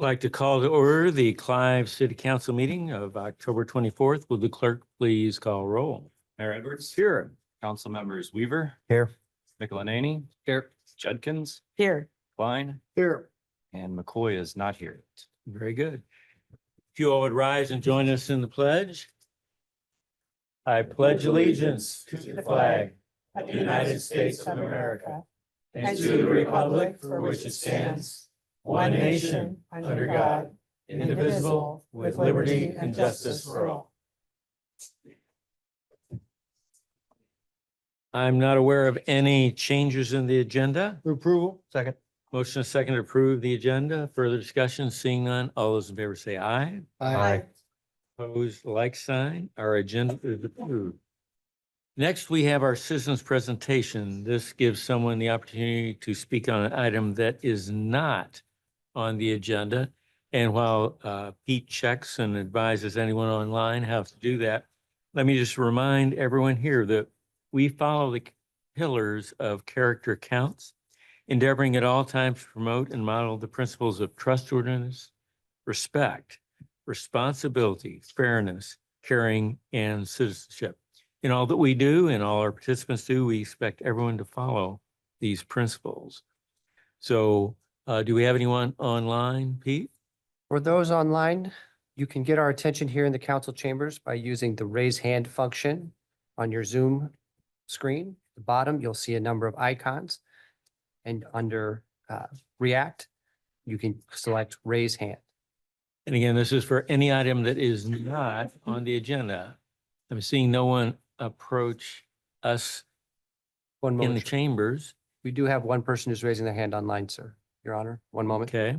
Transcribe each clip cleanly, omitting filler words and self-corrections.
I'd like to call to order the Clive City Council meeting of October 24th. Will the clerk please call roll? Mayor Edwards. Here. Council members Weaver. Here. Michelinani. Here. Judkins. Here. Klein. Here. And McCoy is not here. Very good. If you all would rise and join us in the pledge. I pledge allegiance to the flag of the United States of America and to the republic for which it stands, one nation, under God, indivisible, with liberty and justice for all. I'm not aware of any changes in the agenda. Approval. Second. Motion is second to approve the agenda. Further discussion, seeing none. All those in favor say aye. Aye. Opposed, like sign. Our agenda is approved. Next, we have our citizens presentation. This gives someone the opportunity to speak on an item that is not on the agenda. And while Pete checks and advises anyone online how to do that, let me just remind everyone here that we follow the pillars of character counts, endeavoring at all times to promote and model the principles of trustworthiness, respect, responsibility, fairness, caring, and citizenship. In all that we do and all our participants do, we expect everyone to follow these principles. So do we have anyone online, Pete? For those online, you can get our attention here in the council chambers by using the raise hand function on your Zoom screen. At the bottom, you'll see a number of icons. And under React, you can select raise hand. And again, this is for any item that is not on the agenda. I'm seeing no one approach us One in the moment. chambers. We do have one person who's raising their hand online, sir. Your Honor, one moment. Okay.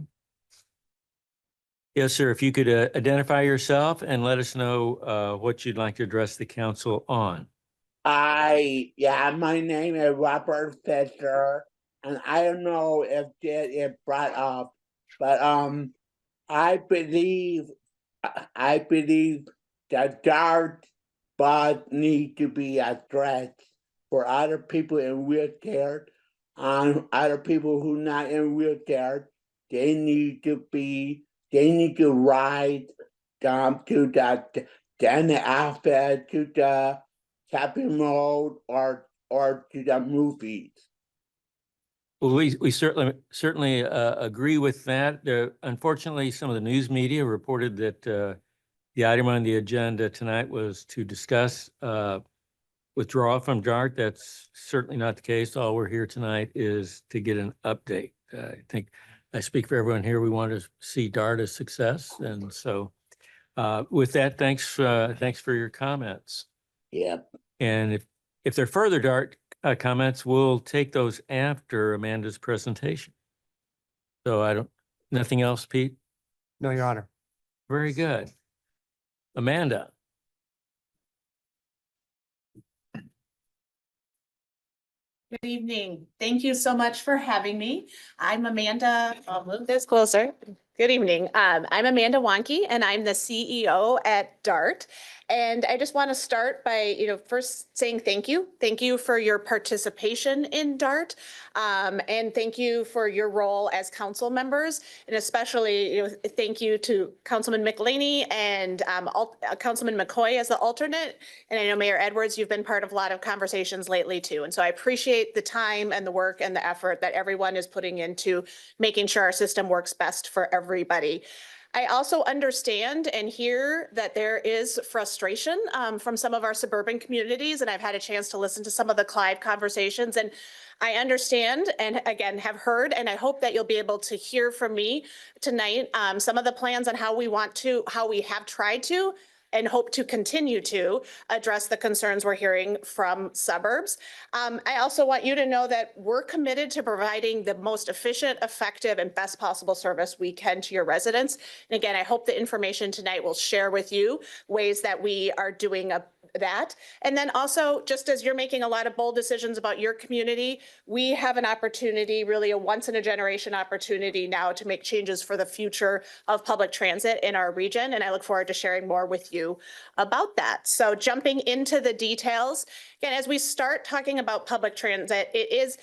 Yes, sir. If you could identify yourself and let us know what you'd like to address the council on. My name is Robert Fisher, and I don't know if it brought up, but I believe that DART bus need to be addressed for other people in wheelchair, other people who not in wheelchair. They need to ride to the outfit, to the shopping mall, or to the movies. Well, we certainly agree with that. Unfortunately, some of the news media reported that the item on the agenda tonight was to discuss withdrawal from DART. That's certainly not the case. All we're here tonight is to get an update. I think I speak for everyone here. We want to see DART a success. And so with that, thanks for your comments. Yep. And if there are further DART comments, we'll take those after Amanda's presentation. So nothing else, Pete? No, Your Honor. Very good. Amanda. Good evening. Thank you so much for having me. I'm Amanda. I'll move this closer. Good evening. I'm Amanda Wonke, and I'm the CEO at DART. And I just want to start by, first saying thank you. Thank you for your participation in DART. And thank you for your role as council members. And especially, thank you to Councilman Michelinani and Councilman McCoy as the alternate. And I know Mayor Edwards, you've been part of a lot of conversations lately too. And so I appreciate the time and the work and the effort that everyone is putting into making sure our system works best for everybody. I also understand and hear that there is frustration from some of our suburban communities, and I've had a chance to listen to some of the Clive conversations, and I understand and again have heard, and I hope that you'll be able to hear from me tonight some of the plans on how we have tried to and hope to continue to address the concerns we're hearing from suburbs. I also want you to know that we're committed to providing the most efficient, effective, and best possible service we can to your residents. And again, I hope the information tonight will share with you ways that we are doing that. And then also, just as you're making a lot of bold decisions about your community, we have an opportunity, really a once in a generation opportunity now to make changes for the future of public transit in our region. And I look forward to sharing more with you about that. So jumping into the details, again, as we start talking about public transit, it is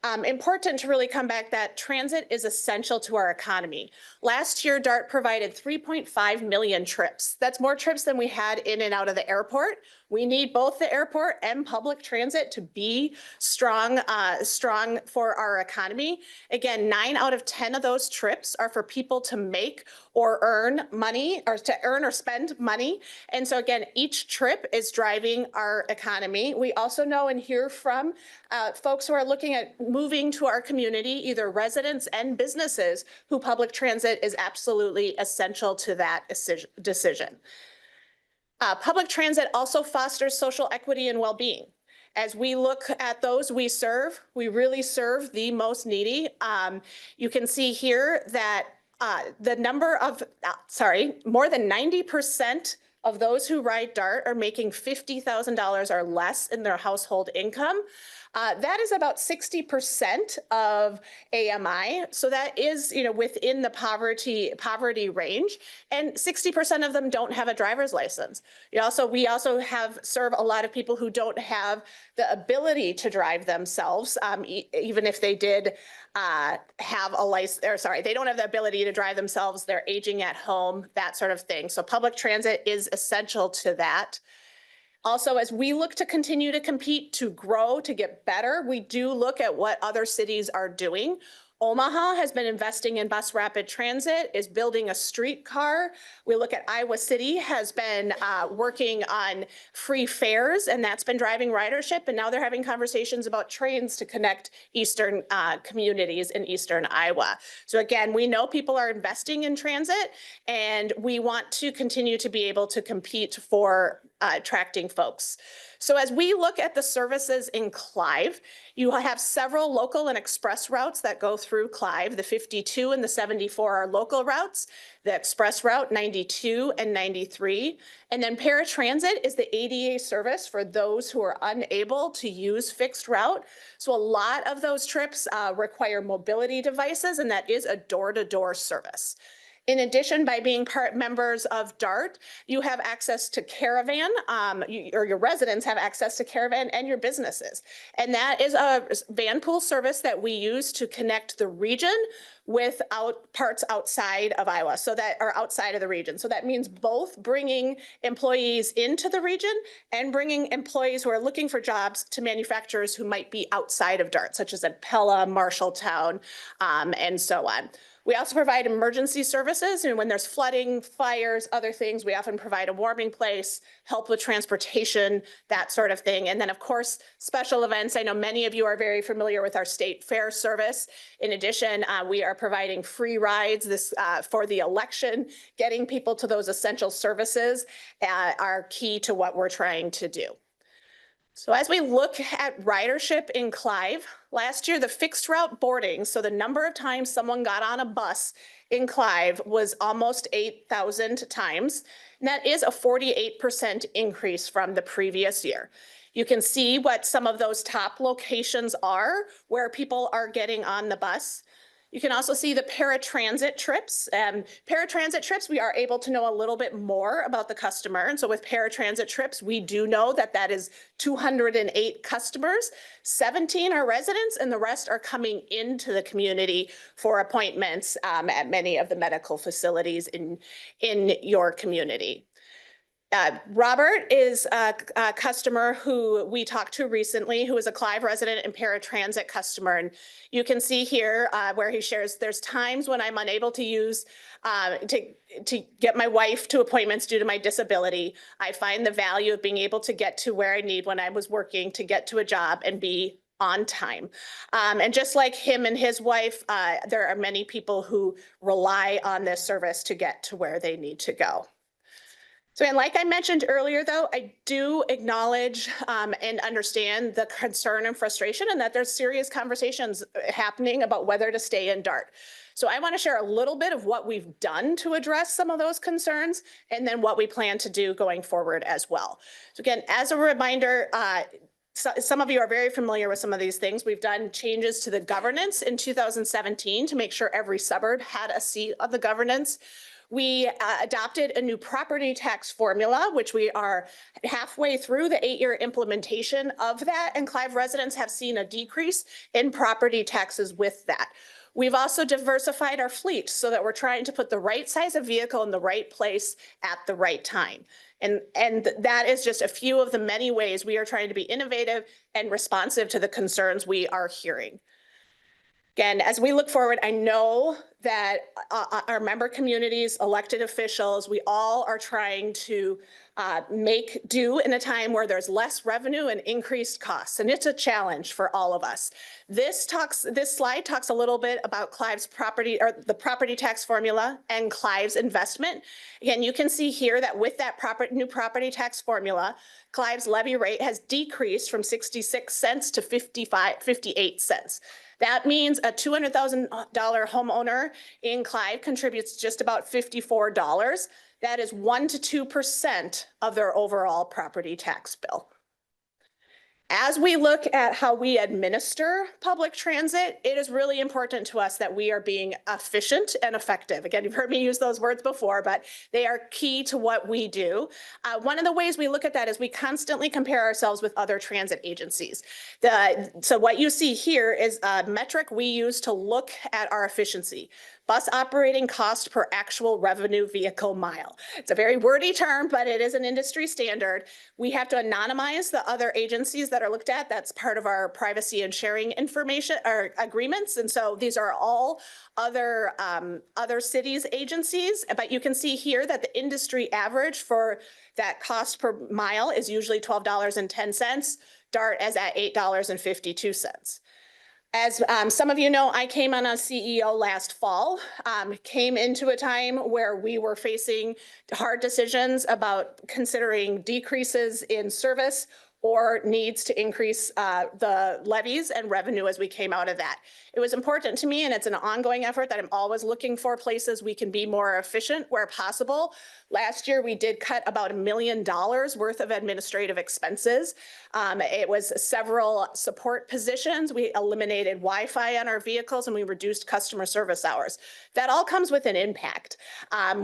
Important to really come back that transit is essential to our economy. Last year, DART provided 3.5 million trips. That's more trips than we had in and out of the airport. We need both the airport and public transit to be strong for our economy. Again, 9 out of 10 of those trips are for people to make or earn money, or to earn or spend money. And so again, each trip is driving our economy. We also know and hear from folks who are looking at moving to our community, either residents and businesses, who public transit is absolutely essential to that decision. Public transit also fosters social equity and well-being. As we look at those we serve, we really serve the most needy. You can see here that the number of, more than 90% of those who ride DART are making $50,000 or less in their household income. That is about 60% of AMI. So that is, within the poverty range, and 60% of them don't have a driver's license. We also serve a lot of people who don't have the ability to drive themselves, even if they did have a license, they don't have the ability to drive themselves. They're aging at home, that sort of thing. So public transit is essential to that. Also, as we look to continue to compete, to grow, to get better, we do look at what other cities are doing. Omaha has been investing in bus rapid transit, is building a streetcar. We look at Iowa City has been working on free fares, and that's been driving ridership. And now they're having conversations about trains to connect eastern communities in eastern Iowa. So again, we know people are investing in transit, and we want to continue to be able to compete for attracting folks. So as we look at the services in Clive, you have several local and express routes that go through Clive. The 52 and the 74 are local routes, the express route 92 and 93. And then paratransit is the ADA service for those who are unable to use fixed route. So a lot of those trips require mobility devices, and that is a door-to-door service. In addition, by being members of DART, you have access to Caravan, or your residents have access to Caravan and your businesses. And that is a van pool service that we use to connect the region with parts outside of Iowa, so that are outside of the region. So that means both bringing employees into the region and bringing employees who are looking for jobs to manufacturers who might be outside of DART, such as at Pella, Marshalltown, and so on. We also provide emergency services, and when there's flooding, fires, other things, we often provide a warming place, help with transportation, that sort of thing. And then, of course, special events. I know many of you are very familiar with our state fair service. In addition, we are providing free rides for the election. Getting people to those essential services are key to what we're trying to do. So as we look at ridership in Clive, last year the fixed route boarding, so the number of times someone got on a bus in Clive, was almost 8,000 times. And that is a 48% increase from the previous year. You can see what some of those top locations are where people are getting on the bus. You can also see the paratransit trips. Paratransit trips, we are able to know a little bit more about the customer. And so with paratransit trips, we do know that that is 208 customers. 17 are residents, and the rest are coming into the community for appointments at many of the medical facilities in your community. Robert is a customer who we talked to recently, who is a Clive resident and paratransit customer. And you can see here where he shares, there's times when I'm unable to use to get my wife to appointments due to my disability. I find the value of being able to get to where I need when I was working to get to a job and be on time. And just like him and his wife, there are many people who rely on this service to get to where they need to go. So, and like I mentioned earlier, though, I do acknowledge and understand the concern and frustration, and that there's serious conversations happening about whether to stay in DART. So I want to share a little bit of what we've done to address some of those concerns, and then what we plan to do going forward as well. So again, as a reminder, some of you are very familiar with some of these things. We've done changes to the governance in 2017 to make sure every suburb had a seat of the governance. We adopted a new property tax formula, which we are halfway through the 8-year implementation of that. And Clive residents have seen a decrease in property taxes with that. We've also diversified our fleet so that we're trying to put the right size of vehicle in the right place at the right time. And that is just a few of the many ways we are trying to be innovative and responsive to the concerns we are hearing. Again, as we look forward, I know that our member communities, elected officials, we all are trying to make do in a time where there's less revenue and increased costs. And it's a challenge for all of us. This slide talks a little bit about Clive's property, or the property tax formula, and Clive's investment. Again, you can see here that with that new property tax formula, Clive's levy rate has decreased from 66 cents to 58 cents. That means a $200,000 homeowner in Clive contributes just about $54. That is 1 to 2% of their overall property tax bill. As we look at how we administer public transit, it is really important to us that we are being efficient and effective. Again, you've heard me use those words before, but they are key to what we do. One of the ways we look at that is we constantly compare ourselves with other transit agencies. So what you see here is a metric we use to look at our efficiency. Bus operating cost per actual revenue vehicle mile. It's a very wordy term, but it is an industry standard. We have to anonymize the other agencies that are looked at. That's part of our privacy and sharing information or agreements. And so these are all other cities' agencies. But you can see here that the industry average for that cost per mile is usually $12.10. DART is at $8.52. As some of you know, I came on as CEO last fall, came into a time where we were facing hard decisions about considering decreases in service or needs to increase the levies and revenue as we came out of that. It was important to me, and it's an ongoing effort that I'm always looking for places we can be more efficient where possible. Last year, we did cut about $1 million worth of administrative expenses. It was several support positions. We eliminated Wi-Fi on our vehicles, and we reduced customer service hours. That all comes with an impact.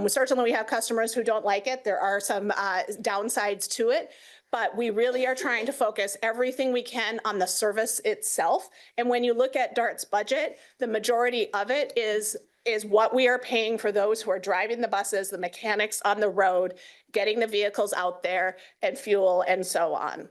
Certainly, we have customers who don't like it. There are some downsides to it. But we really are trying to focus everything we can on the service itself. And when you look at DART's budget, the majority of it is what we are paying for those who are driving the buses, the mechanics on the road, getting the vehicles out there, and fuel, and so on.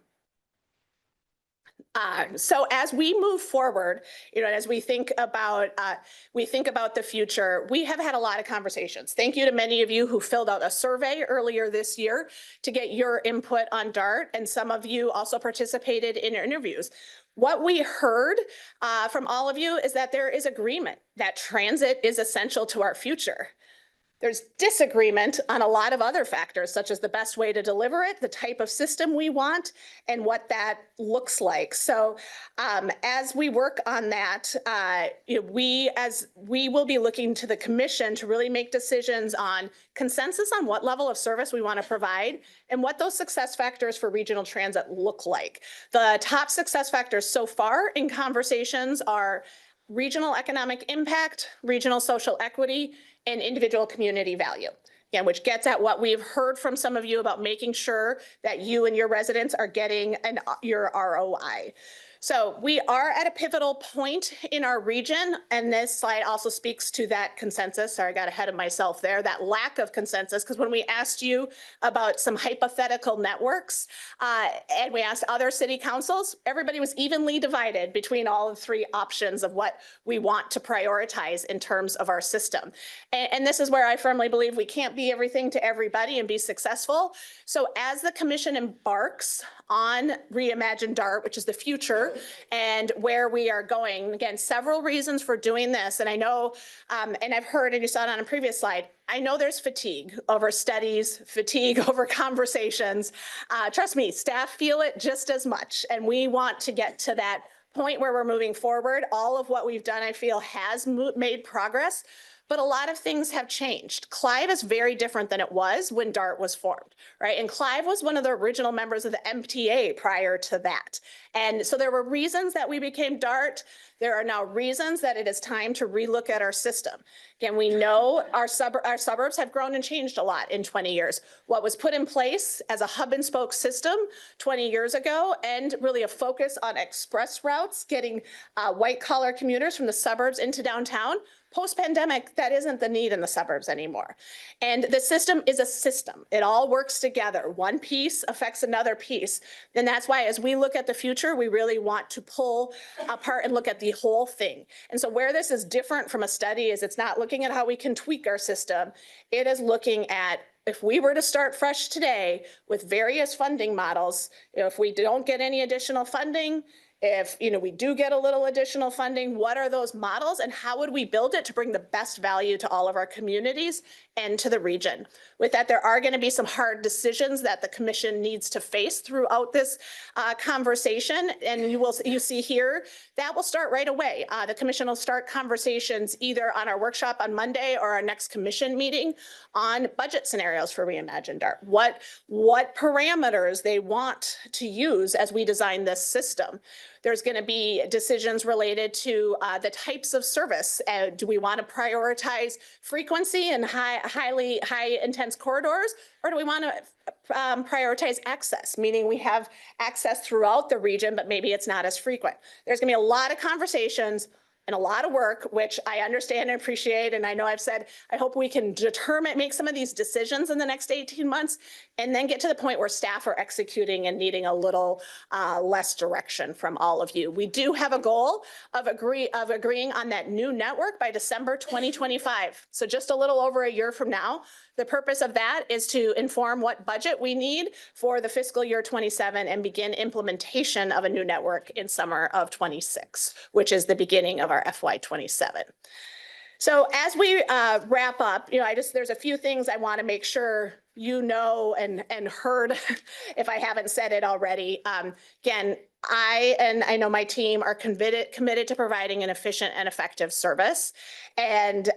So as we move forward, as we think about the future, we have had a lot of conversations. Thank you to many of you who filled out a survey earlier this year to get your input on DART, and some of you also participated in interviews. What we heard from all of you is that there is agreement that transit is essential to our future. There's disagreement on a lot of other factors, such as the best way to deliver it, the type of system we want, and what that looks like. So as we work on that, we will be looking to the commission to really make decisions on consensus on what level of service we want to provide and what those success factors for regional transit look like. The top success factors so far in conversations are regional economic impact, regional social equity, and individual community value. Again, which gets at what we've heard from some of you about making sure that you and your residents are getting your ROI. So we are at a pivotal point in our region, and this slide also speaks to that consensus. Sorry, I got ahead of myself there, that lack of consensus, because when we asked you about some hypothetical networks, and we asked other city councils, everybody was evenly divided between all of the three options of what we want to prioritize in terms of our system. And this is where I firmly believe we can't be everything to everybody and be successful. So as the commission embarks on Reimagine DART, which is the future and where we are going. Again, several reasons for doing this. And I know, and I've heard, and you saw it on a previous slide, I know there's fatigue over studies, fatigue over conversations. Trust me, staff feel it just as much. And we want to get to that point where we're moving forward. All of what we've done, I feel, has made progress. but a lot of things have changed. Clive is very different than it was when DART was formed, right? And Clive was one of the original members of the MTA prior to that. And so there were reasons that we became DART. There are now reasons that it is time to relook at our system. Again, we know our suburbs have grown and changed a lot in 20 years. What was put in place as a hub and spoke system 20 years ago, and really a focus on express routes, getting white collar commuters from the suburbs into downtown. Post-pandemic, that isn't the need in the suburbs anymore. And the system is a system. It all works together. One piece affects another piece. And that's why as we look at the future, we really want to pull apart and look at the whole thing. And so where this is different from a study is it's not looking at how we can tweak our system. It is looking at if we were to start fresh today with various funding models, if we don't get any additional funding, if we do get a little additional funding, what are those models and how would we build it to bring the best value to all of our communities and to the region? With that, there are going to be some hard decisions that the commission needs to face throughout this conversation. And you see here, that will start right away. The commission will start conversations either on our workshop on Monday or our next commission meeting on budget scenarios for Reimagine DART. What parameters they want to use as we design this system. There's going to be decisions related to the types of service. Do we want to prioritize frequency and high intense corridors, or do we want to prioritize access, meaning we have access throughout the region, but maybe it's not as frequent? There's going to be a lot of conversations and a lot of work, which I understand and appreciate. And I know I've said, I hope we can make some of these decisions in the next 18 months and then get to the point where staff are executing and needing a little less direction from all of you. We do have a goal of agreeing on that new network by December 2025. So just a little over a year from now. The purpose of that is to inform what budget we need for the fiscal year 27 and begin implementation of a new network in summer of 26, which is the beginning of our FY 27. So as we wrap up, there's a few things I want to make sure you know and heard if I haven't said it already. Again, I know my team are committed to providing an efficient and effective service. And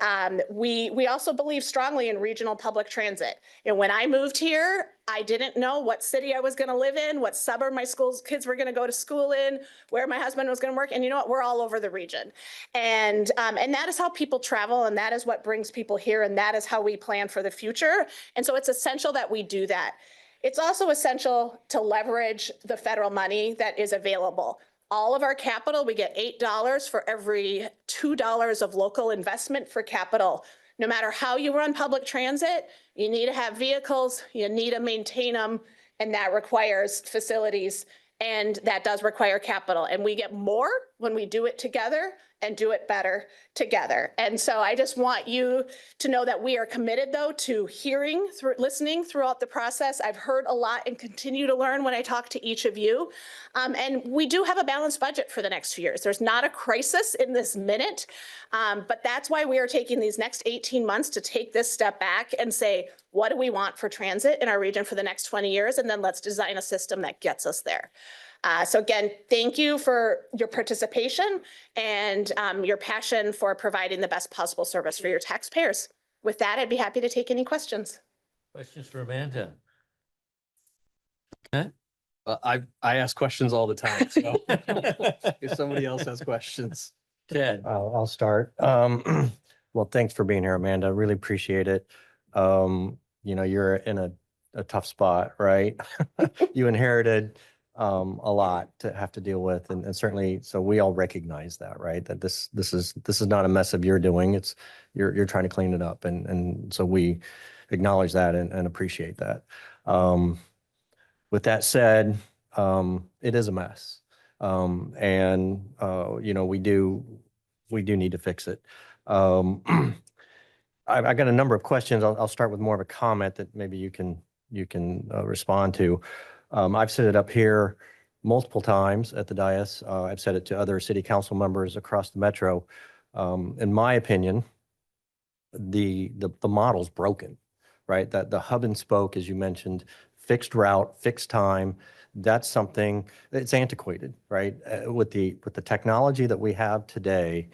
we also believe strongly in regional public transit. When I moved here, I didn't know what city I was going to live in, what suburb my kids were going to go to school in, where my husband was going to work. And you know what? We're all over the region. And that is how people travel. And that is what brings people here. And that is how we plan for the future. And so it's essential that we do that. It's also essential to leverage the federal money that is available. All of our capital, we get $8 for every $2 of local investment for capital. No matter how you run public transit, you need to have vehicles, you need to maintain them, and that requires facilities, and that does require capital. And we get more when we do it together and do it better together. And so I just want you to know that we are committed, though, to listening throughout the process. I've heard a lot and continue to learn when I talk to each of you. And we do have a balanced budget for the next few years. There's not a crisis in this minute, but that's why we are taking these next 18 months to take this step back and say, what do we want for transit in our region for the next 20 years? And then let's design a system that gets us there. So again, thank you for your participation and your passion for providing the best possible service for your taxpayers. With that, I'd be happy to take any questions. Questions for Amanda? I ask questions all the time, so if somebody else has questions. Ted? I'll start. Well, thanks for being here, Amanda. Really appreciate it. You're in a tough spot, right? You inherited a lot to have to deal with, and certainly, so we all recognize that, right? That this is not a mess of your doing. It's you're trying to clean it up, and so we acknowledge that and appreciate that. With that said, it is a mess, and we do need to fix it. I got a number of questions. I'll start with more of a comment that maybe you can respond to. I've said it up here multiple times at the dais. I've said it to other city council members across the metro. In my opinion, the model's broken, right? That the hub and spoke, as you mentioned, fixed route, fixed time. That's something it's antiquated, right? With the technology that we have today,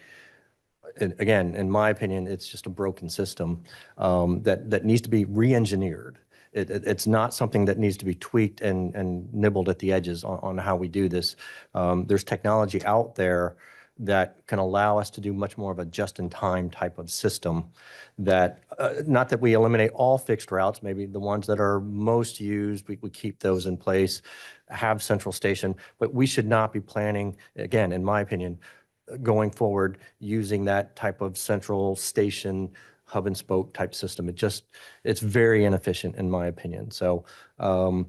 again, in my opinion, it's just a broken system that needs to be re-engineered. It's not something that needs to be tweaked and nibbled at the edges on how we do this. There's technology out there that can allow us to do much more of a just-in-time type of system that, not that we eliminate all fixed routes, maybe the ones that are most used, we keep those in place, have central station, but we should not be planning, again, in my opinion, going forward using that type of central station hub and spoke type system. It's very inefficient in my opinion. So do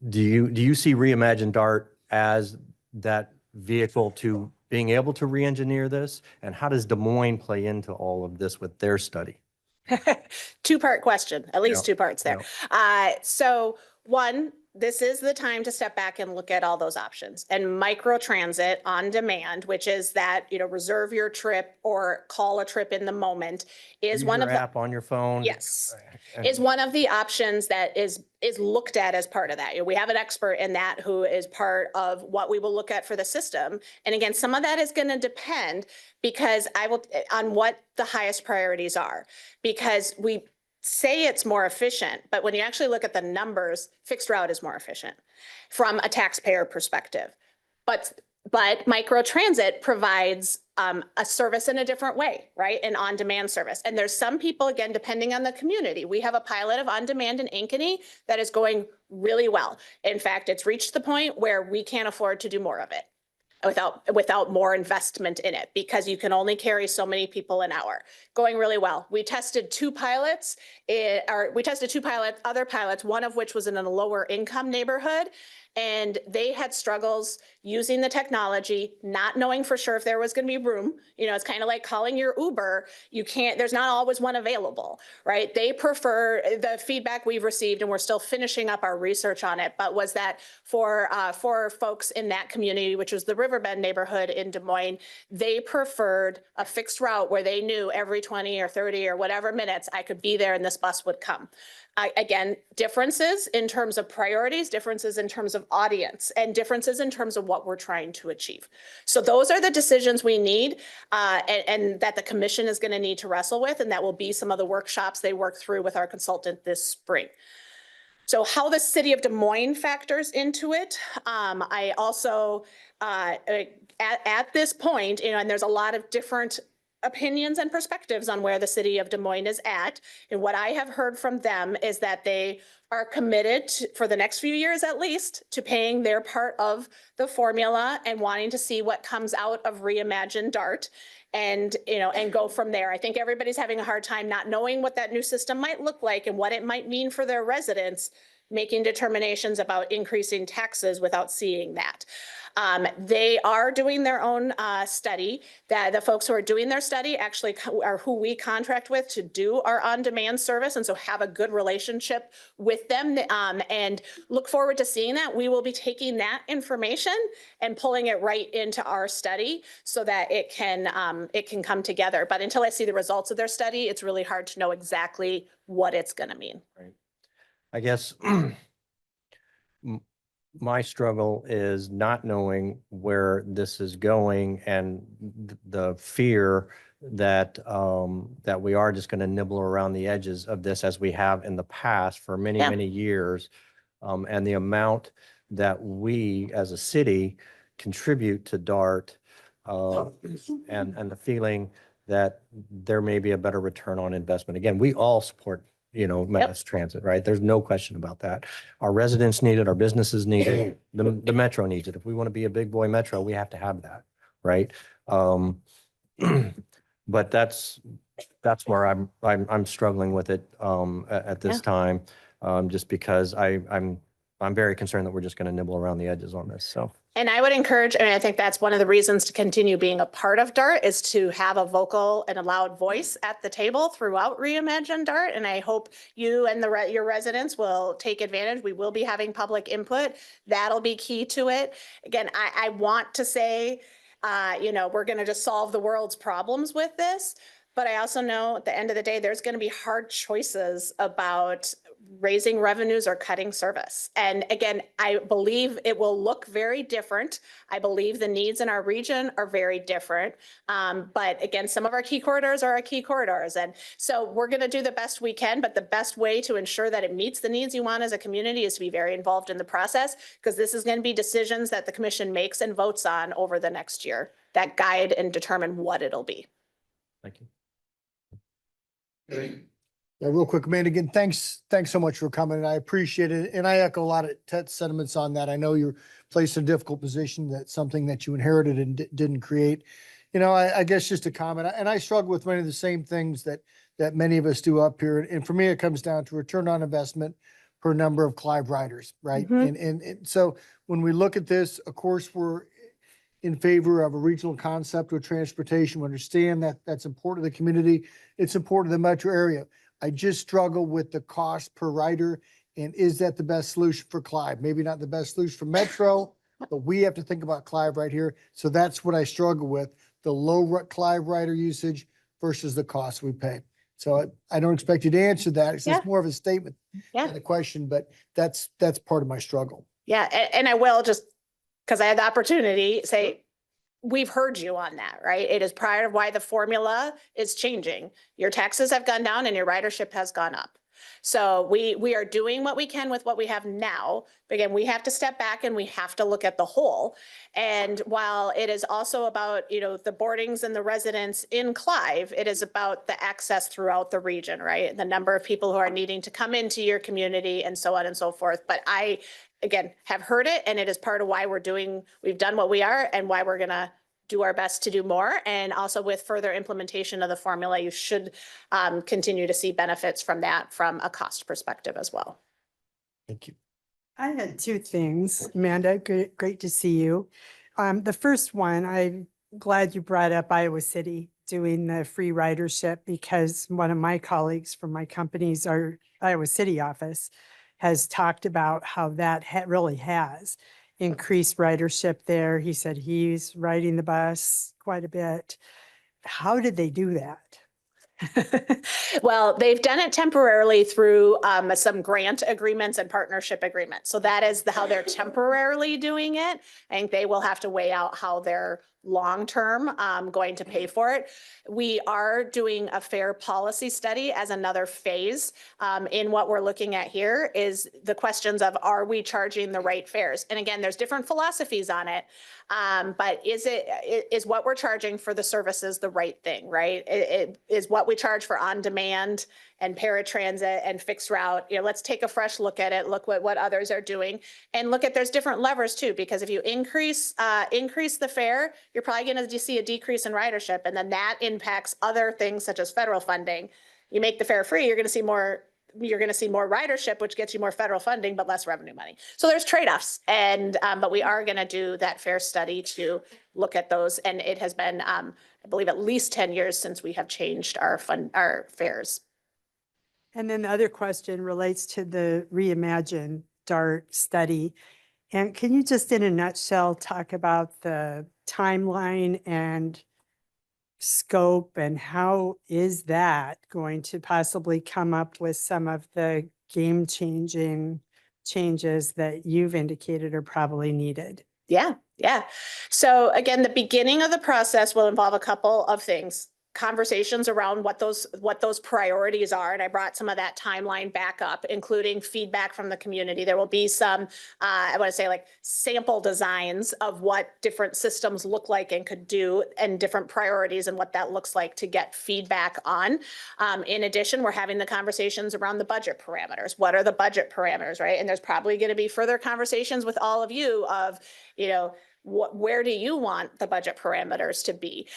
you see Reimagine DART as that vehicle to being able to re-engineer this? And how does Des Moines play into all of this with their study? Two-part question, at least Yeah, two parts there. So one, this is the time to step back and look at all those options. And microtransit on demand, which is that, reserve your trip or call a trip in the moment, is Use one your of the. app on your phone. Yes, And- is one of the options that is looked at as part of that. We have an expert in that who is part of what we will look at for the system. And again, some of that is going to depend because on what the highest priorities are, because we say it's more efficient, but when you actually look at the numbers, fixed route is more efficient from a taxpayer perspective. But microtransit provides a service in a different way, right? An on-demand service. And there's some people, again, depending on the community. We have a pilot of on-demand in Ankeny that is going really well. In fact, it's reached the point where we can't afford to do more of it without more investment in it, because you can only carry so many people an hour. Going really well. We tested two pilots, other pilots, one of which was in a lower income neighborhood. And they had struggles using the technology, not knowing for sure if there was going to be room. It's kind of like calling your Uber. There's not always one available, right? They prefer, the feedback we've received, and we're still finishing up our research on it, but was that for folks in that community, which was the Riverbend neighborhood in Des Moines, they preferred a fixed route where they knew every 20 or 30 or whatever minutes I could be there and this bus would come. Again, differences in terms of priorities, differences in terms of audience, and differences in terms of what we're trying to achieve. So those are the decisions we need and that the commission is going to need to wrestle with, and that will be some of the workshops they work through with our consultant this spring. So how the city of Des Moines factors into it, I also, at this point, and there's a lot of different opinions and perspectives on where the city of Des Moines is at. And what I have heard from them is that they are committed for the next few years, at least, to paying their part of the formula and wanting to see what comes out of Reimagine DART and go from there. I think everybody's having a hard time not knowing what that new system might look like and what it might mean for their residents, making determinations about increasing taxes without seeing that. They are doing their own study. The folks who are doing their study actually are who we contract with to do our on-demand service, and so have a good relationship with them, and look forward to seeing that. We will be taking that information and pulling it right into our study so that it can come together. But until I see the results of their study, it's really hard to know exactly what it's going to mean. Right. I guess my struggle is not knowing where this is going and the fear that that we are just going to nibble around the edges of this as we have in the past for many, Yeah. many years. And the amount that we as a city contribute to DART and the feeling that there may be a better return on investment. Again, we all support mass transit, right? There's no question about that. Our residents need it, our businesses need it, the metro needs it. If we want to be a big boy metro, we have to have that, right? But that's where I'm struggling with it at this time, just because I'm very concerned that we're just going to nibble around the edges on this. So. And I would encourage, I think that's one of the reasons to continue being a part of DART is to have a vocal and a loud voice at the table throughout Reimagine DART. And I hope you and your residents will take advantage. We will be having public input. That'll be key to it. Again, I want to say, we're going to just solve the world's problems with this. But I also know at the end of the day, there's going to be hard choices about raising revenues or cutting service. And again, I believe it will look very different. I believe the needs in our region are very different. But again, some of our key corridors are our key corridors. And so we're going to do the best we can, but the best way to ensure that it meets the needs you want as a community is to be very involved in the process, because this is going to be decisions that the commission makes and votes on over the next year that guide and determine what it'll be. Thank you. Yeah, real quick, Amanda, again, thanks so much for coming. I appreciate it. And I echo a lot of Ted's sentiments on that. I know you're placed in a difficult position. That's something that you inherited and didn't create. You know, I guess just a comment, and I struggle with many of the same things that many of us do up here. And for me, it comes down to return on investment per number of Clive riders, right? Mhm. And so when we look at this, of course, we're in favor of a regional concept with transportation. We understand that that's important to the community. It's important to the metro area. I just struggle with the cost per rider. And is that the best solution for Clive? Maybe not the best solution for Metro, but we have to think about Clive right here. So that's what I struggle with, the Clive rider usage versus the cost we pay. So I don't expect you to answer that. It's just Yeah. more of a statement Yeah. than a question, but that's part of my struggle. Yeah, and I will just, because I had the opportunity, say, we've heard you on that, right? It is part of why the formula is changing. Your taxes have gone down and your ridership has gone up. So we are doing what we can with what we have now. But again, we have to step back and we have to look at the whole. And while it is also about, you know, the boardings and the residents in Clive, it is about the access throughout the region, right? The number of people who are needing to come into your community and so on and so forth. But I, again, have heard it, and it is part of why we've done what we are and why we're going to do our best to do more. And also with further implementation of the formula, you should continue to see benefits from that from a cost perspective as well. Thank you. I had two things, Amanda. Great to see you. The first one, I'm glad you brought up Iowa City doing the free ridership, because one of my colleagues from my company's, our Iowa City office, has talked about how that really has increased ridership there. He said he's riding the bus quite a bit. How did they do that? Well, they've done it temporarily through some grant agreements and partnership agreements. So that is how they're temporarily doing it. I think they will have to weigh out how they're long-term going to pay for it. We are doing a fare policy study as another phase in what we're looking at here is the questions of, are we charging the right fares? And again, there's different philosophies on it. But is what we're charging for the services the right thing, right? It is what we charge for on-demand and paratransit and fixed route. You know, let's take a fresh look at it, look what others are doing, and look at there's different levers too, because if you increase the fare, you're probably going to see a decrease in ridership, and then that impacts other things such as federal funding. You make the fare free, you're going to see more ridership, which gets you more federal funding, but less revenue money. So there's trade-offs, and but we are going to do that fare study to look at those. And it has been, I believe, at least 10 years since we have changed our fares. And then the other question relates to the Reimagine DART study. And can you just in a nutshell talk about the timeline and scope, and how is that going to possibly come up with some of the game-changing changes that you've indicated are probably needed? Yeah. So again, the beginning of the process will involve a couple of things. Conversations around what those priorities are. And I brought some of that timeline back up, including feedback from the community. There will be some, I want to say, like sample designs of what different systems look like and could do, and different priorities and what that looks like to get feedback on. In addition, we're having the conversations around the budget parameters. What are the budget parameters, right? And there's probably going to be further conversations with all of you of, you know, where do you want the budget parameters to be?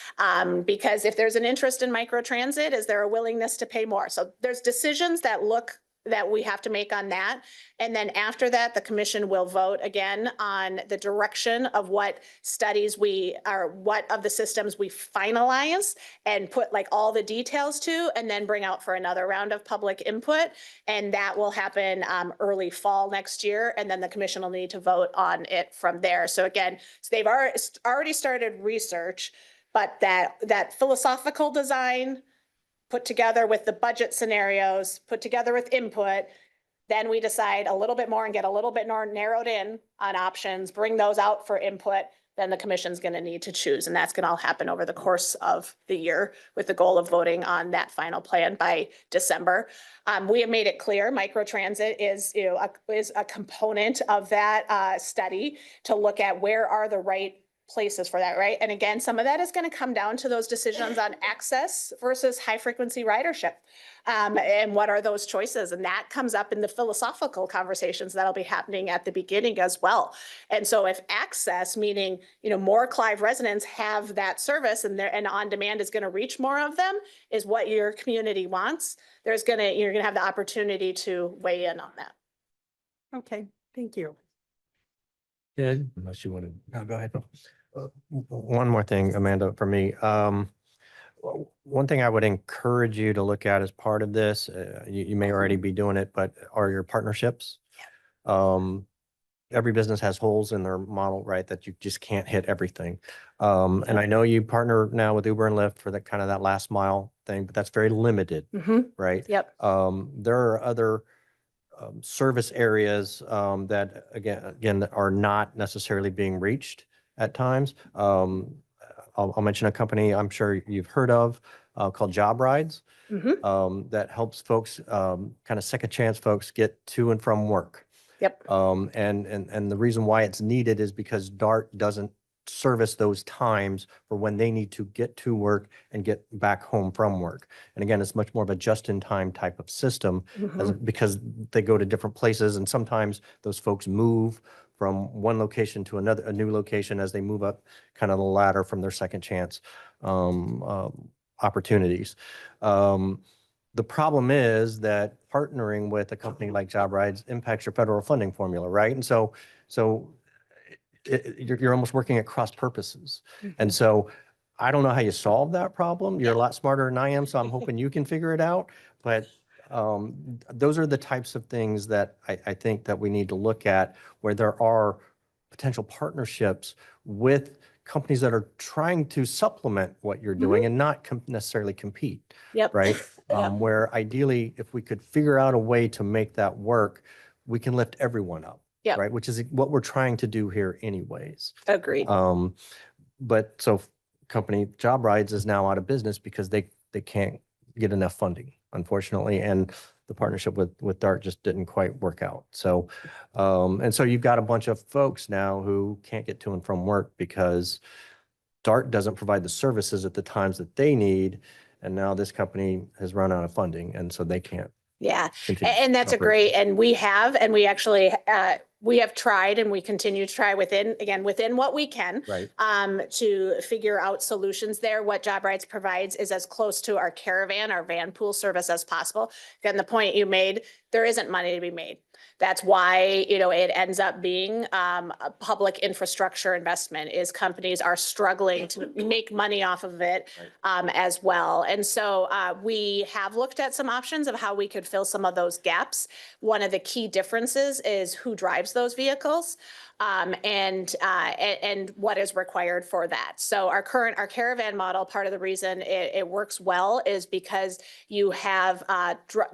Because if there's an interest in microtransit, is there a willingness to pay more? So there's decisions that we have to make on that. And then after that, the commission will vote again on the direction of what what of the systems we finalize and put like all the details to, and then bring out for another round of public input. And that will happen early fall next year. And then the commission will need to vote on it from there. So again, they've already started research, but that philosophical design put together with the budget scenarios, put together with input, Then we decide a little bit more and get a little bit more narrowed in on options, bring those out for input. Then the commission's going to need to choose, and that's going to all happen over the course of the year with the goal of voting on that final plan by December. We have made it clear microtransit is, is a component of that study to look at where are the right places for that, right? And again, some of that is going to come down to those decisions on access versus high frequency ridership. And what are those choices? And that comes up in the philosophical conversations that'll be happening at the beginning as well. And so if access, meaning, more Clive residents have that service and on demand is going to reach more of them, is what your community wants, you're going to have the opportunity to weigh in on that. Okay, thank you. Ted? Unless you want to. No, go ahead. One more thing, Amanda, for me. One thing I would encourage you to look at as part of this, you may already be doing it, but are your partnerships. Every business has holes in their model, right? That you just can't hit everything. And I know you partner now with Uber and Lyft for that kind of that last mile thing, but that's very limited, right? Yep. There are other service areas that again that are not necessarily being reached at times. I'll mention a company I'm sure you've heard of called Job Rides that helps folks, kind of second chance folks get to and from work. Yep. And the reason why it's needed is because DART doesn't service those times for when they need to get to work and get back home from work. And again, it's much more of a just-in-time type of system because they go to different places, and sometimes those folks move from one location to a new location as they move up kind of the ladder from their second chance opportunities. The problem is that partnering with a company like Job Rides impacts your federal funding formula, right? And so you're almost working at cross purposes. And so I don't know how you solve that problem. You're a lot smarter than I am, so I'm hoping you can figure it out. But those are the types of things that I think that we need to look at, where there are potential partnerships with companies that are trying to supplement what you're doing and not necessarily compete. Yep. Right? Yep. Where ideally, if we could figure out a way to make that work, we can lift everyone up. Yep. Right? Which is what we're trying to do here anyways. Agreed. But so company Job Rides is now out of business because they can't get enough funding, unfortunately. And the partnership with DART just didn't quite work out. So, and so you've got a bunch of folks now who can't get to and from work because DART doesn't provide the services at the times that they need. And now this company has run out of funding, and so they can't. Yeah. continue And that's a operations. great, and we actually, we have tried and we continue to try within what we can. Right. To figure out solutions there. What Job Rides provides is as close to our caravan, our van pool service as possible. Again, the point you made, there isn't money to be made. That's why, it ends up being a public infrastructure investment, is companies are struggling to make money off of it as well. And so we have looked at some options of how we could fill some of those gaps. One of the key differences is who drives those vehicles. And what is required for that. So our caravan model, part of the reason it works well is because you have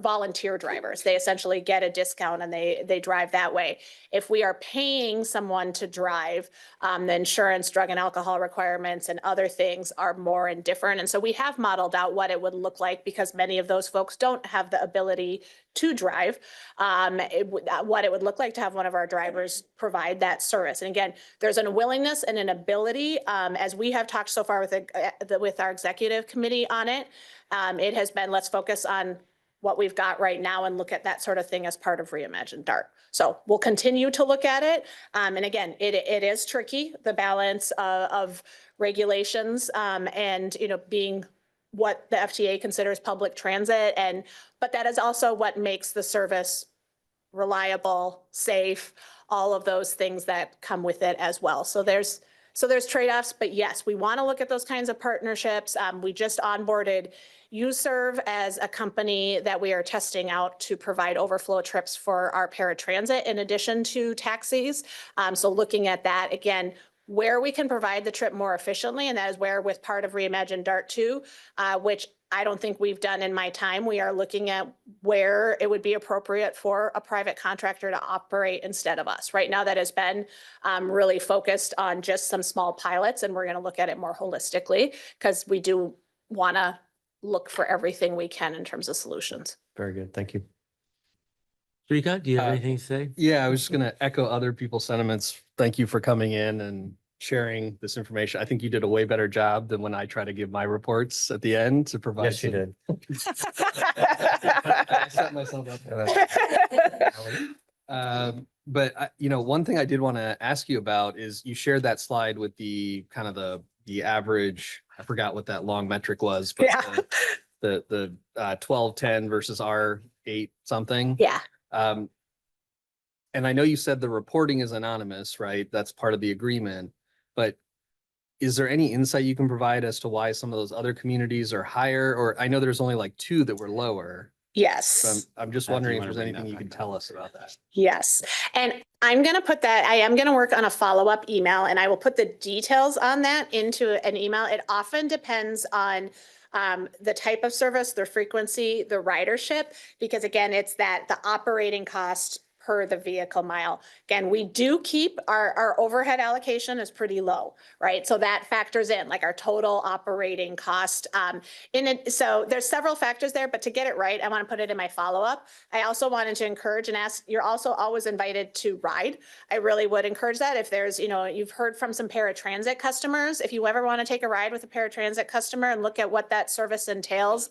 volunteer drivers. They essentially get a discount and they drive that way. If we are paying someone to drive, the insurance, drug and alcohol requirements and other things are more and different. And so we have modeled out what it would look like, because many of those folks don't have the ability to drive, what it would look like to have one of our drivers provide that service. And again, there's a willingness and an ability, as we have talked so far with our executive committee on it. It has been, let's focus on what we've got right now and look at that sort of thing as part of Reimagine DART. So we'll continue to look at it. And again, it is tricky, the balance of regulations and, being what the FTA considers public transit. But that is also what makes the service reliable, safe, all of those things that come with it as well. So there's trade-offs, but yes, we want to look at those kinds of partnerships. We just onboarded UServe as a company that we are testing out to provide overflow trips for our paratransit in addition to taxis. So looking at that again, where we can provide the trip more efficiently, and that is where with part of Reimagine DART 2, which I don't think we've done in my time. We are looking at where it would be appropriate for a private contractor to operate instead of us. Right now, that has been really focused on just some small pilots, and we're going to look at it more holistically because we do want to look for everything we can in terms of solutions. Very good. Thank you. Srikant, do you have Uh, anything to say? Yeah, I was just gonna echo other people's sentiments. Thank you for coming in and sharing this information. I think you did a way better job than when I try to give my reports at the end to provide. Yes, you some- did. I set myself up. But one thing I did want to ask you about is you shared that slide with the kind of the average, I forgot what that long metric was, but Yeah. the 1210 versus R8 something. Yeah. And I know you said the reporting is anonymous, right? That's part of the agreement, but is there any insight you can provide as to why some of those other communities are higher? Or I know there's only like 2 that were lower. So Yes. I'm just Matthew, wondering you if wanna there's bring anything that you can back tell us about that. Yes. And I'm going to put that, I am going to work on a follow-up email, and I will put the details on that into an email. It often depends on the type of service, the frequency, the ridership, because again, it's the operating cost per the vehicle mile. Again, we do keep our overhead allocation is pretty low, right? So that factors in like our total operating cost. So there's several factors there, but to get it right, I want to put it in my follow-up. I also wanted to encourage and ask, you're also always invited to ride. I really would encourage that. If there's, you've heard from some paratransit customers, if you ever want to take a ride with a paratransit customer and look at what that service entails,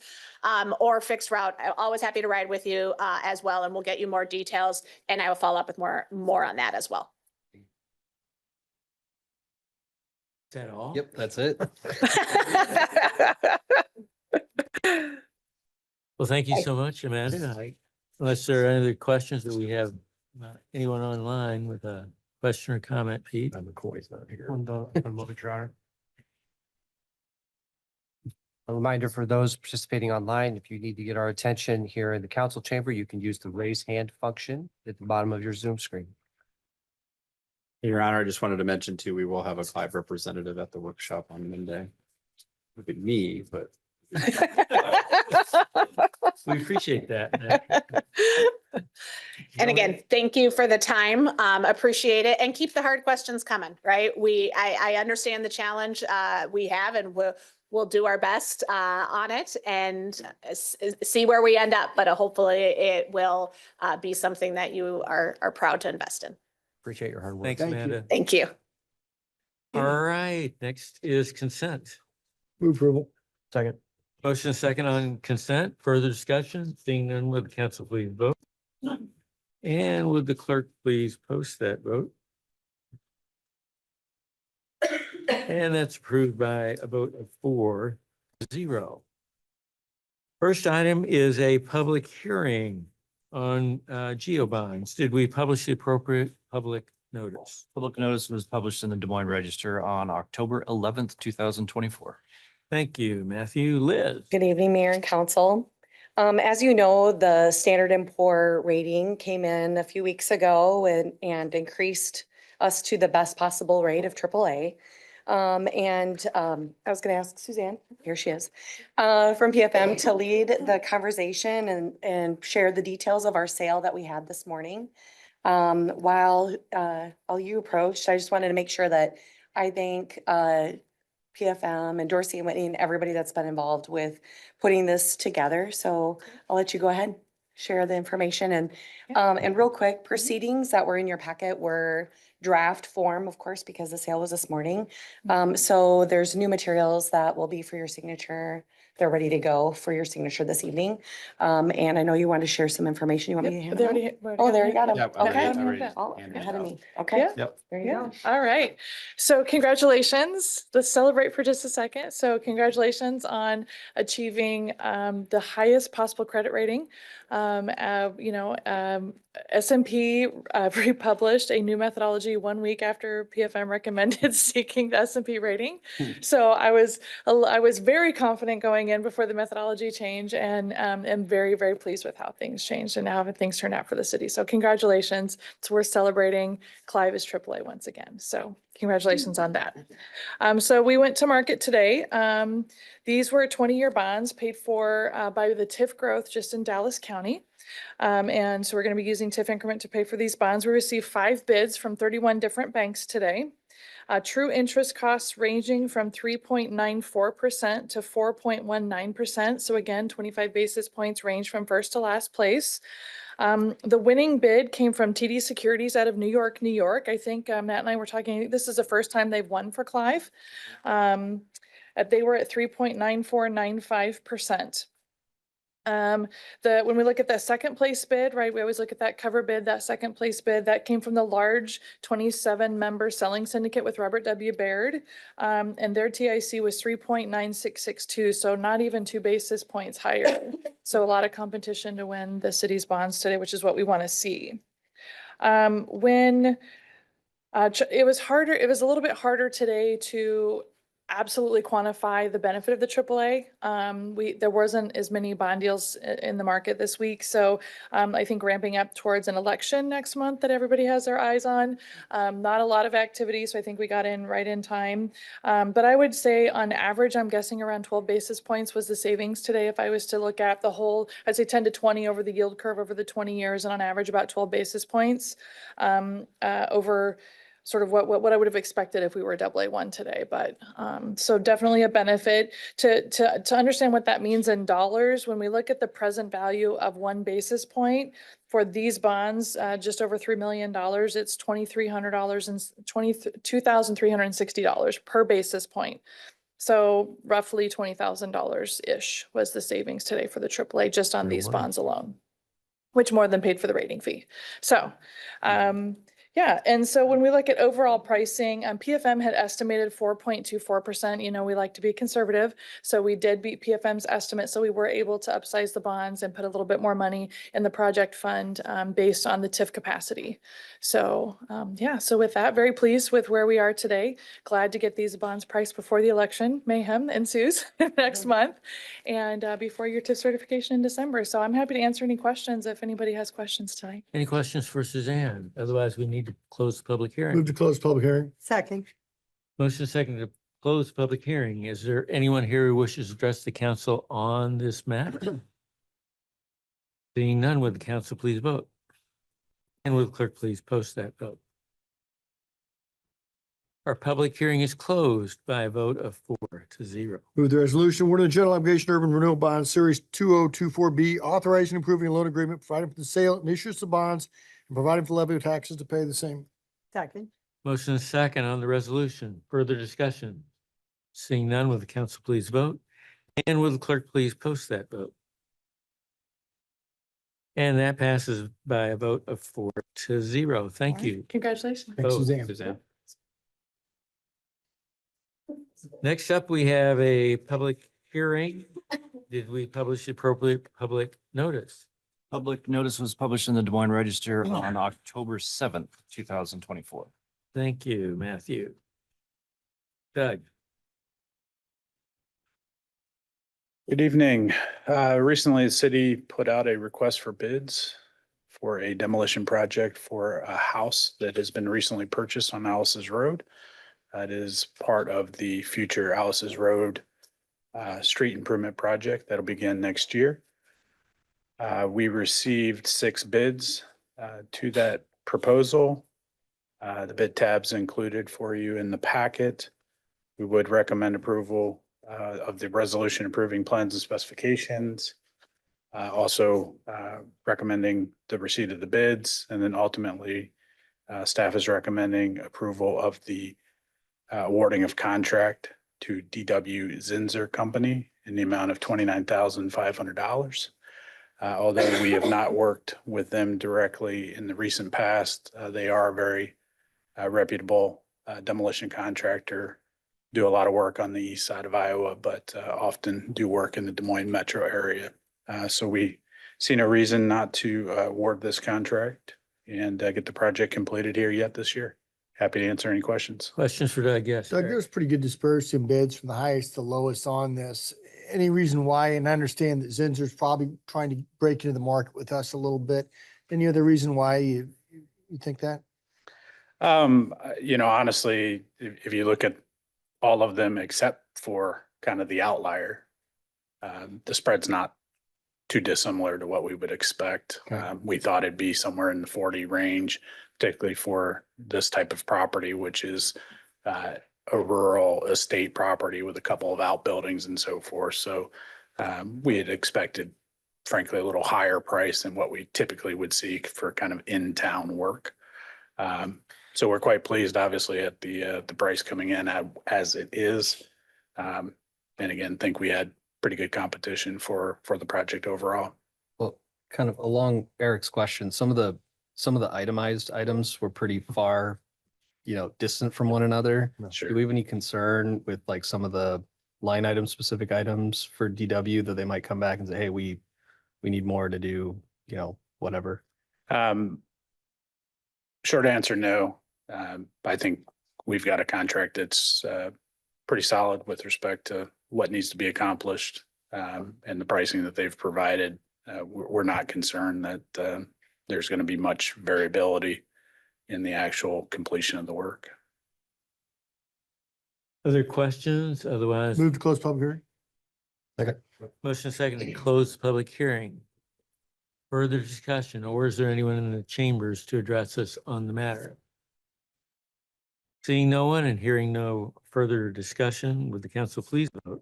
or fixed route, I'm always happy to ride with you as well, and we'll get you more details, and I will follow up with more on that as well. Is that all? Yep, that's it. Well, thank you so much, Amanda. Unless there are any other questions that we have, anyone online with a question or comment, Pete? McCoy's not here. A reminder for those participating online, if you need to get our attention here in the council chamber, you can use the raise hand function at the bottom of your Zoom screen. Your Honor, I just wanted to mention too, we will have a Clive representative at the workshop on Monday. It'd be me, but We appreciate that. And again, thank you for the time. Appreciate it, and keep the hard questions coming, right? I understand the challenge we have, and we'll do our best on it and see where we end up. But hopefully it will be something that you are proud to invest in. Appreciate your hard work. Thanks, Thank you. Amanda. Thank you. All right, next is consent. Move approval. Second. Motion second on consent. Further discussion? Seeing none, would the council please vote? And would the clerk please post that vote? And that's approved by a vote of 4-0. First item is a public hearing on geobonds. Did we publish the appropriate public notice? Public notice was published in the Des Moines Register on October 11th, 2024. Thank you, Matthew. Liz? Good evening, Mayor and Council. As you know, the Standard & Poor rating came in a few weeks ago and increased us to the best possible rate of AAA. I was going to ask Suzanne, here she is, from PFM to lead the conversation and share the details of our sale that we had this morning. While you approached, I just wanted to make sure that I thank PFM and Dorsey and Whitney and everybody that's been involved with putting this together. So I'll let you go ahead, share the information and real quick, proceedings that were in your packet were draft form, of course, because the sale was this morning. So there's new materials that will be for your signature. They're ready to go for your signature this evening. And I know you want to share some information. You want me to hand them out? Oh, there you got them. Yeah, I already- Okay. I already Oh, handed it ahead of out. me. Okay. Yeah. Yep. There you Yeah, go. all right. So congratulations. Let's celebrate for just a second. So congratulations on achieving the highest possible credit rating. S&P republished a new methodology methodology 1 week after PFM recommended seeking the S&P rating. So I was very confident going in before the methodology change, and am very, very pleased with how things changed and how things turned out for the city. So congratulations. It's worth celebrating. Clive is AAA once again. So congratulations on that. So we went to market today. These were 20-year bonds paid for by the TIF growth just in Dallas County. And so we're going to be using TIF increment to pay for these bonds. We received 5 bids from 31 different banks today. True interest costs ranging from 3.94% to 4.19%. So again, 25 basis points range from first to last place. The winning bid came from TD Securities out of New York, New York. I think Matt and I were talking, this is the first time they've won for Clive. They were at 3.9495%. When we look at that second place bid, right, we always look at that cover bid, that second place bid, that came from the large 27-member selling syndicate with Robert W. Baird. And their TIC was 3.9662, so not even 2 basis points higher. So a lot of competition to win the city's bonds today, which is what we want to see. It was harder, it was a little bit harder today to absolutely quantify the benefit of the AAA. There wasn't as many bond deals in the market this week. So I think ramping up towards an election next month that everybody has their eyes on. Not a lot of activity. So I think we got in right in time. But I would say on average, I'm guessing around 12 basis points was the savings today. If I was to look at the whole, I'd say 10 to 20 over the yield curve over the 20 years, and on average about 12 basis points over sort of what I would have expected if we were AA1 today. But so definitely a benefit to understand what that means in dollars. When we look at the present value of 1 basis point for these bonds, just over $3 million, it's $2,300 and $22,360 per basis point. So roughly $20,000-ish was the savings today for the AAA just on these bonds alone, which more than paid for the rating fee. So, yeah, and so when we look at overall pricing, PFM had estimated 4.24%. You know, we like to be conservative, so we did beat PFM's estimate. So we were able to upsize the bonds and put a little bit more money in the project fund based on the TIF capacity. So yeah, so with that, very pleased with where we are today. Glad to get these bonds priced before the election mayhem ensues next month, and before your TIF certification in December. So I'm happy to answer any questions if anybody has questions tonight. Any questions for Suzanne? Otherwise, we need to close the public hearing. Move to close public hearing. Second. Motion second to close public hearing. Is there anyone here who wishes to address the council on this matter? Seeing none, would the council please vote? And would the clerk please post that vote? Our public hearing is closed by a vote of 4-0. Move the resolution, awarding the general obligation urban renewal bond series 2024B, authorizing and approving a loan agreement, providing for the sale and issuance of bonds, and providing for levy of taxes to pay the same. Second. Motion is second on the resolution. Further discussion? Seeing none, will the council please vote? And will the clerk please post that vote? And that passes by a vote of 4-0. Thank you. Congratulations. Thanks, Vote. Suzanne. Next up, we have a public hearing. Did we publish the appropriate public notice? Public notice was published in the Des Moines Register on October 7th, 2024. Thank you, Matthew. Doug. Good evening. Recently, the city put out a request for bids for a demolition project for a house that has been recently purchased on Alice's Road. That is part of the future Alice's Road street improvement project that'll begin next year. We received 6 bids to that proposal. The bid tab's included for you in the packet. We would recommend approval of the resolution approving plans and specifications. Also recommending the receipt of the bids, and then ultimately staff is recommending approval of the awarding of contract to DW Zinser Company in the amount of $29,500. Although we have not worked with them directly in the recent past, they are a very reputable demolition contractor, do a lot of work on the east side of Iowa, but often do work in the Des Moines metro area. So we see no reason not to award this contract and get the project completed here yet this year. happy to answer any questions. Questions for Doug? Yes. Doug, Eric. there's pretty good dispersion in bids from the highest to lowest on this. Any reason why? And I understand that Zinzer's probably trying to break into the market with us a little bit. Any other reason why you think that? Honestly, if you look at all of them except for kind of the outlier, the spread's not too dissimilar to what we would expect. Okay. We thought it'd be somewhere in the 40 range, particularly for this type of property, which is a rural estate property with a couple of outbuildings and so forth. So we had expected, frankly, a little higher price than what we typically would see for kind of in-town work. So we're quite pleased, obviously, at the price coming in as it is. And again, think we had pretty good competition for the project overall. Well, kind of along Eric's question, some of the itemized items were pretty far, distant from one another. Sure. Do we have any concern with like some of the line item specific items for DW that they might come back and say, hey, we need more to do, whatever? Short answer, no. I think we've got a contract that's pretty solid with respect to what needs to be accomplished, and the pricing that they've provided. We're not concerned that there's going to be much variability in the actual completion of the work. Other questions? Otherwise, Move to close public hearing. motion second to close the public hearing. Further discussion, or is there anyone in the chambers to address us on the matter? Seeing no one and hearing no further discussion, would the council please vote?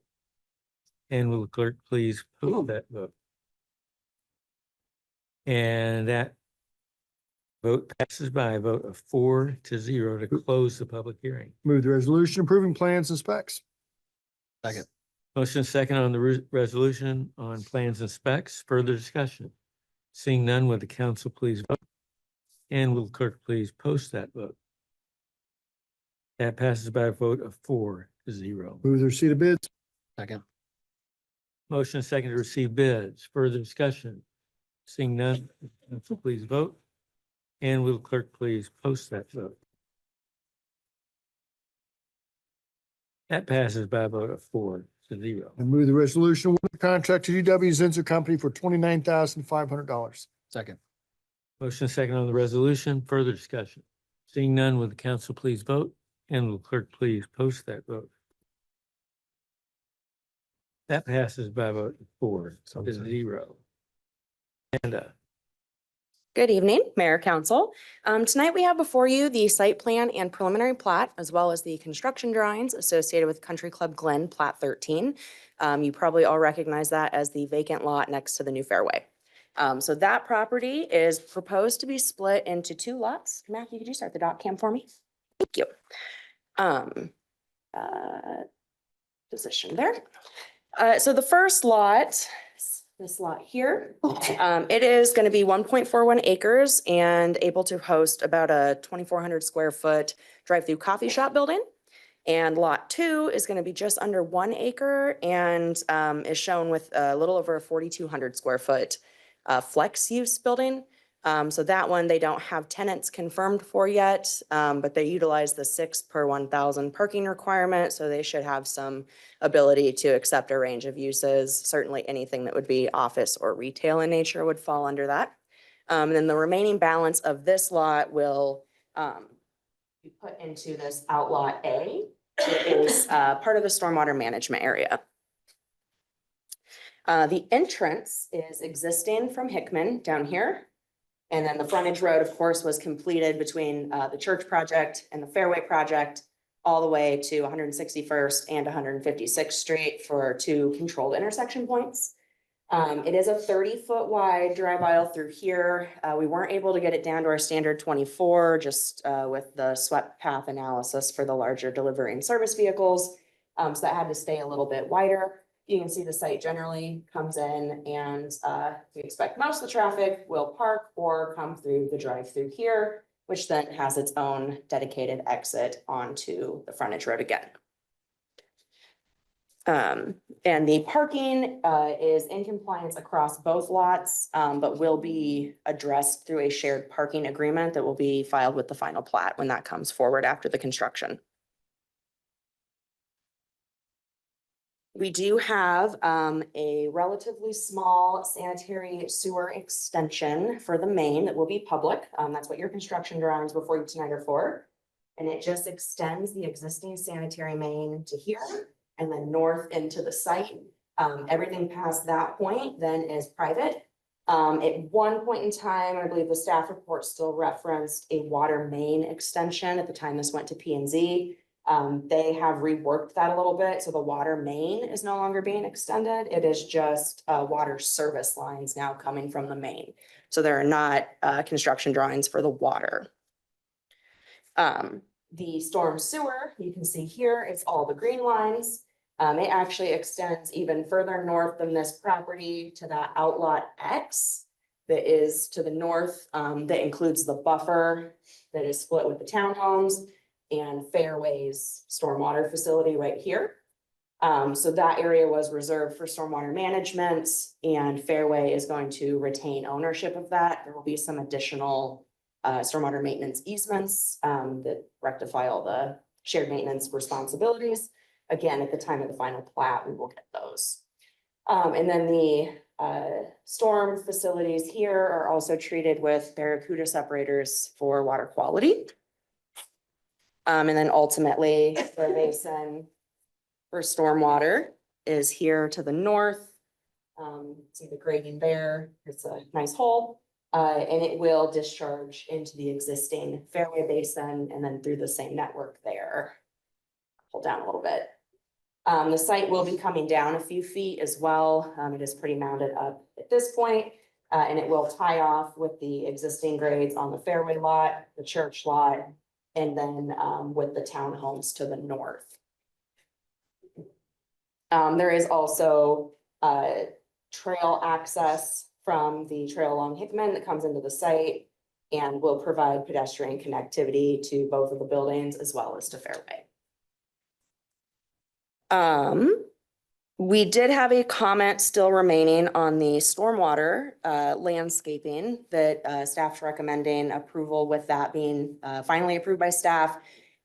And will the clerk please post that vote? And that vote passes by a vote of 4-0 to close the public hearing. Move the resolution approving plans and specs. Second. Motion second on the resolution on plans and specs. Further discussion. Seeing none, would the council please vote? And will the clerk please post that vote? That passes by a vote of 4-0. Move the receipt of bids. Second. Motion second to receive bids. Further discussion. Seeing none, council please vote. And will the clerk please post that vote? That passes by a vote of 4-0. And move the resolution award the contract to DW Zinzer Company for $29,500. Second. Motion second on the resolution. Further discussion. Seeing none, will the council please vote? And will the clerk please post that vote? That passes by a vote of 4-0. And Good evening, Mayor, Council. Tonight we have before you the site plan and preliminary plat, as well as the construction drawings associated with Country Club Glen Plat 13. You probably all recognize that as the vacant lot next to the new fairway. So that property is proposed to be split into 2 lots. Matthew, could you start the dot cam for me? Thank you. Position there. So the first lot, this lot here, it is going to be 1.41 acres and able to host about a 2,400 square foot drive-through coffee shop building. And lot 2 is going to be just under 1 acre and is shown with a little over a 4,200 square foot flex use building. So that one, they don't have tenants confirmed for yet, but they utilize the 6 per 1,000 parking requirement. So they should have some ability to accept a range of uses. Certainly anything that would be office or retail in nature would fall under that. And then the remaining balance of this lot will be put into this outlot A. It is part of the stormwater management area. The entrance is existing from Hickman down here. And then the frontage road, of course, was completed between the church project and the fairway project all the way to 161st and 156th Street for 2 controlled intersection points. It is a 30-foot wide drive aisle through here. We weren't able to get it down to our standard 24 just with the swept path analysis for the larger delivery and service vehicles. So that had to stay a little bit wider. You can see the site generally comes in and we expect most of the traffic will park or come through the drive-through here, which then has its own dedicated exit onto the frontage road again. And the parking is in compliance across both lots, but will be addressed through a shared parking agreement that will be filed with the final plat when that comes forward after the construction. We do have a relatively small sanitary sewer extension for the main that will be public. That's what your construction drawings before you tonight are for. And it just extends the existing sanitary main to here and then north into the site. Everything past that point then is private. At one point in time, I believe the staff report still referenced a water main extension at the time this went to P&Z. They have reworked that a little bit, so the water main is no longer being extended. It is just water service lines now coming from the main. So there are not construction drawings for the water. The storm sewer, you can see here, it's all the green lines. It actually extends even further north than this property to that outlot X that is to the north, that includes the buffer that is split with the townhomes and Fairway's stormwater facility right here. So that area was reserved for stormwater management, and Fairway is going to retain ownership of that. There will be some additional stormwater maintenance easements that rectify all the shared maintenance responsibilities. Again, at the time of the final plat, we will get those. And then the storm facilities here are also treated with Barracuda separators for water quality. And then ultimately, the basin for stormwater is here to the north. See the grading there, it's a nice hole. And it will discharge into the existing Fairway basin and then through the same network there. Pull down a little bit. The site will be coming down a few feet as well. It is pretty mounded up at this point, and it will tie off with the existing grades on the Fairway lot, the church lot, and then with the townhomes to the north. There is also trail access from the trail along Hickman that comes into the site and will provide pedestrian connectivity to both of the buildings as well as to Fairway. We did have a comment still remaining on the stormwater landscaping that staff's recommending approval with that being finally approved by staff.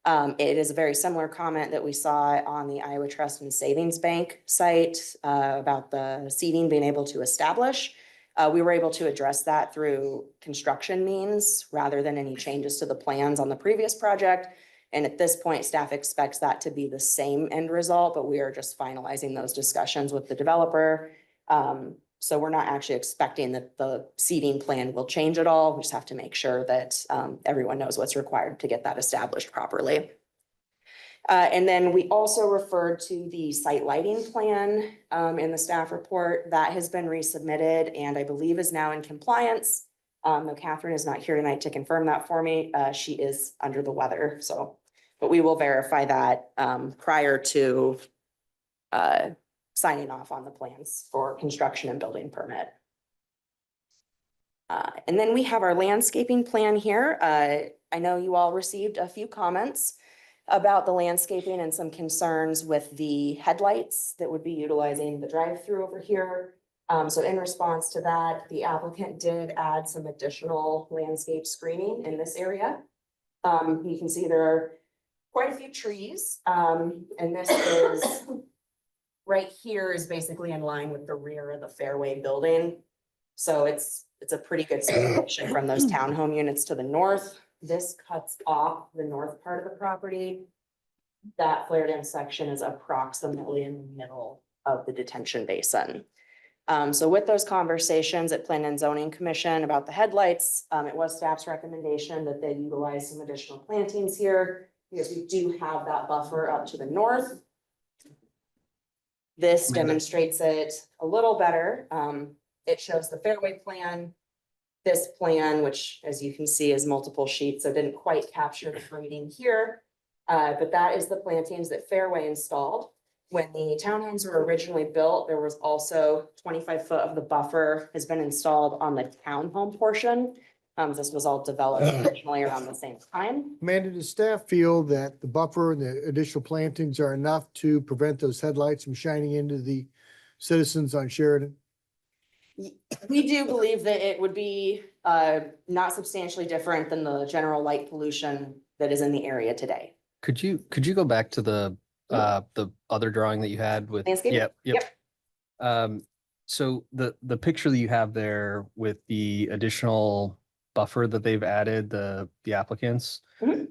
It is a very similar comment that we saw on the Iowa Trust and Savings Bank site about the seating being able to establish. We were able to address that through construction means rather than any changes to the plans on the previous project. And at this point, staff expects that to be the same end result, but we are just finalizing those discussions with the developer. So we're not actually expecting that the seating plan will change at all. We just have to make sure that everyone knows what's required to get that established properly. And then we also referred to the site lighting plan in the staff report that has been resubmitted and I believe is now in compliance. Though Catherine is not here tonight to confirm that for me. She is under the weather, so, but we will verify that prior to signing off on the plans for construction and building permit. And then we have our landscaping plan here. I know you all received a few comments about the landscaping and some concerns with the headlights that would be utilizing the drive-through over here. So in response to that, the applicant did add some additional landscape screening in this area. You can see there are quite a few trees, and this is right here is basically in line with the rear of the Fairway building. So it's a pretty good separation from those townhome units to the north. This cuts off the north part of the property. That flared in section is approximately in the middle of the detention basin. So with those conversations at Plan and Zoning Commission about the headlights, it was staff's recommendation that they utilize some additional plantings here because we do have that buffer up to the north. This demonstrates it a little better. It shows the Fairway plan. This plan, which as you can see is multiple sheets, so didn't quite capture the grading here. But that is the plantings that Fairway installed. When the townhomes were originally built, there was also 25 foot of the buffer has been installed on the townhome portion. This was all developed originally around the same time. Amanda, does staff feel that the buffer and the additional plantings are enough to prevent those headlights from shining into the citizens on Sheridan? We do believe that it would be not substantially different than the general light pollution that is in the area today. Could you go back to the other drawing that you had with? Landscape? Yep. So the picture that you have there with the additional buffer that they've added, the applicants. Mhm.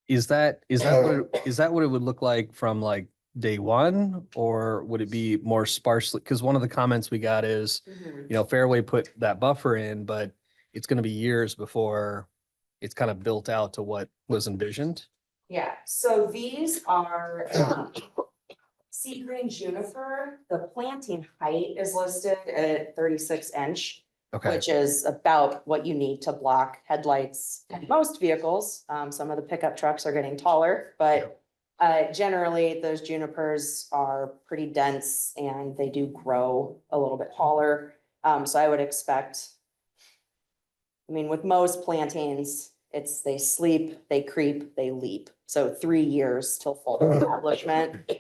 Is that what it would look like from like day one, or would it be more sparsely? Because one of the comments we got is, Fairway put that buffer in, but it's going to be years before it's kind of built out to what was envisioned. Yeah, so these are sea green juniper. The planting height is listed at 36 inch. Okay. Which is about what you need to block headlights in most vehicles. Some of the pickup trucks are getting taller, but generally those junipers are pretty dense and they do grow a little bit taller. So I would expect, with most plantings, they sleep, they creep, they leap. So 3 years till full establishment,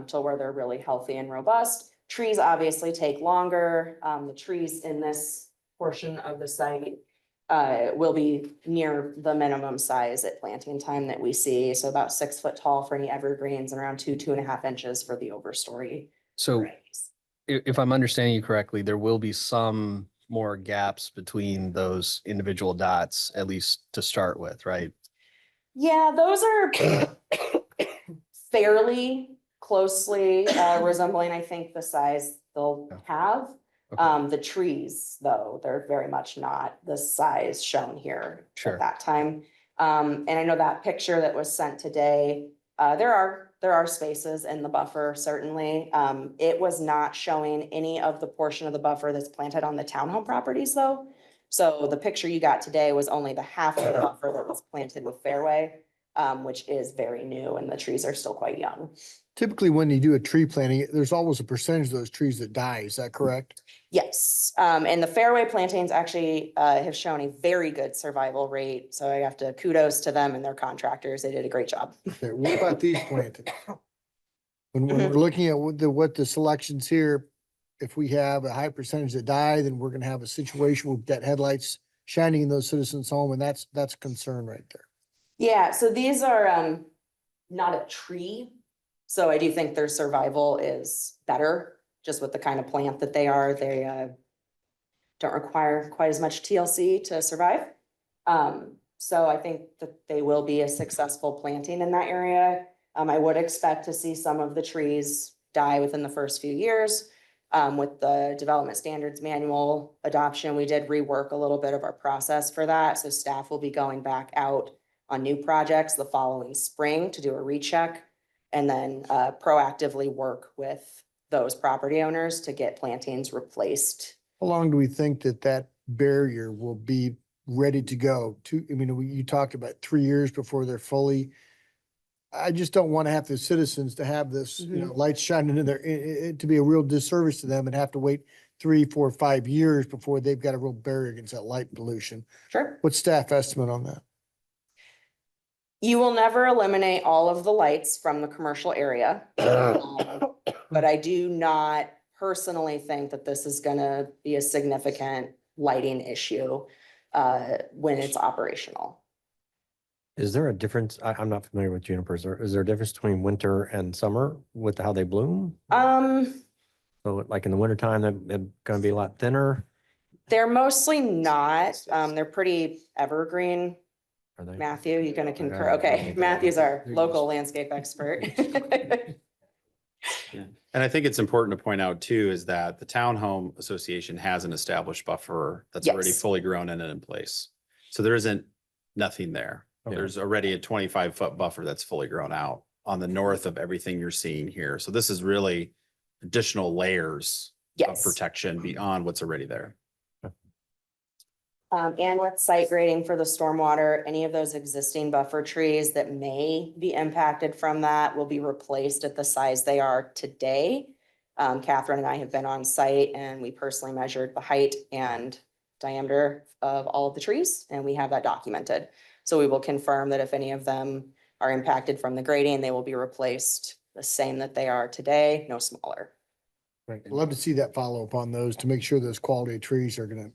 till where they're really healthy and robust. Trees obviously take longer. The trees in this portion of the site will be near the minimum size at planting time that we see. So about 6 foot tall for any evergreens and around 2.5 inches for the overstory. So varieties. if I'm understanding you correctly, there will be some more gaps between those individual dots, at least to start with, right? Yeah, those are fairly closely resembling, I think, the size they'll have. The trees, though, they're very much not the size shown here Sure. at that time. And I know that picture that was sent today, there are spaces in the buffer, certainly. It was not showing any of the portion of the buffer that's planted on the townhome properties, though. So the picture you got today was only the half of the buffer that was planted with Fairway, which is very new and the trees are still quite young. Typically, when you do a tree planting, there's always a percentage of those trees that die. Is that correct? Yes, and the Fairway plantings actually have shown a very good survival rate. So I have to kudos to them and their contractors. They did a great job. Okay, what about these plantings? When we're looking at what the selections here, if we have a high percentage that die, then we're gonna have a situation with that headlights shining in those citizens' home, and that's a concern right there. Yeah, so these are not a tree. So I do think their survival is better just with the kind of plant that they are. They don't require quite as much TLC to survive. So I think that they will be a successful planting in that area. I would expect to see some of the trees die within the first few years. With the development standards manual adoption, we did rework a little bit of our process for that. So staff will be going back out on new projects the following spring to do a recheck and then proactively work with those property owners to get plantings replaced. How long do we think that barrier will be ready to go? You talked about 3 years before they're fully. I just don't want to have the citizens to have this, lights shining in there, to be a real disservice to them and have to wait 3, 4, 5 years before they've got a real barrier against that light pollution. Sure. What's staff estimate on that? You will never eliminate all of the lights from the commercial area. But I do not personally think that this is gonna be a significant lighting issue when it's operational. Is there a difference? I'm not familiar with junipers. Is there a difference between winter and summer with how they bloom? So like in the wintertime, they're going to be a lot thinner. They're mostly not. They're pretty evergreen. Are they? Matthew, you're gonna concur. Okay, Matthew's our local landscape expert. And I think it's important to point out too, is that the Townhome Association has an established buffer that's already Yes. fully grown and in place. So there isn't nothing there. Okay. There's already a 25-foot buffer that's fully grown out on the north of everything you're seeing here. So this is really additional layers of Yes. protection beyond what's already there. And with site grading for the stormwater, any of those existing buffer trees that may be impacted from that will be replaced at the size they are today. Catherine and I have been on site and we personally measured the height and diameter of all of the trees, and we have that documented. So we will confirm that if any of them are impacted from the grading, they will be replaced the same that they are today, no smaller. Right. I'd love to see that follow up on those to make sure those quality of trees are gonna,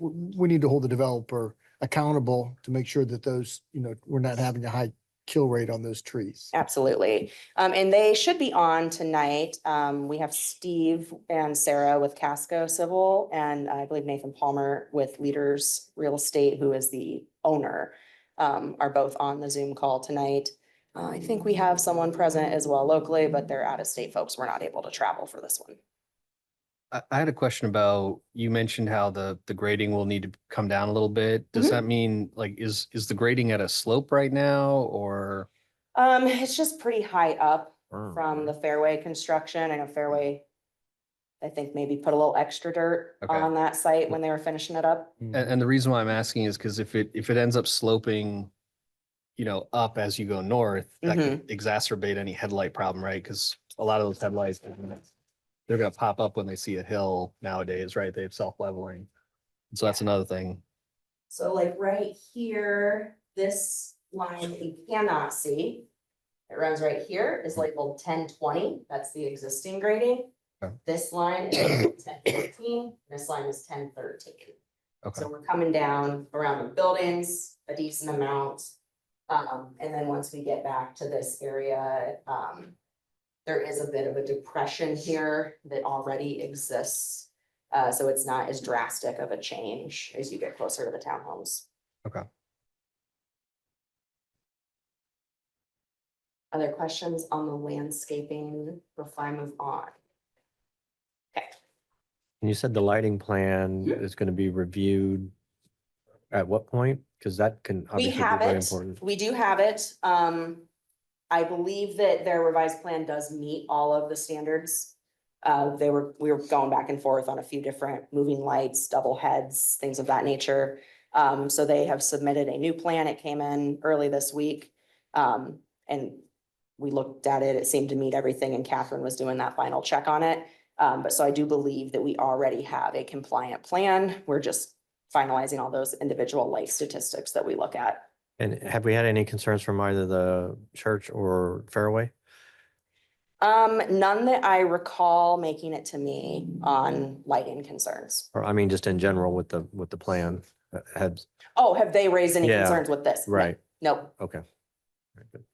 we need to hold the developer accountable to make sure that those, we're not having a high kill rate on those trees. Absolutely. And they should be on tonight. We have Steve and Sarah with Casco Civil, and I believe Nathan Palmer with Leaders Real Estate, who is the owner, are both on the Zoom call tonight. I think we have someone present as well locally, but they're out-of-state folks. We're not able to travel for this one. I had a question about, you mentioned how the grading will need to come down a little bit. Does that mean like, is the grading at a slope right now or? It's just pretty high up from the fairway construction. I know Fairway, I think maybe put a little extra dirt on that site when they were finishing it up. And the reason why I'm asking is because if it ends up sloping, up as you go north, that could exacerbate any headlight problem, right? Because a lot of those headlights, they're gonna pop up when they see a hill nowadays, right? They have self-leveling. So that's another thing. So like right here, this line that you cannot see, it runs right here, is labeled 1020. That's the existing grading. Okay. This line is 1014. This line is 1013. Okay. So we're coming down around the buildings a decent amount. And then once we get back to this area, there is a bit of a depression here that already exists. So it's not as drastic of a change as you get closer to the townhomes. Okay. Other questions on the landscaping before I move on? Okay. And you said the lighting plan is going to be reviewed at what point? Because that can We obviously be have very it. important. We do have it. I believe that their revised plan does meet all of the standards. We were going back and forth on a few different moving lights, double heads, things of that nature. So they have submitted a new plan. It came in early this week. And we looked at it. It seemed to meet everything, and Catherine was doing that final check on it. But so I do believe that we already have a compliant plan. We're just finalizing all those individual light statistics that we look at. And have we had any concerns from either the church or Fairway? None that I recall making it to me on lighting concerns. Or I mean, just in general with the plan? Have, Oh, have they raised any Yeah, concerns with this? No. right. Nope. okay. Very good.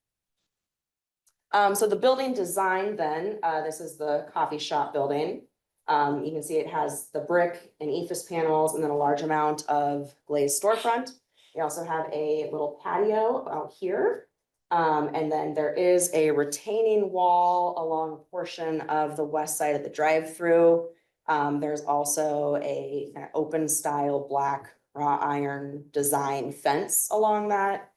So the building design then, this is the coffee shop building. You can see it has the brick and ephes panels and then a large amount of glazed storefront. We also have a little patio out here. And then there is a retaining wall along a portion of the west side of the drive-through. There's also a kind of open style black wrought iron design fence along that.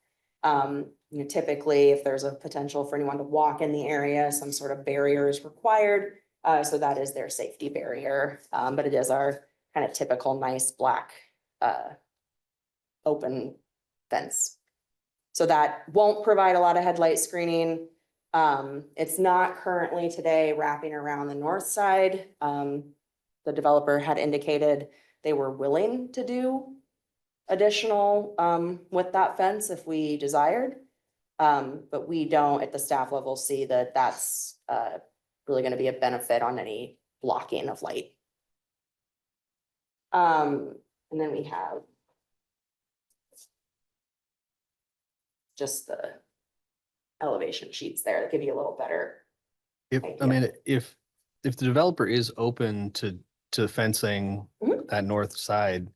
Typically, if there's a potential for anyone to walk in the area, some sort of barrier is required. So that is their safety barrier. But it is our kind of typical nice black open fence. So that won't provide a lot of headlight screening. It's not currently today wrapping around the north side. The developer had indicated they were willing to do additional with that fence if we desired. But we don't at the staff level see that that's really going to be a benefit on any blocking of light. And then we have just the elevation sheets there that give you a little better. If the developer is open to fencing that north side,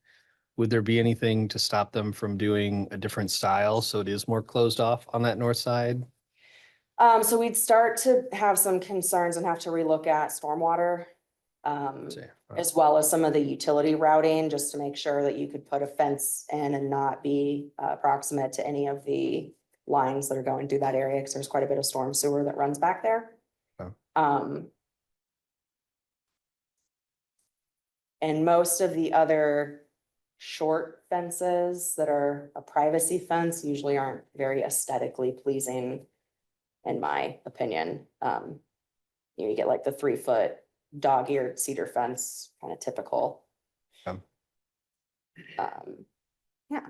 would there be anything to stop them from doing a different style so it is more closed off on that north side? So we'd start to have some concerns and have to relook at stormwater. As well as some of the utility routing, just to make sure that you could put a fence in and not be proximate to any of the lines that are going through that area, because there's quite a bit of storm sewer that runs back there. Oh. And most of the other short fences that are a privacy fence usually aren't very aesthetically pleasing, in my opinion. You get like the 3-foot dog-eared cedar fence, kind of typical. Yeah.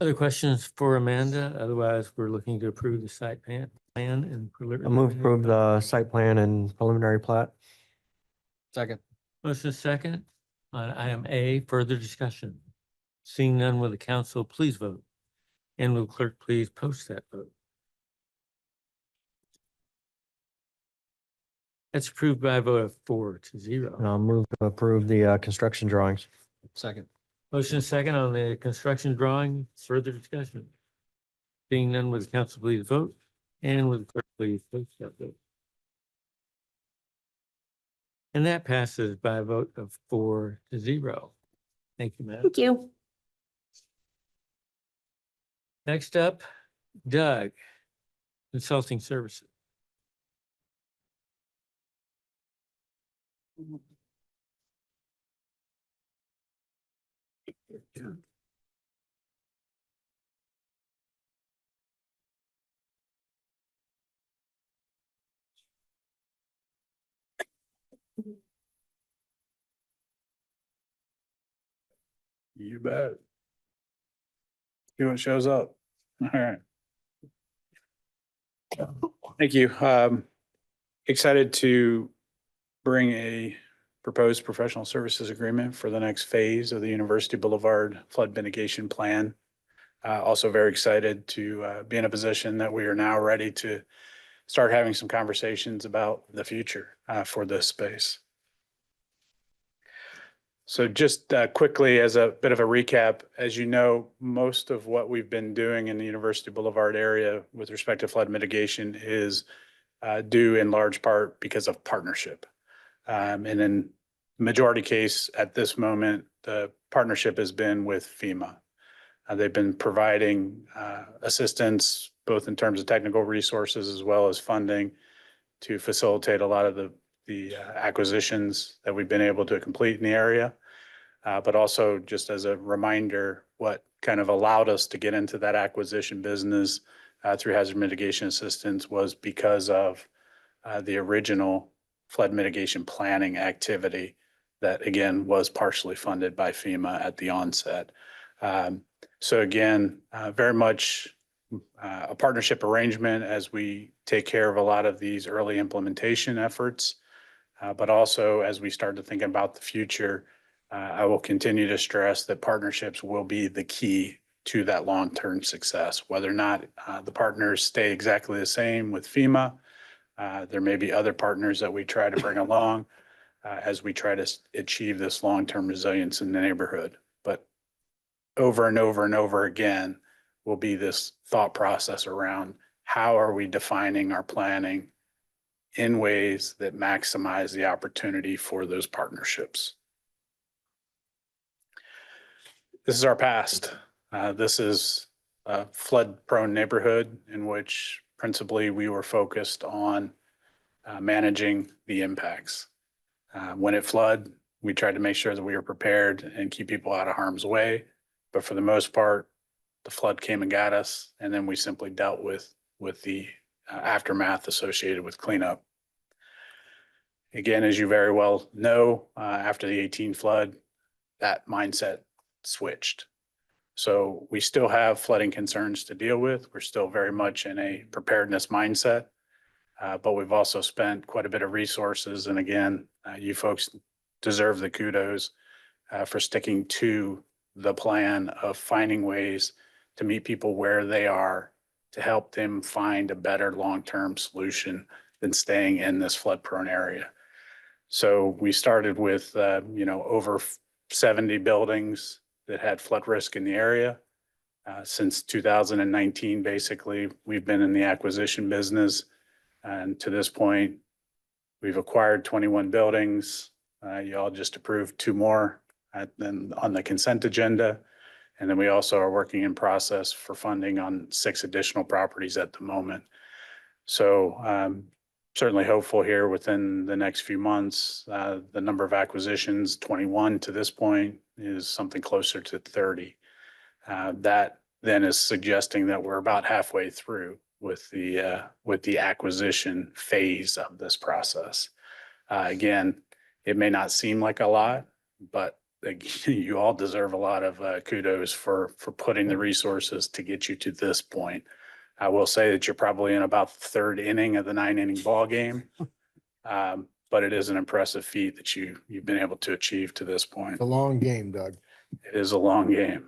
Other questions for Amanda? Otherwise, we're looking to approve the site plan and. I move to approve the site plan and preliminary plat. Second. Motion is second on item A, further discussion. Seeing none, will the council please vote? And will clerk please post that vote? That's approved by a vote of 4-0. And I'll move to approve the construction drawings. Second. Motion is second on the construction drawing, further discussion. Seeing none, will the council please vote? And will the clerk please post that vote? And that passes by a vote of 4-0. Thank you, Matt. Thank you. Next up, Doug, Consulting Services. You bet. See what shows up. All right. Thank you. Excited to bring a proposed professional services agreement for the next phase of the University Boulevard Flood Mitigation Plan. Also very excited to be in a position that we are now ready to start having some conversations about the future for this space. So just quickly, as a bit of a recap, as you know, most of what we've been doing in the University Boulevard area with respect to flood mitigation is due in large part because of partnership. And in majority case at this moment, the partnership has been with FEMA. They've been providing assistance, both in terms of technical resources as well as funding to facilitate a lot of the acquisitions that we've been able to complete in the area. But also just as a reminder, what kind of allowed us to get into that acquisition business through hazard mitigation assistance was because of the original flood mitigation planning activity that again was partially funded by FEMA at the onset. So again, very much a partnership arrangement as we take care of a lot of these early implementation efforts. But also as we start to think about the future, I will continue to stress that partnerships will be the key to that long-term success. Whether or not the partners stay exactly the same with FEMA, there may be other partners that we try to bring along as we try to achieve this long-term resilience in the neighborhood. But over and over and over again will be this thought process around how are we defining our planning in ways that maximize the opportunity for those partnerships. This is our past. This is a flood-prone neighborhood in which principally we were focused on managing the impacts. When it flooded, we tried to make sure that we were prepared and keep people out of harm's way. But for the most part, the flood came and got us, and then we simply dealt with the aftermath associated with cleanup. Again, as you very well know, after the 18 flood, that mindset switched. So we still have flooding concerns to deal with. We're still very much in a preparedness mindset, but we've also spent quite a bit of resources. And again, you folks deserve the kudos for sticking to the plan of finding ways to meet people where they are to help them find a better long-term solution than staying in this flood-prone area. So we started with, over 70 buildings that had flood risk in the area. Since 2019, basically, we've been in the acquisition business. And to this point, we've acquired 21 buildings. You all just approved 2 more on the consent agenda. And then we also are working in process for funding on 6 additional properties at the moment. So certainly hopeful here within the next few months. The number of acquisitions, 21 to this point, is something closer to 30. That then is suggesting that we're about halfway through with the acquisition phase of this process. Again, it may not seem like a lot, but like, you all deserve a lot of kudos for putting the resources to get you to this point. I will say that you're probably in about the third inning of the 9-inning ball game. But it is an impressive feat that you've been able to achieve to this point. It's a long game, Doug. It is a long game.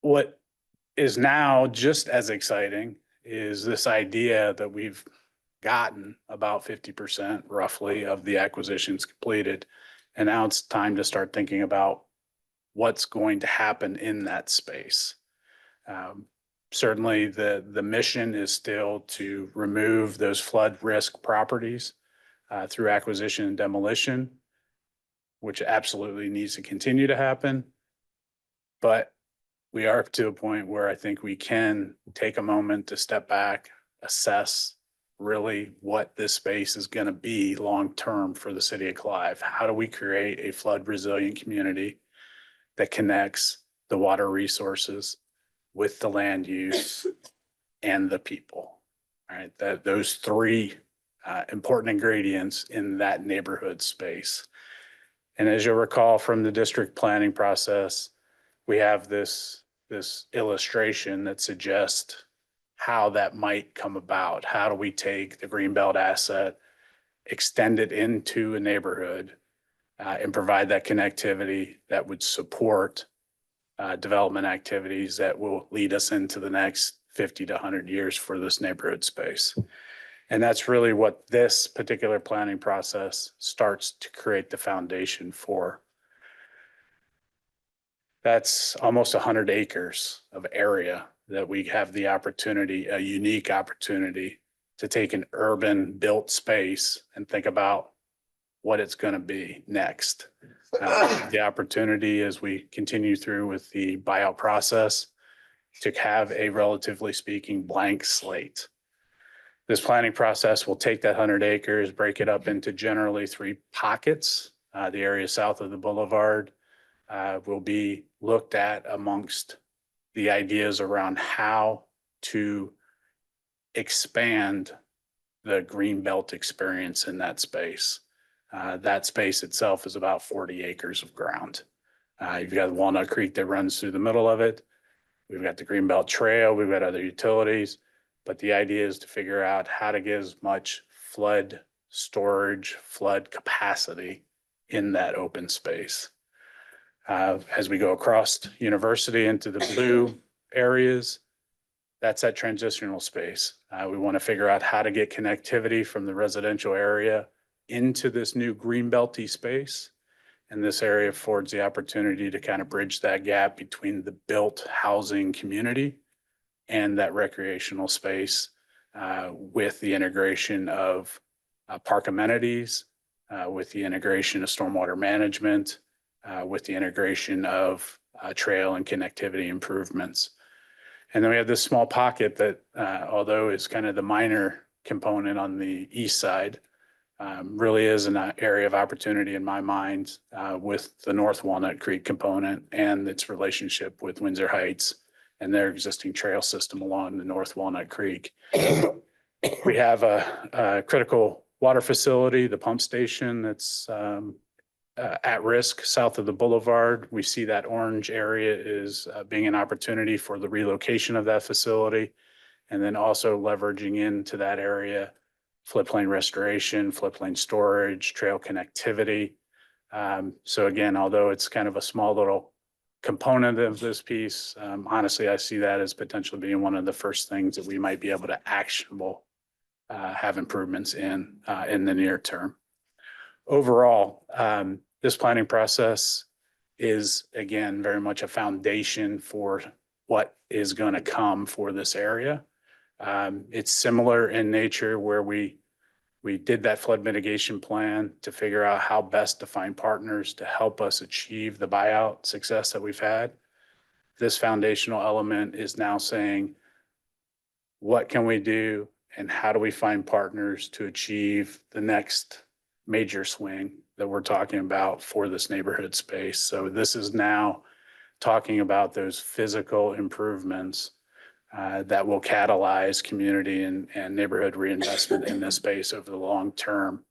What is now just as exciting is this idea that we've gotten about 50% roughly of the acquisitions completed. And now it's time to start thinking about what's going to happen in that space. Certainly the mission is still to remove those flood risk properties through acquisition and demolition, which absolutely needs to continue to happen. But we are to a point where I think we can take a moment to step back, assess really what this space is going to be long-term for the city of Clive. How do we create a flood resilient community that connects the water resources with the land use and the people? All right, that those three important ingredients in that neighborhood space. And as you'll recall from the district planning process, we have this illustration that suggests how that might come about. How do we take the Greenbelt asset, extend it into a neighborhood, and provide that connectivity that would support development activities that will lead us into the next 50 to 100 years for this neighborhood space. And that's really what this particular planning process starts to create the foundation for. That's almost 100 acres of area that we have the opportunity, a unique opportunity to take an urban built space and think about what it's going to be next. The opportunity as we continue through with the buyout process to have a relatively speaking blank slate. This planning process will take that 100 acres, break it up into generally 3 pockets. The area south of the boulevard will be looked at amongst the ideas around how to expand the Greenbelt experience in that space. That space itself is about 40 acres of ground. You've got Walnut Creek that runs through the middle of it. We've got the Greenbelt Trail. We've got other utilities. But the idea is to figure out how to get as much flood storage, flood capacity in that open space. As we go across University into the blue areas, that's that transitional space. We want to figure out how to get connectivity from the residential area into this new Greenbelty space. And this area affords the opportunity to kind of bridge that gap between the built housing community and that recreational space with the integration of park amenities, with the integration of stormwater management, with the integration of trail and connectivity improvements. And then we have this small pocket that, although is kind of the minor component on the east side, really is an area of opportunity in my mind with the North Walnut Creek component and its relationship with Windsor Heights and their existing trail system along the North Walnut Creek. We have a critical water facility, the pump station that's at risk south of the boulevard. We see that orange area is being an opportunity for the relocation of that facility, and then also leveraging into that area floodplain restoration, floodplain storage, trail connectivity. So again, although it's kind of a small little component of this piece, honestly, I see that as potentially being one of the first things that we might be able to actionable have improvements in the near term. Overall, this planning process is, again, very much a foundation for what is going to come for this area. It's similar in nature where we did that flood mitigation plan to figure out how best to find partners to help us achieve the buyout success that we've had. This foundational element is now saying, what can we do and how do we find partners to achieve the next major swing that we're talking about for this neighborhood space? So this is now talking about those physical improvements that will catalyze community and neighborhood reinvestment in this space over the long term.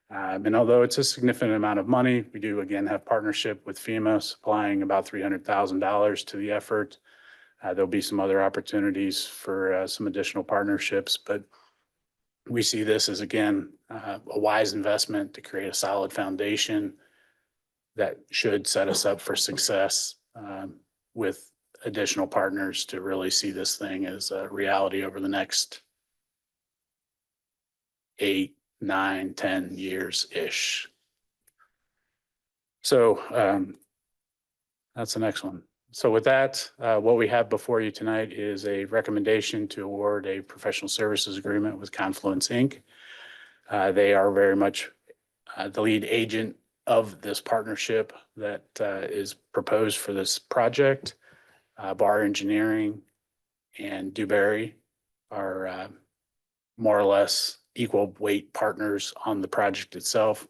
And although it's a significant amount of money, we do again have partnership with FEMA supplying about $300,000 to the effort. There'll be some other opportunities for some additional partnerships, but we see this as, again, a wise investment to create a solid foundation that should set us up for success with additional partners to really see this thing as a reality over the next 8, 9, 10 years-ish. So that's the next one. So with that, what we have before you tonight is a recommendation to award a professional services agreement with Confluence, Inc. They are very much the lead agent of this partnership that is proposed for this project. Bar Engineering and Dewberry are more or less equal weight partners on the project itself.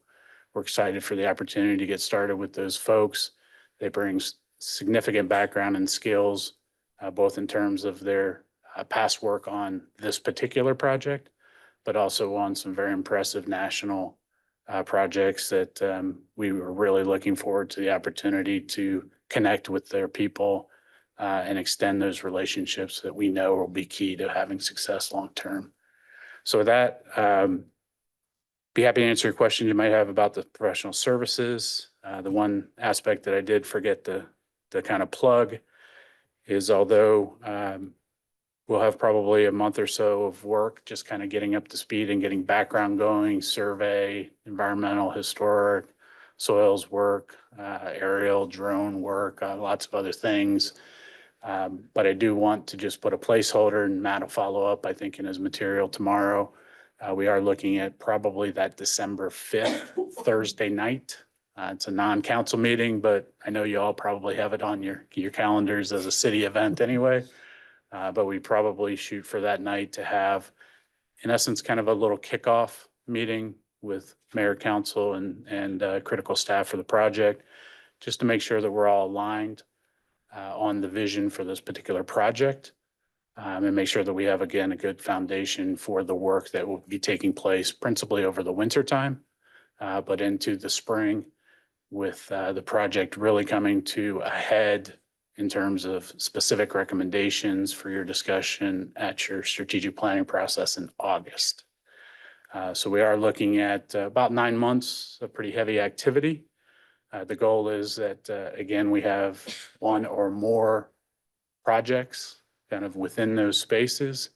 We're excited for the opportunity to get started with those folks. They bring significant background and skills, both in terms of their past work on this particular project, but also on some very impressive national projects that we were really looking forward to the opportunity to connect with their people and extend those relationships that we know will be key to having success long term. So with that, be happy to answer your question you might have about the professional services. The one aspect that I did forget to kind of plug is, although we'll have probably a month or so of work, just kind of getting up to speed and getting background going, survey, environmental, historic, soils work, aerial, drone work, lots of other things. But I do want to just put a placeholder, and Matt will follow up, I think, in his material tomorrow. We are looking at probably that December 5th, Thursday night. It's a non-council meeting, but I know you all probably have it on your calendars as a city event anyway. But we probably shoot for that night to have, in essence, kind of a little kickoff meeting with mayor, council, and critical staff for the project, just to make sure that we're all aligned on the vision for this particular project, and make sure that we have, again, a good foundation for the work that will be taking place principally over the winter time, but into the spring, with the project really coming to a head in terms of specific recommendations for your discussion at your strategic planning process in August. So we are looking at about 9 months of pretty heavy activity. The goal is that, again, we have one or more projects kind of within those spaces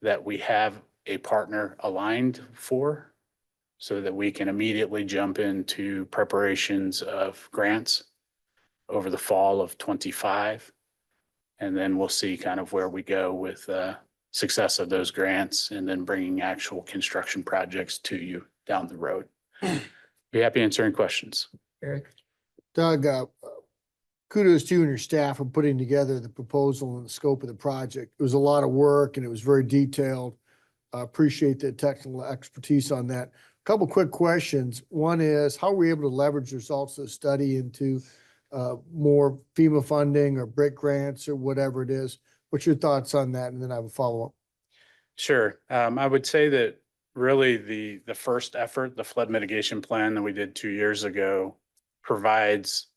that we have a partner aligned for, so that we can immediately jump into preparations of grants over the fall of 25. And then we'll see kind of where we go with success of those grants, and then bringing actual construction projects to you down the road. Be happy answering questions. Eric? Doug, kudos to you and your staff for putting together the proposal and the scope of the project. It was a lot of work and it was very detailed. I appreciate the technical expertise on that. Couple quick questions. One is, how are we able to leverage the results of the study into more FEMA funding or BRIC grants or whatever it is? What's your thoughts on that? And then I have a follow-up. Sure. I would say that really the first effort, the flood mitigation plan that we did 2 years ago, provides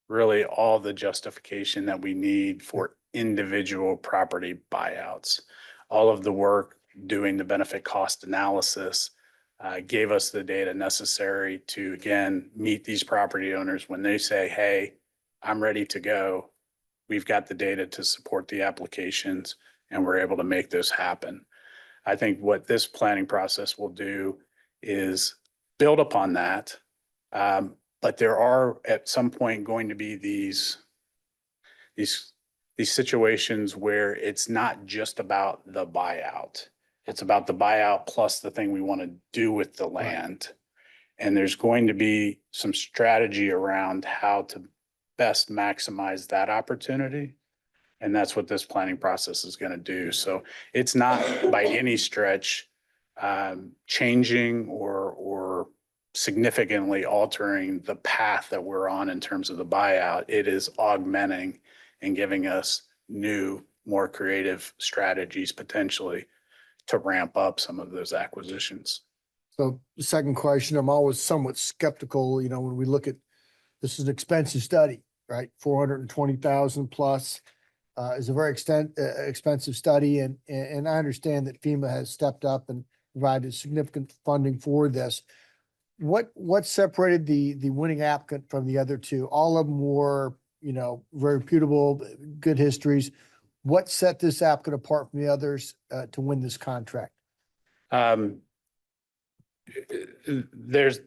really all the justification that we need for individual property buyouts. All of the work doing the benefit cost analysis gave us the data necessary to, again, meet these property owners when they say, hey, I'm ready to go. We've got the data to support the applications, and we're able to make this happen. I think what this planning process will do is build upon that. But there are at some point going to be these situations where it's not just about the buyout. It's about the buyout plus the thing we want to do with the land. And there's going to be some strategy around how to best maximize that opportunity. And that's what this planning process is going to do. So it's not by any stretch changing or significantly altering the path that we're on in terms of the buyout. It is augmenting and giving us new, more creative strategies potentially to ramp up some of those acquisitions. So the second question, I'm always somewhat skeptical, you know, when we look at, this is an expensive study, right? 420,000 plus is a very expensive study, and I understand that FEMA has stepped up and provided significant funding for this. What separated the winning applicant from the other two? All of them were, you know, very reputable, good histories. What set this applicant apart from the others to win this contract? There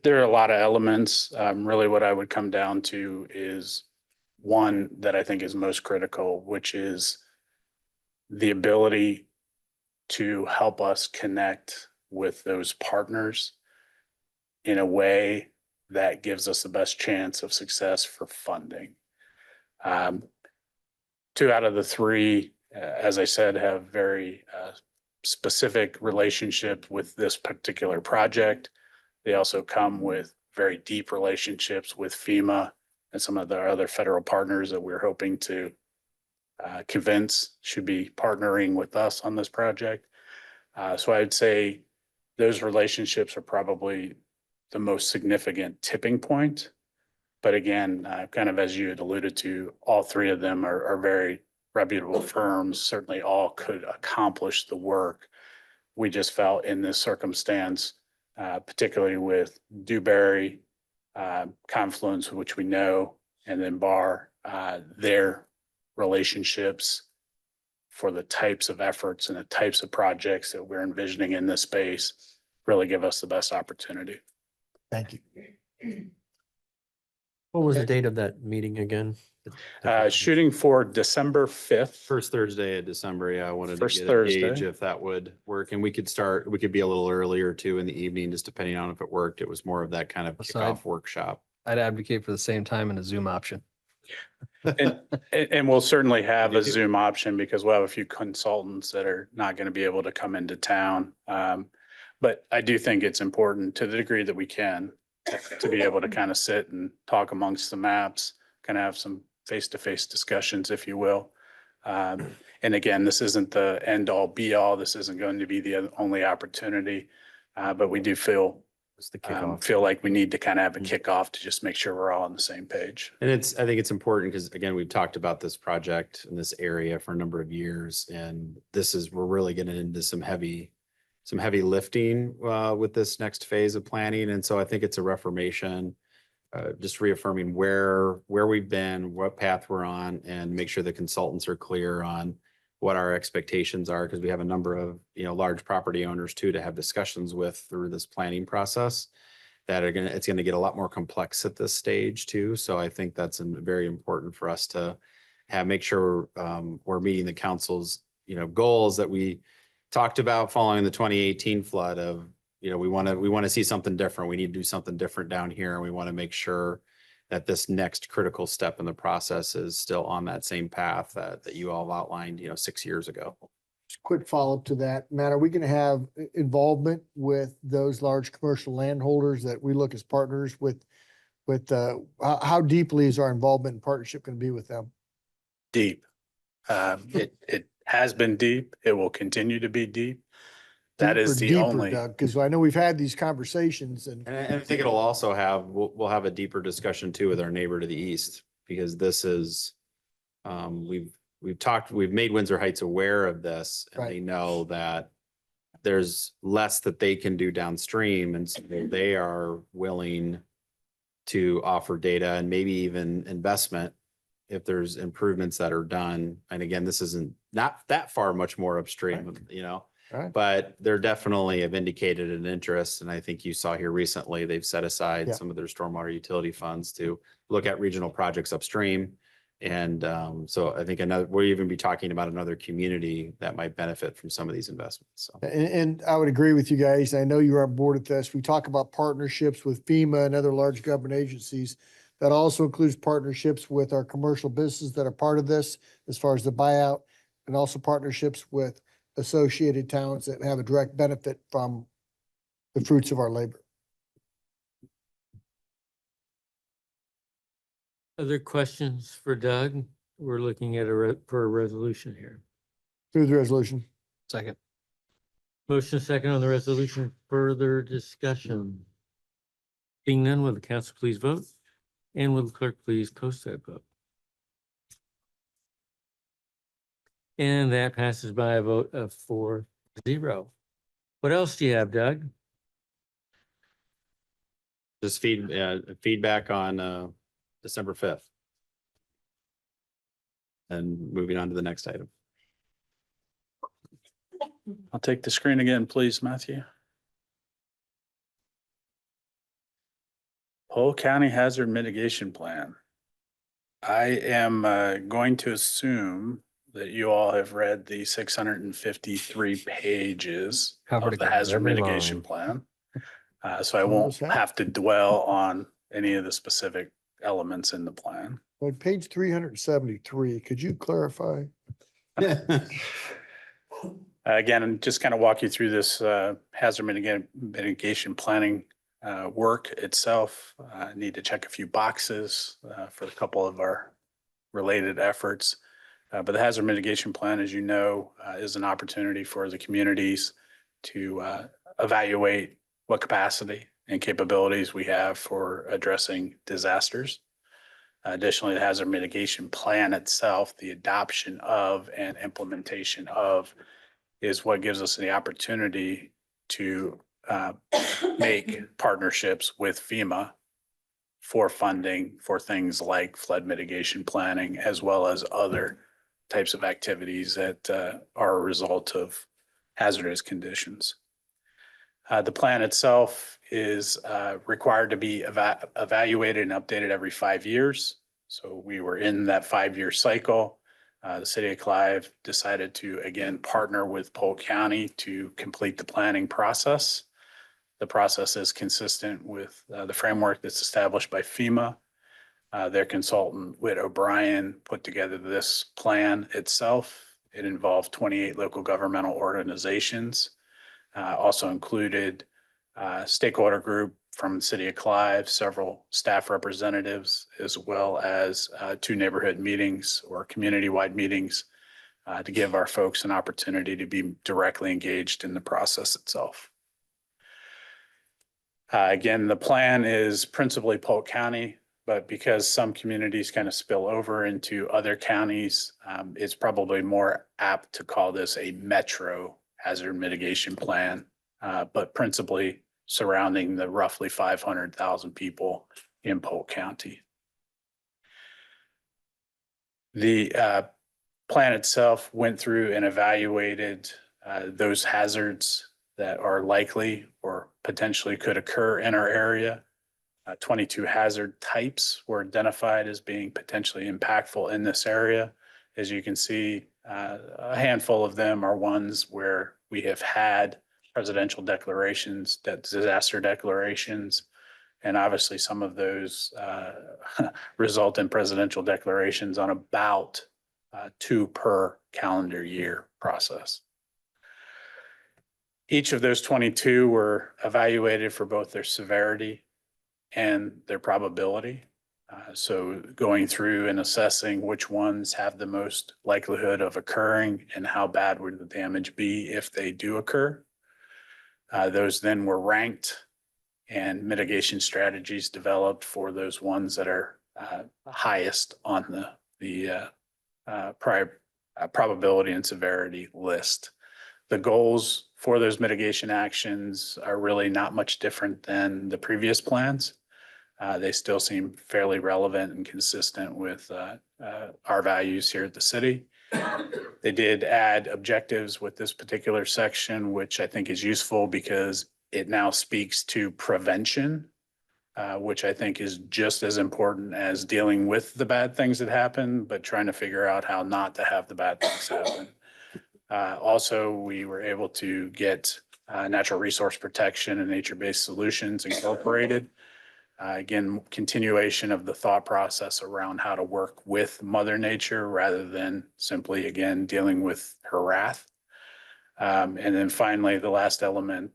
are a lot of elements. Really what I would come down to is one that I think is most critical, which is the ability to help us connect with those partners in a way that gives us the best chance of success for funding. Two out of the three, as I said, have very specific relationship with this particular project. They also come with very deep relationships with FEMA and some of the other federal partners that we're hoping to convince should be partnering with us on this project. So I'd say those relationships are probably the most significant tipping point. But again, kind of as you had alluded to, all three of them are very reputable firms. Certainly all could accomplish the work. We just felt in this circumstance, particularly with Dewberry, Confluence, which we know, and then Bar, their relationships for the types of efforts and the types of projects that we're envisioning in this space really give us the best opportunity. Thank you. What was the date of that meeting again? Shooting for December 5th. First Thursday of December, yeah, I wanted to First get a Thursday. gauge if that would work. And we could be a little earlier too in the evening, just depending on if it worked. It was more of that kind of So kickoff workshop. I'd advocate for the same time and a Zoom option. And we'll certainly have a Zoom option because we'll have a few consultants that are not going to be able to come into town. But I do think it's important to the degree that we can to be able to kind of sit and talk amongst the maps, kind of have some face-to-face discussions, if you will. And again, this isn't the end all be all. This isn't going to be the only opportunity. But we do feel It's the kickoff. feel like we need to kind of have a kickoff to just make sure we're all on the same page. And I think it's important because again, we've talked about this project in this area for a number of years. And we're really getting into some heavy lifting with this next phase of planning. And so I think it's a reformation, just reaffirming where we've been, what path we're on, and make sure the consultants are clear on what our expectations are, because we have a number of, large property owners too, to have discussions with through this planning process that it's going to get a lot more complex at this stage too. So I think that's very important for us to make sure we're meeting the council's, goals that we talked about following the 2018 flood of, we want to see something different. We need to do something different down here. And we want to make sure that this next critical step in the process is still on that same path that you all outlined, 6 years ago. Just quick follow-up to that. Matt, are we going to have involvement with those large commercial landholders that we look as partners with, how deeply is our involvement and partnership going to be with them? Deep. It has been deep. It will continue to be deep. That is the only. Because I know we've had ththese conversations and I think it'll also we'll have a deeper discussion too with our neighbor to the east, because this is, we've made Windsor Heights aware of this, and they know that there's less that they can do downstream. And so they are willing to offer data and maybe even investment if there's improvements that are done. And again, this isn't not that far, much more upstream, Right. but they're definitely have indicated an interest. And I think you saw here recently, they've set aside some of their stormwater utility funds to look at regional projects upstream. And so I think we'll even be talking about another community that might benefit from some of these investments. So. And I would agree with you guys. I know you're on board with this. We talk about partnerships with FEMA and other large government agencies. That also includes partnerships with our commercial businesses that are part of this, as far as the buyout, and also partnerships with associated towns that have a direct benefit from the fruits of our labor. Other questions for Doug? We're looking at for a resolution here. Through the resolution. Second. Motion second on the resolution, further discussion. Being none, will the council please vote? And will the clerk please post that vote? And that passes by a vote of 4-0. What else do you have, Doug? Just feedback on December 5th. And moving on to the next item. I'll take the screen again, please, Matthew. Polk County Hazard Mitigation Plan. I am going to assume that you all have read the 653 pages Covered of the against hazard every mitigation line. plan. So I What won't was that? have to dwell on any of the specific elements in the plan. On page 373, could you clarify? Again, and just kind of walk you through this hazard mitigation planning work itself. I need to check a few boxes for a couple of our related efforts. But the hazard mitigation plan, as you know, is an opportunity for the communities to evaluate what capacity and capabilities we have for addressing disasters. Additionally, the hazard mitigation plan itself, the adoption of and implementation of, is what gives us the opportunity to make partnerships with FEMA for funding for things like flood mitigation planning, as well as other types of activities that are a result of hazardous conditions. The plan itself is required to be evaluated and updated every 5 years. So we were in that 5-year cycle. The city of Clive decided to, again, partner with Polk County to complete the planning process. The process is consistent with the framework that's established by FEMA. Their consultant, Whit O'Brien, put together this plan itself. It involved 28 local governmental organizations, also included stakeholder group from the city of Clive, several staff representatives, as well as 2 neighborhood meetings or community-wide meetings to give our folks an opportunity to be directly engaged in the process itself. Again, the plan is principally Polk County, but because some communities kind of spill over into other counties, it's probably more apt to call this a metro hazard mitigation plan, but principally surrounding the roughly 500,000 people in Polk County. The plan itself went through and evaluated those hazards that are likely or potentially could occur in our area. 22 hazard types were identified as being potentially impactful in this area. As you can see, a handful of them are ones where we have had presidential declarations, disaster declarations, and obviously some of those result in presidential declarations on about 2 per calendar year process. Each of those 22 were evaluated for both their severity and their probability. So going through and assessing which ones have the most likelihood of occurring and how bad would the damage be if they do occur. Those then were ranked and mitigation strategies developed for those ones that are highest on the probability and severity list. The goals for those mitigation actions are really not much different than the previous plans. They still seem fairly relevant and consistent with our values here at the city. They did add objectives with this particular section, which I think is useful because it now speaks to prevention, which I think is just as important as dealing with the bad things that happen, but trying to figure out how not to have the bad things happen. Also, we were able to get natural resource protection and nature-based solutions incorporated. Again, continuation of the thought process around how to work with Mother Nature rather than simply, again, dealing with her wrath. And then finally, the last element,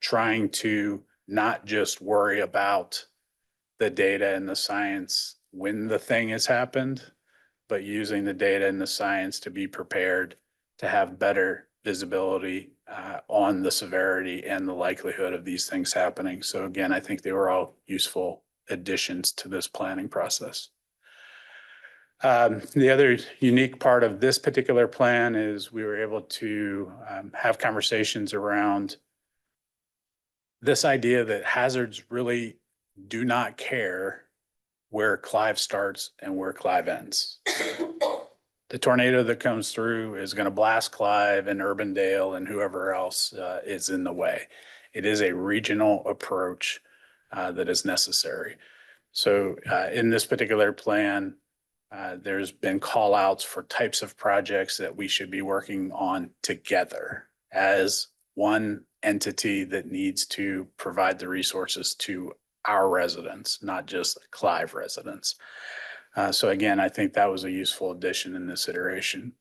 trying to not just worry about the data and the science when the thing has happened, but using the data and the science to be prepared to have better visibility on the severity and the likelihood of these things happening. So again, I think they were all useful additions to this planning process. The other unique part of this particular plan is we were able to have conversations around this idea that hazards really do not care where Clive starts and where Clive ends. The tornado that comes through is going to blast Clive and Urbandale and whoever else is in the way. It is a regional approach that is necessary. So in this particular plan, there's been call outs for types of projects that we should be working on together as one entity that needs to provide the resources to our residents, not just Clive residents. So again, I think that was a useful addition in this iteration.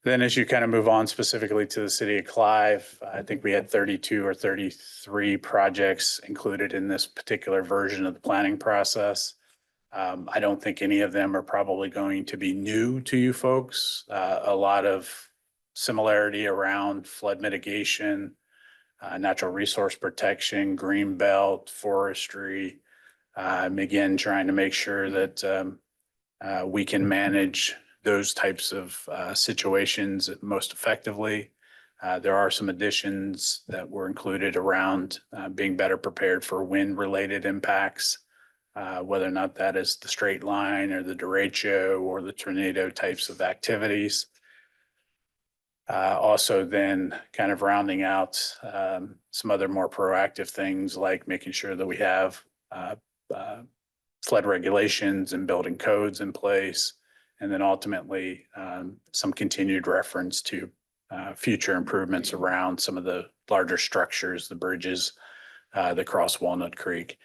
Then as you kind of move on specifically to the city of Clive, I think we had 32 or 33 projects included in this particular version of the planning process. I don't think any of them are probably going to be new to you folks. A lot of similarity around flood mitigation, natural resource protection, green belt, forestry. Again, trying to make sure that we can manage those types of situations most effectively. There are some additions that were included around being better prepared for wind-related impacts, whether or not that is the straight line or the derecho or the tornado types of activities. Also then kind of rounding out some other more proactive things like making sure that we have flood regulations and building codes in place. And then ultimately some continued reference to future improvements around some of the larger structures, the bridges that cross Walnut Creek.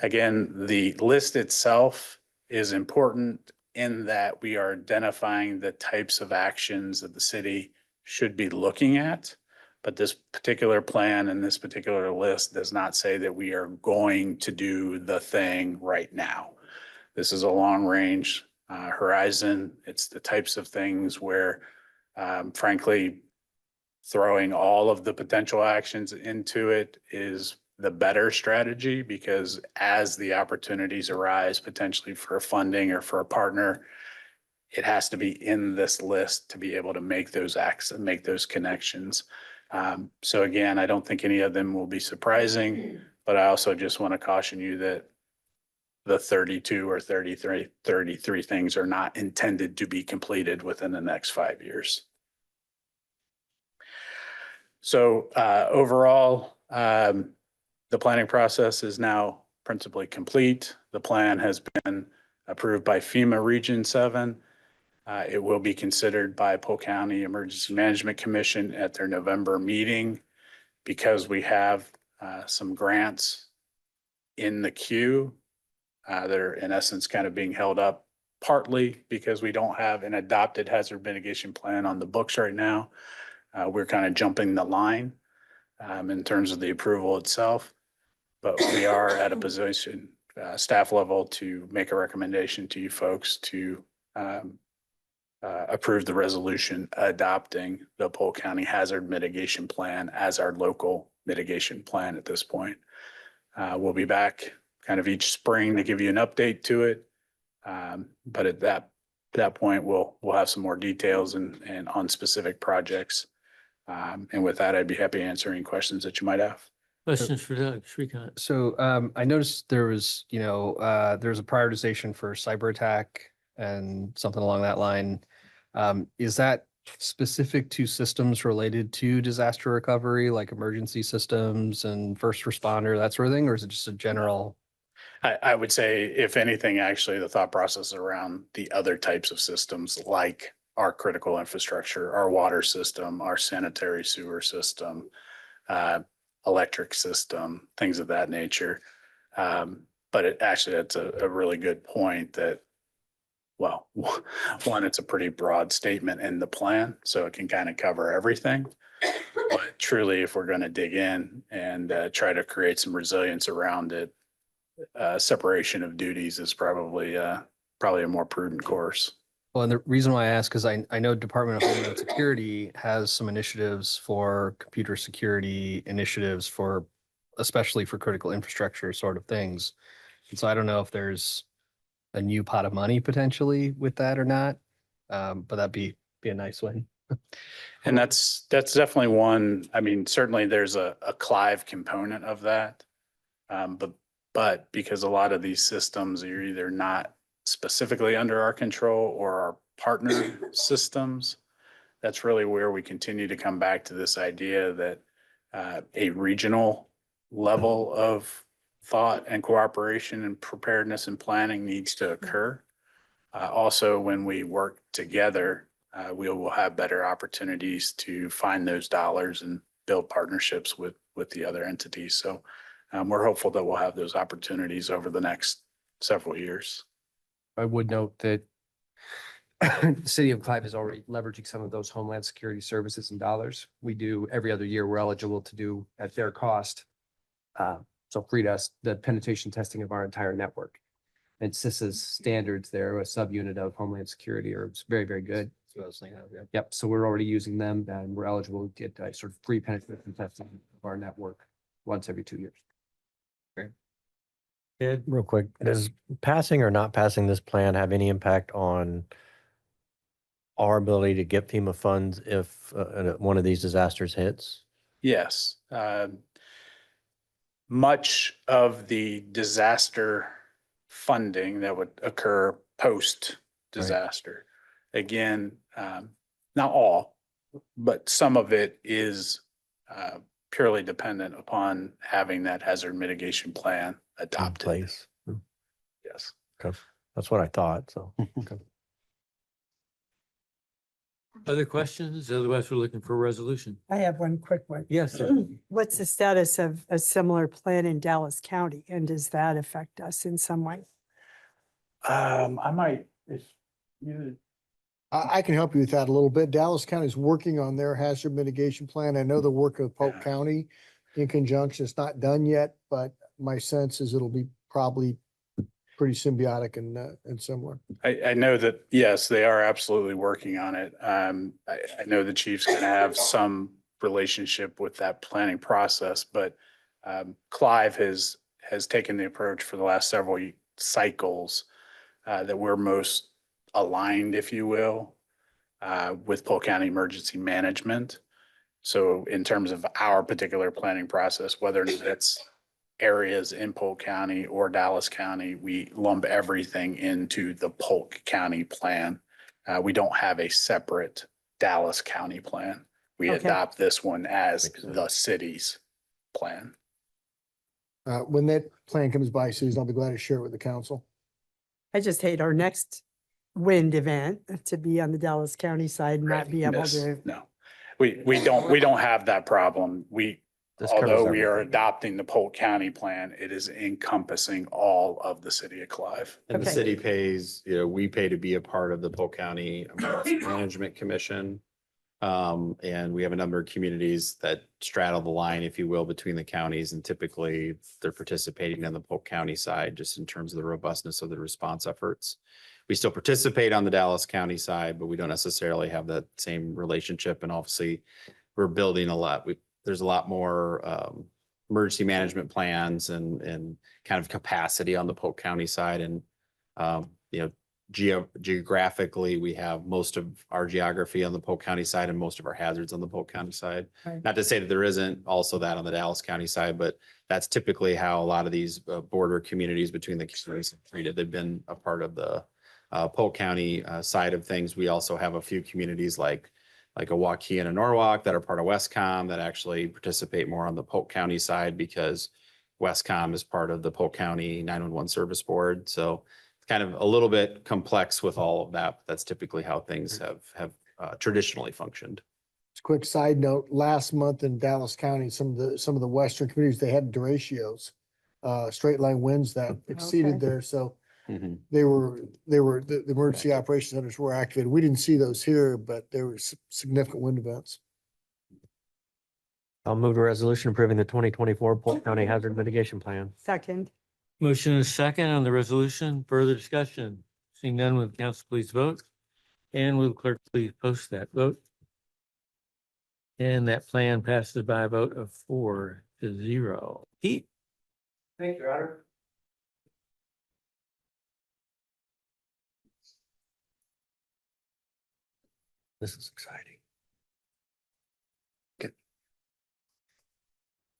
Again, the list itself is important in that we are identifying the types of actions that the city should be looking at. But this particular plan and this particular list does not say that we are going to do the thing right now. This is a long range horizon. It's the types of things where, frankly, throwing all of the potential actions into it is the better strategy, because as the opportunities arise potentially for funding or for a partner, it has to be in this list to be able to make those acts and make those connections. So again, I don't think any of them will be surprising, but I also just want to caution you that the 32 or 33 things are not intended to be completed within the next 5 years. So overall, the planning process is now principally complete. The plan has been approved by FEMA Region 7. It will be considered by Polk County Emergency Management Commission at their November meeting. Because we have some grants in the queue that are in essence kind of being held up partly because we don't have an adopted hazard mitigation plan on the books right now. We're kind of jumping the line in terms of the approval itself, but we are at a position, staff level, to make a recommendation to you folks to approve the resolution adopting the Polk County Hazard Mitigation Plan as our local mitigation plan at this point. We'll be back kind of each spring to give you an update to it. But at that point, we'll have some more details and on specific projects. And with that, I'd be happy to answer any questions that you might have. Questions for Doug, Shrikant? So I noticed there was, there's a prioritization for cyber attack and something along that line. Is that specific to systems related to disaster recovery, like emergency systems and first responder, that sort of thing? Or is it just a general? I would say, if anything, actually, the thought process around the other types of systems, like our critical infrastructure, our water system, our sanitary sewer system, electric system, things of that nature. But that's a really good point that, well, one, it's a pretty broad statement in the plan, so it can kind of cover everything. But truly, if we're going to dig in and try to create some resilience around it, separation of duties is probably a more prudent course. Well, and the reason why I ask is I know Department of Homeland Security has some initiatives for computer security initiatives for, especially for critical infrastructure sort of things. And so I don't know if there's a new pot of money potentially with that or not. But that'd be a nice one. And that's definitely one, I mean, certainly there's a Clive component of that. But because a lot of these systems are either not specifically under our control or our partner systems, that's really where we continue to come back to this idea that a regional level of thought and cooperation and preparedness and planning needs to occur. Also, when we work together, we will have better opportunities to find those dollars and build partnerships with the other entities. So we're hopeful that we'll have those opportunities over the next several years. I would note that the city of Clive is already leveraging some of those Homeland Security services and dollars. We do every other year, we're eligible to do at their cost. So free to us, the penetration testing of our entire network. And CISA's standards there, a subunit of Homeland Security, are very, very good. That's what I was thinking of, yeah. Yep, so we're already using them and we're eligible to get sort of free penetration testing of our network once every 2 years. Ed? Real quick, does passing or not passing this plan have any impact on our ability to get FEMA funds if one of these disasters hits? Yes. Much of the disaster funding that would occur post-disaster. Again, not all, but some of it is purely dependent upon having that hazard mitigation plan In adopted. place. Yes. Okay. That's what I thought, so. Okay. Other questions? Otherwise, we're looking for a resolution. I have one quick one. Yes, sir. What's the status of a similar plan in Dallas County, and does that affect us in some way? I might, if you, I can help you with that a little bit. Dallas County is working on their hazard mitigation plan. I know they're working with Polk County in conjunction. It's not done yet, but my sense is it'll be probably pretty symbiotic and similar. I know that, yes, they are absolutely working on it. I know the chief's gonna have some relationship with that planning process, but Clive has taken the approach for the last several cycles that we're most aligned, if you will, with Polk County Emergency Management. So in terms of our particular planning process, whether it's areas in Polk County or Dallas County, we lump everything into the Polk County plan. We don't have a separate Dallas County plan. We Okay. adopt this one as the city's plan. When that plan comes by, Susan, I'll be glad to share it with the council. I just hate our next wind event to be on the Dallas County side, and not be able Yes, to. no, we don't have that problem. This covers Although we are everything. adopting the Polk County plan, it is encompassing all of the city of Clive. And the Okay. city pays, we pay to be a part of the Polk County Emergency Management Commission. And we have a number of communities that straddle the line, if you will, between the counties, and typically they're participating on the Polk County side, just in terms of the robustness of the response efforts. We still participate on the Dallas County side, but we don't necessarily have that same relationship. And obviously, we're building a lot. There's a lot more emergency management plans and kind of capacity on the Polk County side. And, geographically, we have most of our geography on the Polk County side and most of our hazards on the Polk County side. Right. Not to say that there isn't also that on the Dallas County side, but that's typically how a lot of these border communities between the counties are treated. They've been a part of the Polk County side of things. We also have a few communities like a Waukee and a Norwalk that are part of Westcom that actually participate more on the Polk County side, because Westcom is part of the Polk County 911 Service Board. So it's kind of a little bit complex with all of that. But that's typically how things have traditionally functioned. Just a quick side note, last month in Dallas County, some of the western communities, they had derechos, straight line winds that exceeded Okay. there. So Mhm. the emergency operations centers were activated. We didn't see those here, but there were significant wind events. I'll move a resolution approving the 2024 Polk County Hazard Mitigation Plan. Second, Motion is second on the resolution. Further discussion? Seeing none, with council please vote. And will the clerk please post that vote? And that plan passes by a vote of 4-0. Pete? Thank you, Your Honor. This is exciting.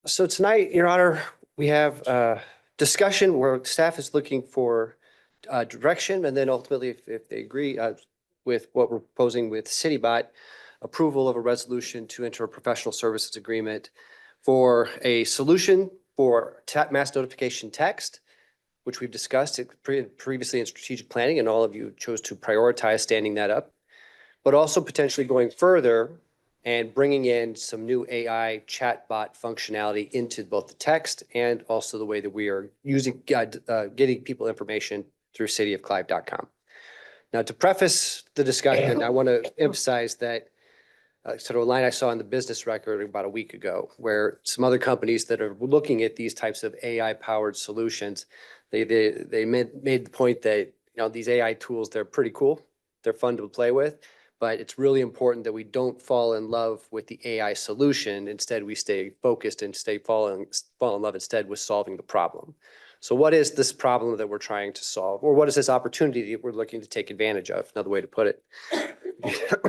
So tonight, Your Honor, we have a discussion where staff is looking for direction, and then ultimately, if they agree with what we're proposing with CityBot, approval of a resolution to enter a professional services agreement for a solution for mass notification text, which we've discussed previously in strategic planning, and all of you chose to prioritize standing that up, but also potentially going further and bringing in some new AI chatbot functionality into both the text and also the way that we are using, getting people information through cityofclive.com. Now, to preface the discussion, I want to emphasize that sort of a line I saw in the business record about a week ago, where some other companies that are looking at these types of AI-powered solutions, they made the point that, you know, these AI tools, they're pretty cool, they're fun to play with, but it's really important that we don't fall in love with the AI solution. Instead, we stay focused and fall in love instead with solving the problem. So what is this problem that we're trying to solve? Or what is this opportunity that we're looking to take advantage of? Another way to put it.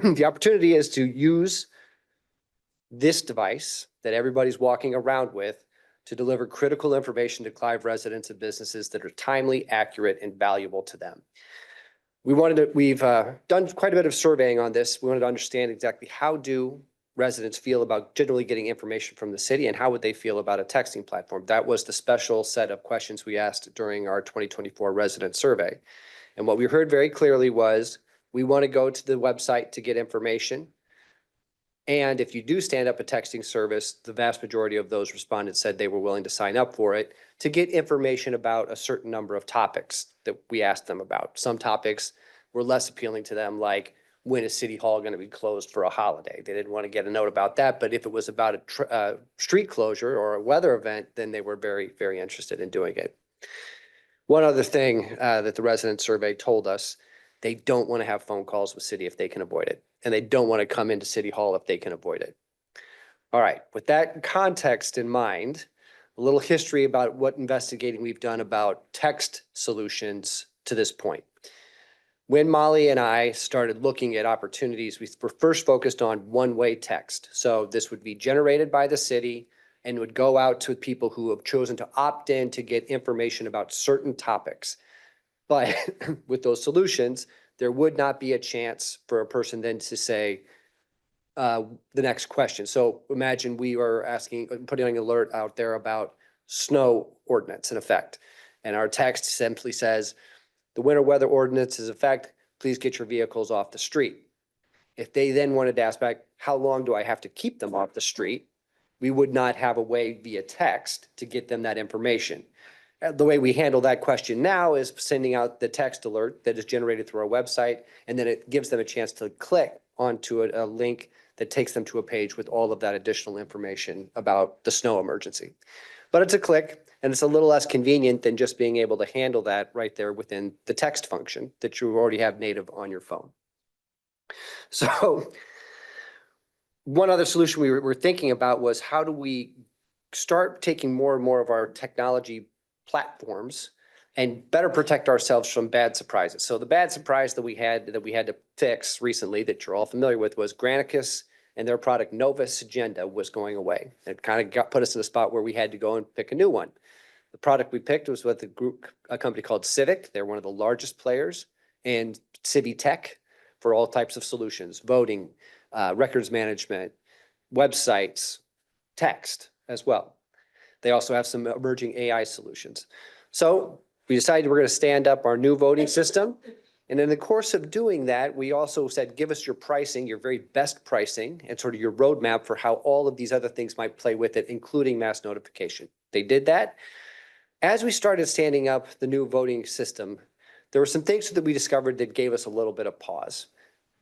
The opportunity is to use this device that everybody's walking around with to deliver critical information to Clive residents and businesses that are timely, accurate, and valuable to them. We've done quite a bit of surveying on this. We wanted to understand exactly how do residents feel about generally getting information from the city, and how would they feel about a texting platform? That was the special set of questions we asked during our 2024 resident survey. And what we heard very clearly was, we want to go to the website to get information. And if you do stand up a texting service, the vast majority of those respondents said they were willing to sign up for it to get information about a certain number of topics that we asked them about. Some topics were less appealing to them, like when is City Hall going to be closed for a holiday? They didn't want to get a note about that. But if it was about a street closure or a weather event, then they were very, very interested in doing it. One other thing that the resident survey told us, they don't want to have phone calls with city if they can avoid it. And they don't want to come into City Hall if they can avoid it. All right, with that context in mind, a little history about what investigating we've done about text solutions to this point. When Molly and I started looking at opportunities, we were first focused on one-way text. So this would be generated by the city and would go out to people who have chosen to opt in to get information about certain topics. But with those solutions, there would not be a chance for a person then to say the next question. So imagine we were putting an alert out there about snow ordinance in effect. And our text simply says, the winter weather ordinance is in effect, please get your vehicles off the street. If they then wanted to ask back, how long do I have to keep them off the street? We would not have a way via text to get them that information. The way we handle that question now is sending out the text alert that is generated through our website, and then it gives them a chance to click onto a link that takes them to a page with all of that additional information about the snow emergency. But it's a click, and it's a little less convenient than just being able to handle that right there within the text function that you already have native on your phone. So one other solution we were thinking about was, how do we start taking more and more of our technology platforms and better protect ourselves from bad surprises? So the bad surprise that we had to fix recently, that you're all familiar with, was Granicus and their product Novus Agenda was going away. It kind of put us in a spot where we had to go and pick a new one. The product we picked was with a company called Civic. They're one of the largest players in Civi Tech for all types of solutions: voting, records management, websites, text as well. They also have some emerging AI solutions. So we decided we're going to stand up our new voting system. And in the course of doing that, we also said, give us your pricing, your very best pricing, and sort of your roadmap for how all of these other things might play with it, including mass notification. They did that. As we started standing up the new voting system, there were some things that we discovered that gave us a little bit of pause.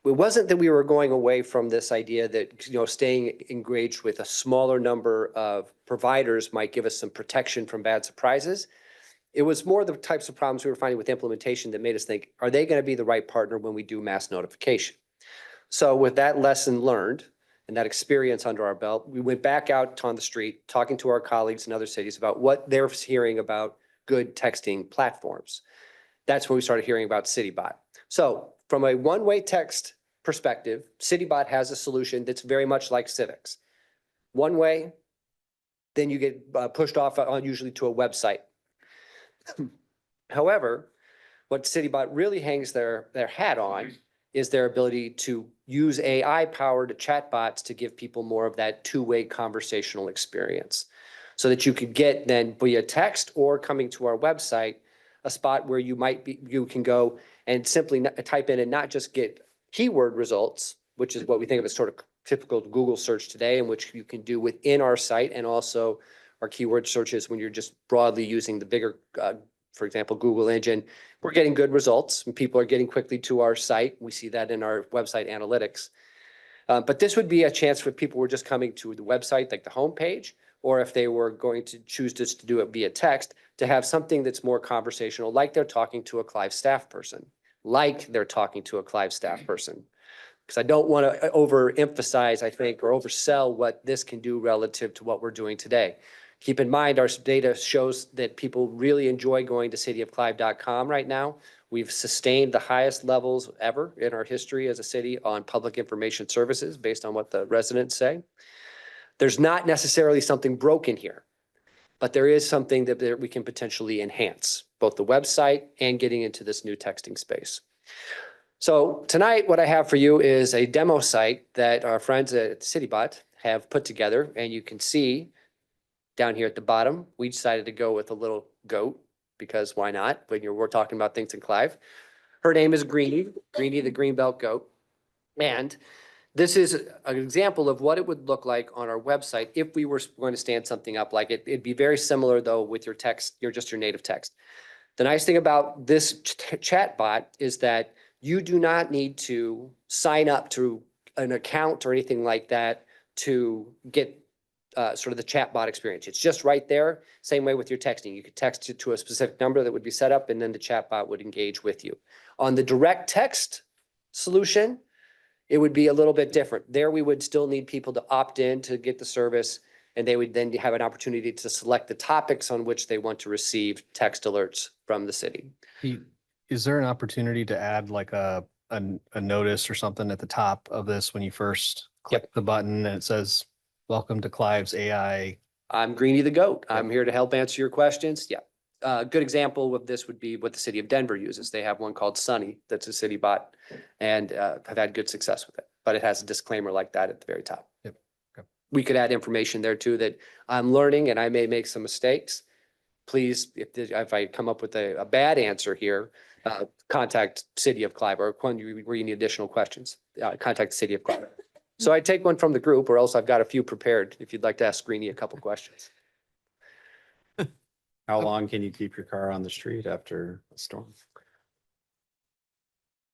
It wasn't that we were going away from this idea that, you know, staying engaged with a smaller number of providers might give us some protection from bad surprises. It was more the types of problems we were finding with implementation that made us think, are they going to be the right partner when we do mass notification? So with that lesson learned and that experience under our belt, we went back out on the street, talking to our colleagues in other cities about what they're hearing about good texting platforms. That's when we started hearing about CityBot. So from a one-way text perspective, CityBot has a solution that's very much like Civics. One way, then you get pushed off usually to a website. However, what CityBot really hangs their hat on is their ability to use AI-powered chatbots to give people more of that two-way conversational experience. So that you could get then via text or coming to our website, a spot where you can go and simply type in and not just get keyword results, which is what we think of as sort of typical Google search today, and which you can do within our site, and also our keyword searches when you're just broadly using the bigger, for example, Google engine. We're getting good results and people are getting quickly to our site. We see that in our website analytics. But this would be a chance for people who are just coming to the website, like the homepage, or if they were going to choose just to do it via text, to have something that's more conversational, like they're talking to a Clive staff person, Because I don't want to overemphasize, I think, or oversell what this can do relative to what we're doing today. Keep in mind, our data shows that people really enjoy going to cityofclive.com right now. We've sustained the highest levels ever in our history as a city on public information services based on what the residents say. There's not necessarily something broken here, but there is something that we can potentially enhance, both the website and getting into this new texting space. So tonight, what I have for you is a demo site that our friends at CityBot have put together, and you can see down here at the bottom, we decided to go with a little goat, because why not, when we're talking about things in Clive. Her name is Greenie the Greenbelt Goat. And this is an example of what it would look like on our website if we were going to stand something up like it. It'd be very similar, though, with your text, your native text. The nice thing about this chat bot is that you do not need to sign up to an account or anything like that to get sort of the chat bot experience. It's just right there. Same way with your texting. You could text it to a specific number that would be set up, and then the chat bot would engage with you. On the direct text solution, it would be a little bit different. There, we would still need people to opt in to get the service, and they would then have an opportunity to select the topics on which they want to receive text alerts from the city. Is there an opportunity to add like a notice or something at the top of this when you first click the button and it says, "Welcome to Clive's AI"? I'm Greenie the Goat. I'm here to help answer your questions. Yeah. A good example of this would be what the city of Denver uses. They have one called Sunny that's a city bot, and have had good success with it. But it has a disclaimer like that at the very top. Yep. Okay. We could add information there too, that I'm learning and I may make some mistakes. Please, if I come up with a bad answer here, contact City of Clive, or where you need additional questions, contact the City of Clive. So I take one from the group, or else I've got a few prepared if you'd like to ask Greenie a couple questions. How long can you keep your car on the street after a storm?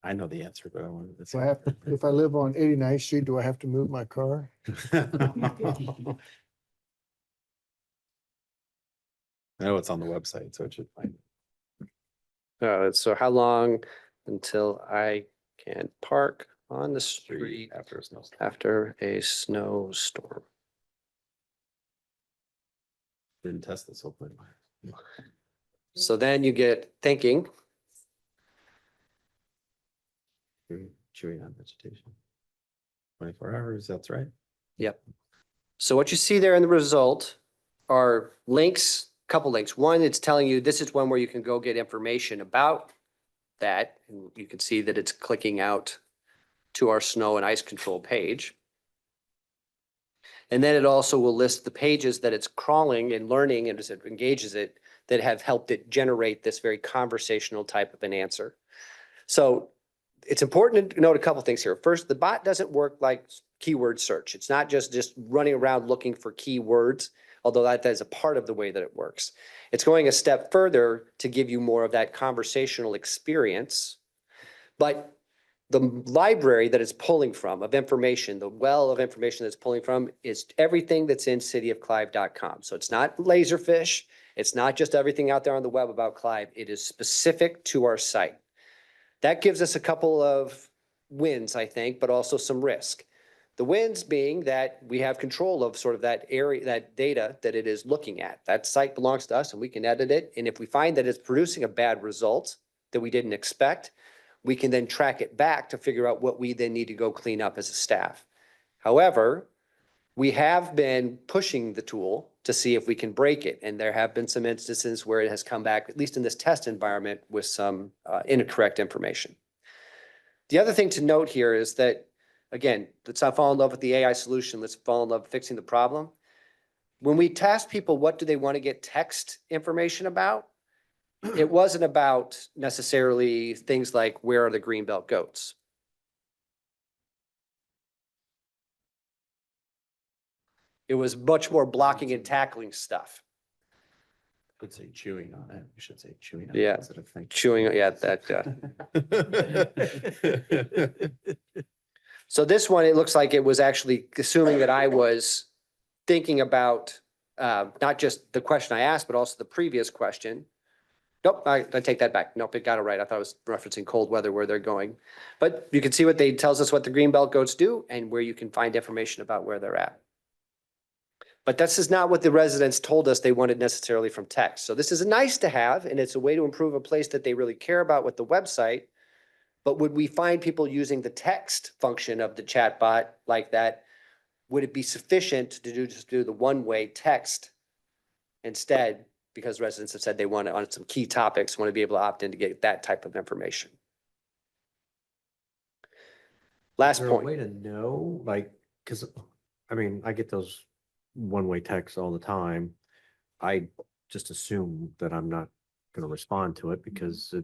I know the answer, but I wanted to. So if I live on 89th Street, do I have to move my car? I know it's on the website, so it should find it. So how long until I can park on the street After a snowstorm. after a snowstorm? Didn't test this, hopefully. So then you get thinking, Chewing on vegetation. 24 hours, that's right. yep. So what you see there in the result are links, couple links. One, it's telling you this is one where you can go get information about that. And you can see that it's clicking out to our snow and ice control page. And then it also will list the pages that it's crawling and learning, and as it engages it, that have helped it generate this very conversational type of an answer. So it's important to note a couple things here. First, the bot doesn't work like keyword search. It's not just running around looking for keywords, although that is a part of the way that it works. It's going a step further to give you more of that conversational experience. But the library that it's pulling from of information, the well of information that's pulling from is everything that's in cityofclive.com. So it's not Laserfish. It's not just everything out there on the web about Clive. It is specific to our site. That gives us a couple of wins, I think, but also some risk. The wins being that we have control of sort of that area, that data that it is looking at. That site belongs to us and we can edit it. And if we find that it's producing a bad result that we didn't expect, we can then track it back to figure out what we then need to go clean up as a staff. However, we have been pushing the tool to see if we can break it. And there have been some instances where it has come back, at least in this test environment, with some incorrect information. The other thing to note here is that, again, let's not fall in love with the AI solution. Let's fall in love with fixing the problem. When we task people, what do they want to get text information about? It wasn't about necessarily things like, where are the greenbelt goats? It was much more blocking and tackling stuff. Could say chewing on it. You should say chewing on Yeah. it instead of thinking. Chewing, yeah, that, So this one, it looks like it was actually assuming that I was thinking about not just the question I asked, but also the previous question. Nope, I take that back. Nope, it got it right. I thought I was referencing cold weather where they're going. But you can see what they tells us what the greenbelt goats do and where you can find information about where they're at. But this is not what the residents told us they wanted necessarily from text. So this is nice to have, and it's a way to improve a place that they really care about with the website. But would we find people using the text function of the chatbot like that? Would it be sufficient to just do the one-way text instead? Because residents have said they want to, on some key topics, want to be able to opt in to get that type of information. Last Is there a way point. to know, like, because, I mean, I get those one-way texts all the time. I just assume that I'm not going to respond to it because it,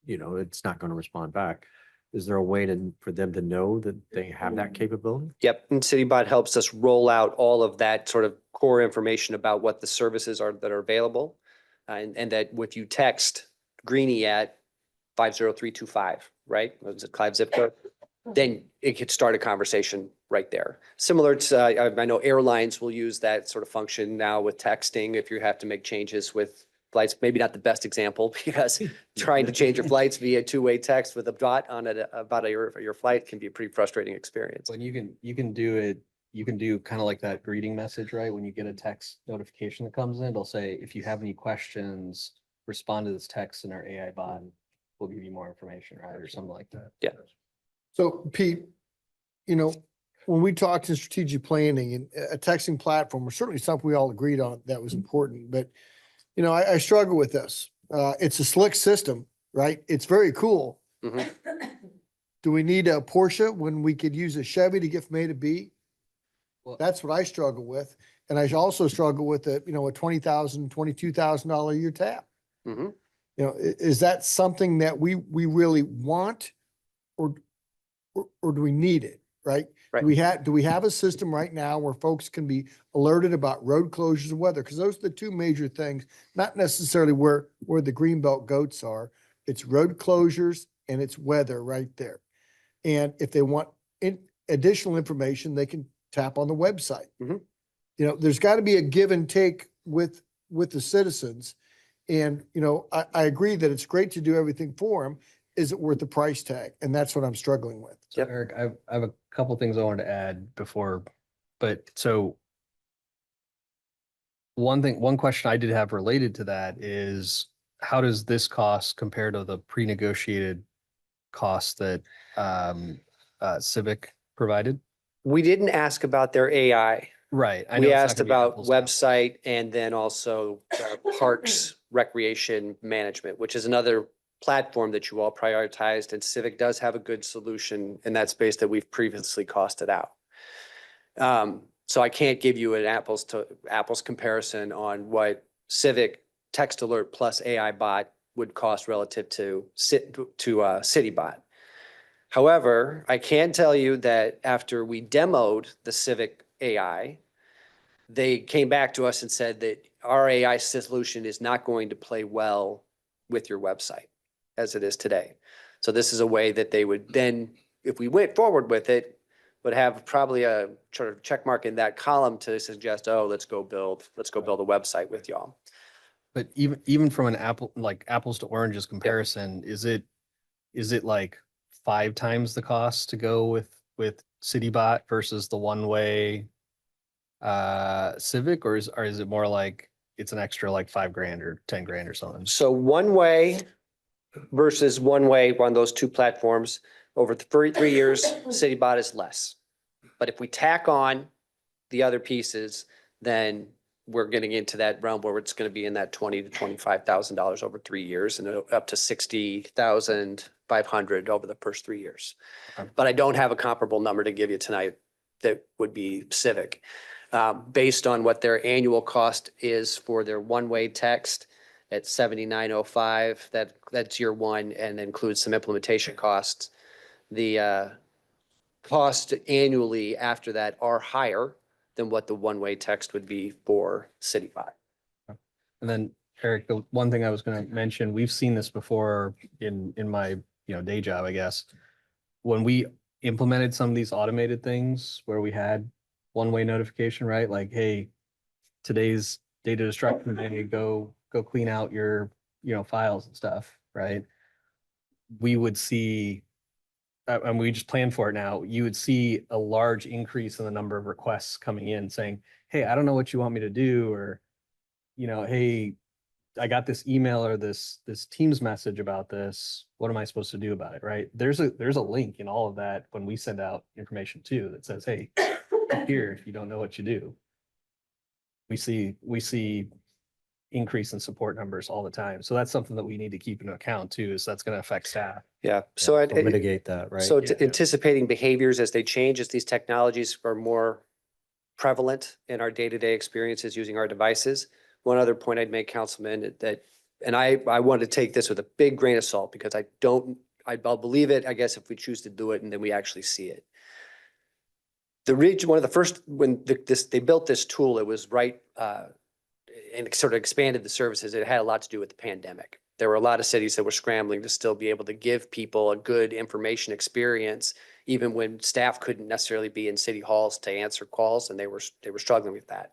it's not going to respond back. Is there a way for them to know that they have that capability? Yep, and CityBot helps us roll out all of that sort of core information about what the services are that are available. And that if you text Greenie at 50325, right? Was it Clive zip code? Then it could start a conversation right there. Similar to, I know airlines will use that sort of function now with texting if you have to make changes with flights. Maybe not the best example because trying to change your flights via two-way text with a dot on it about your flight can be a pretty frustrating experience. When you can do it, you can do kind of like that greeting message, right? When you get a text notification that comes in, it'll say, if you have any questions, respond to this text and our AI bot will give you more information, right? Or something like that. Yeah. So Pete, when we talked in strategic planning and a texting platform was certainly something we all agreed on that was important, but I struggle with this. It's a slick system, right? It's very cool. Mhm. Do we need a Porsche when we could use a Chevy to get from A to B? Well- That's what I struggle with. And I also struggle with a $20,000, $22,000 a year tap. Mhm. Is that something that we really want or do we need it, right? Right. Do we have a system right now where folks can be alerted about road closures and weather? Because those are the two major things, not necessarily where the greenbelt goats are. It's road closures and it's weather right there. And if they want additional information, they can tap on the website. Mhm. There's got to be a give and take with the citizens. And, I agree that it's great to do everything for them. Is it worth the price tag? And that's what I'm struggling with. So Yep. Eric, I have a couple things I wanted to add before, but so one question I did have related to that is how does this cost compare to the pre-negotiated costs that Civic provided? We didn't ask about their AI. Right. I know We it's not asked gonna be about apples to apples. website and then also parks recreation management, which is another platform that you all prioritized, and Civic does have a good solution in that space that we've previously costed out. So I can't give you an apples to apples comparison on what Civic Text Alert plus AI bot would cost relative to CityBot. However, I can tell you that after we demoed the Civic AI, they came back to us and said that our AI solution is not going to play well with your website as it is today. So this is a way that they would then, if we went forward with it, would have probably a sort of check mark in that column to suggest, oh, let's go build a website with y'all. But even from an apples to oranges comparison, is it like 5 times the cost to go with CityBot versus the one-way Civic, or is it more like it's an extra like $5,000 or $10,000 or something? So one way versus one way on those two platforms over 3 years, CityBot is less. But if we tack on the other pieces, then we're getting into that realm where it's going to be in that $20,000 to $25,000 over 3 years and up to $60,500 over the first 3 years. But I don't have a comparable number to give you tonight that would be Civic. Based on what their annual cost is for their one-way text at $79.05, that's year one and includes some implementation costs. The cost annually after that are higher than what the one-way text would be for CityBot. And then Eric, the one thing I was going to mention, we've seen this before in my, day job, I guess. When we implemented some of these automated things where we had one-way notification, right? Like, hey, today's data destruction day, go clean out your, files and stuff, right? We would see, and we just plan for it now, you would see a large increase in the number of requests coming in saying, hey, I don't know what you want me to do, or, hey, I got this email or this Teams message about this. What am I supposed to do about it, right? There's a link in all of that when we send out information too that says, hey, click here if you don't know what you do. We see increase in support numbers all the time. So that's something that we need to keep into account too, is that's going to affect staff. Yeah, so So mitigate that, right? So anticipating behaviors as they change, as these technologies are more prevalent in our day-to-day experiences using our devices. One other point I'd make, Councilman, that, and I want to take this with a big grain of salt because I'll believe it, I guess, if we choose to do it and then we actually see it. The region, one of the first, when they built this tool, it was right, and it sort of expanded the services. It had a lot to do with the pandemic. There were a lot of cities that were scrambling to still be able to give people a good information experience, even when staff couldn't necessarily be in city halls to answer calls, and they were struggling with that.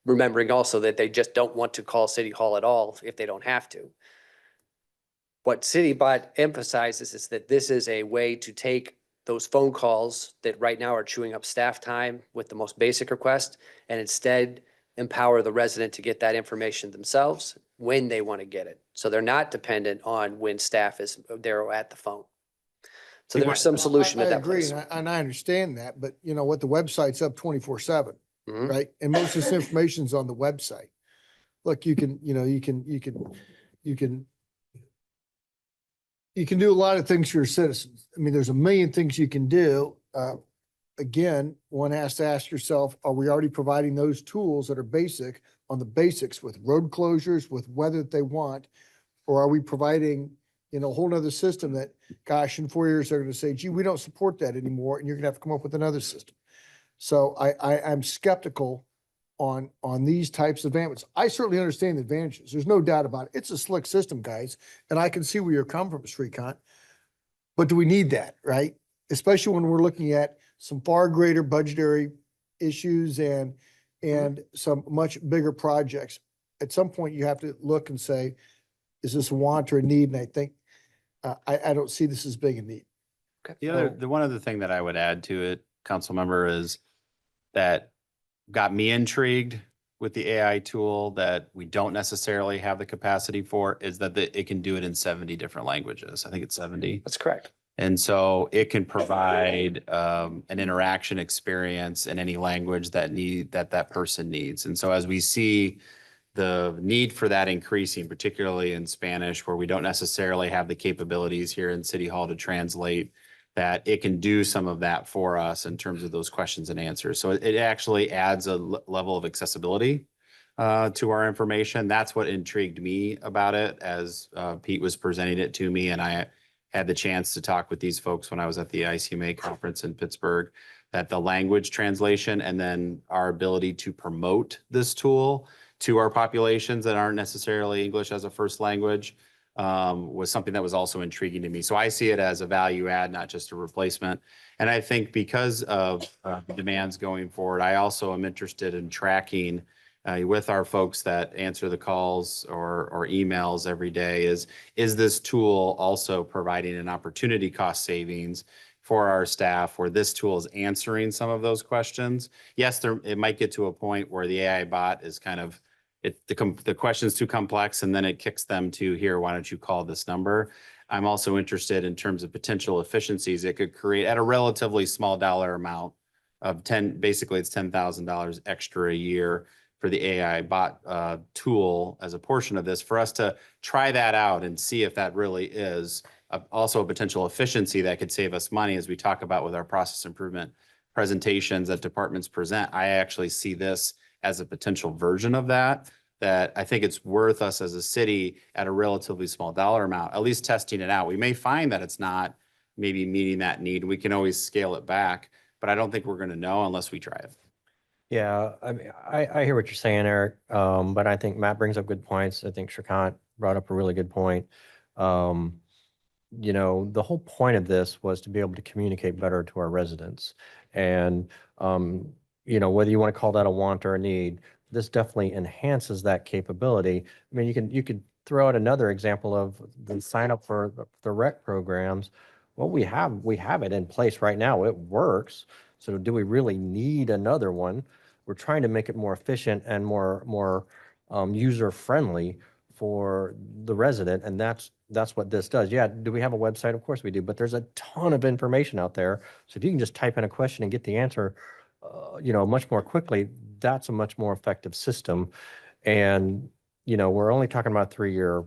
Remembering also that they just don't want to call City Hall at all if they don't have to. What CityBot emphasizes is that this is a way to take those phone calls that right now are chewing up staff time with the most basic request, and instead empower the resident to get that information themselves when they want to get it. So they're not dependent on when staff is there at the phone. So there's some solution to I that agree, place. and I understand that, but you know what, the website's up 24/7, Mhm. right? And most of this information's on the website. Look, you can do a lot of things for your citizens. I mean, there's a million things you can do. Again, one has to ask yourself, are we already providing those tools that are basic on the basics with road closures, with weather that they want? Or are we providing, a whole nother system that, gosh, in 4 years, they're going to say, gee, we don't support that anymore, and you're going to have to come up with another system. So I'm skeptical on these types of advantages. I certainly understand the advantages. There's no doubt about it. It's a slick system, guys, and I can see where you're coming from, Srikant. But do we need that, right? Especially when we're looking at some far greater budgetary issues and some much bigger projects. At some point, you have to look and say, is this a want or a need? And I think, I don't see this as being a need. The one other thing that I would add to it, council member, is that got me intrigued with the AI tool that we don't necessarily have the capacity for is that it can do it in 70 different languages. I think it's 70. That's correct. And so it can provide an interaction experience in any language that person needs. And so as we see the need for that increasing, particularly in Spanish, where we don't necessarily have the capabilities here in City Hall to translate, that it can do some of that for us in terms of those questions and answers. So it actually adds a level of accessibility to our information. That's what intrigued me about it as Pete was presenting it to me. And I had the chance to talk with these folks when I was at the ICMA conference in Pittsburgh, that the language translation and then our ability to promote this tool to our populations that aren't necessarily English as a first language was something that was also intriguing to me. So I see it as a value add, not just a replacement. And I think because of the demands going forward, I also am interested in tracking with our folks that answer the calls or emails every day is this tool also providing an opportunity cost savings for our staff where this tool is answering some of those questions? Yes, it might get to a point where the AI bot is kind of, the question's too complex and then it kicks them to here, why don't you call this number? I'm also interested in terms of potential efficiencies it could create at a relatively small dollar amount of basically it's $10,000 extra a year for the AI bot tool as a portion of this for us to try that out and see if that really is also a potential efficiency that could save us money as we talk about with our process improvement presentations that departments present. I actually see this as a potential version of that I think it's worth us as a city at a relatively small dollar amount, at least testing it out. We may find that it's not maybe meeting that need. We can always scale it back, but I don't think we're going to know unless we try it. Yeah, I mean, I hear what you're saying, Eric, but I think Matt brings up good points. I think Shrikant brought up a really good point. You know, the whole point of this was to be able to communicate better to our residents. And, you know, whether you want to call that a want or a need, this definitely enhances that capability. I mean, you could throw out another example of the sign up for the rec programs. Well, we have it in place right now. It works. So do we really need another one? We're trying to make it more efficient and more user friendly for the resident, and that's what this does. Yeah, do we have a website? Of course we do, but there's a ton of information out there. So if you can just type in a question and get the answer, you know, much more quickly, that's a much more effective system. And you know, we're only talking about a 3-year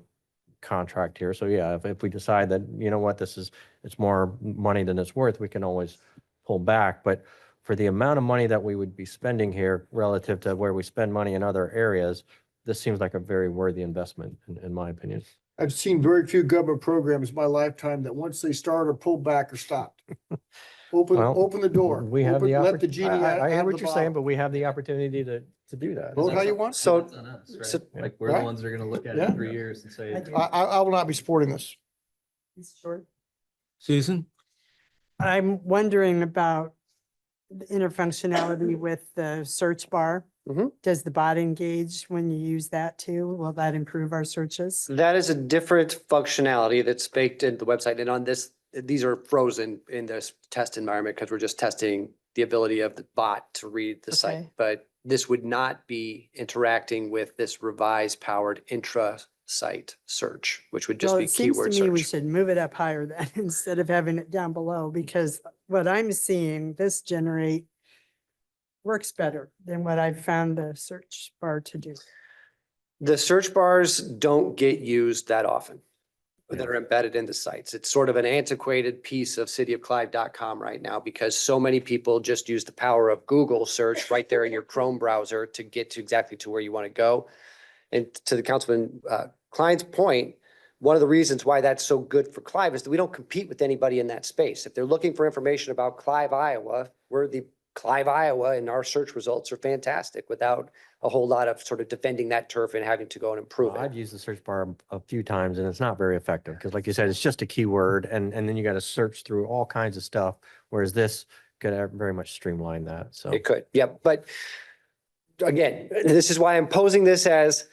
contract here. So yeah, if we decide that, you know what, it's more money than it's worth, we can always pull back. But for the amount of money that we would be spending here relative to where we spend money in other areas, this seems like a very worthy investment, in my opinion. I've seen very few government programs in my lifetime that once they start or pull back or stopped. Well, Open the door. We have the Let the genie out I hear of what the you're saying, bottle. but we have the opportunity to do that. Vote how you want. So, That's on us, right? so Like, we're Right? the ones that are gonna look at it Yeah. in 3 years and say. I will not be supporting this. Susan? I'm wondering about the interfunctionality with the search bar. Mm-hmm. Mhm. Does the bot engage when you use that too? Will that improve our searches? That is a different functionality that's baked into the website. And on this, these are frozen in this test environment because we're just testing the ability of the bot to read the site. Okay. But this would not be interacting with this revised powered intra-site search, which would just Well, be it seems to keyword me we search. should move it up higher then instead of having it down below, because what I'm seeing, this generate works better than what I've found the search bar to do. The search bars don't get used that often that are embedded into sites. It's sort of an antiquated piece of cityofclive.com right now because so many people just use the power of Google search right there in your Chrome browser to get to exactly to where you want to go. And to the Councilman Klein's point, one of the reasons why that's so good for Clive is that we don't compete with anybody in that space. If they're looking for information about Clive, Iowa, we're the Clive, Iowa, and our search results are fantastic without a whole lot of sort of defending that turf and having to go and improve Well, it. I've used the search bar a few times and it's not very effective because like you said, it's just a keyword and then you got to search through all kinds of stuff. Whereas this could very much streamline that. So It could, yeah, but again, this is why I'm posing this as,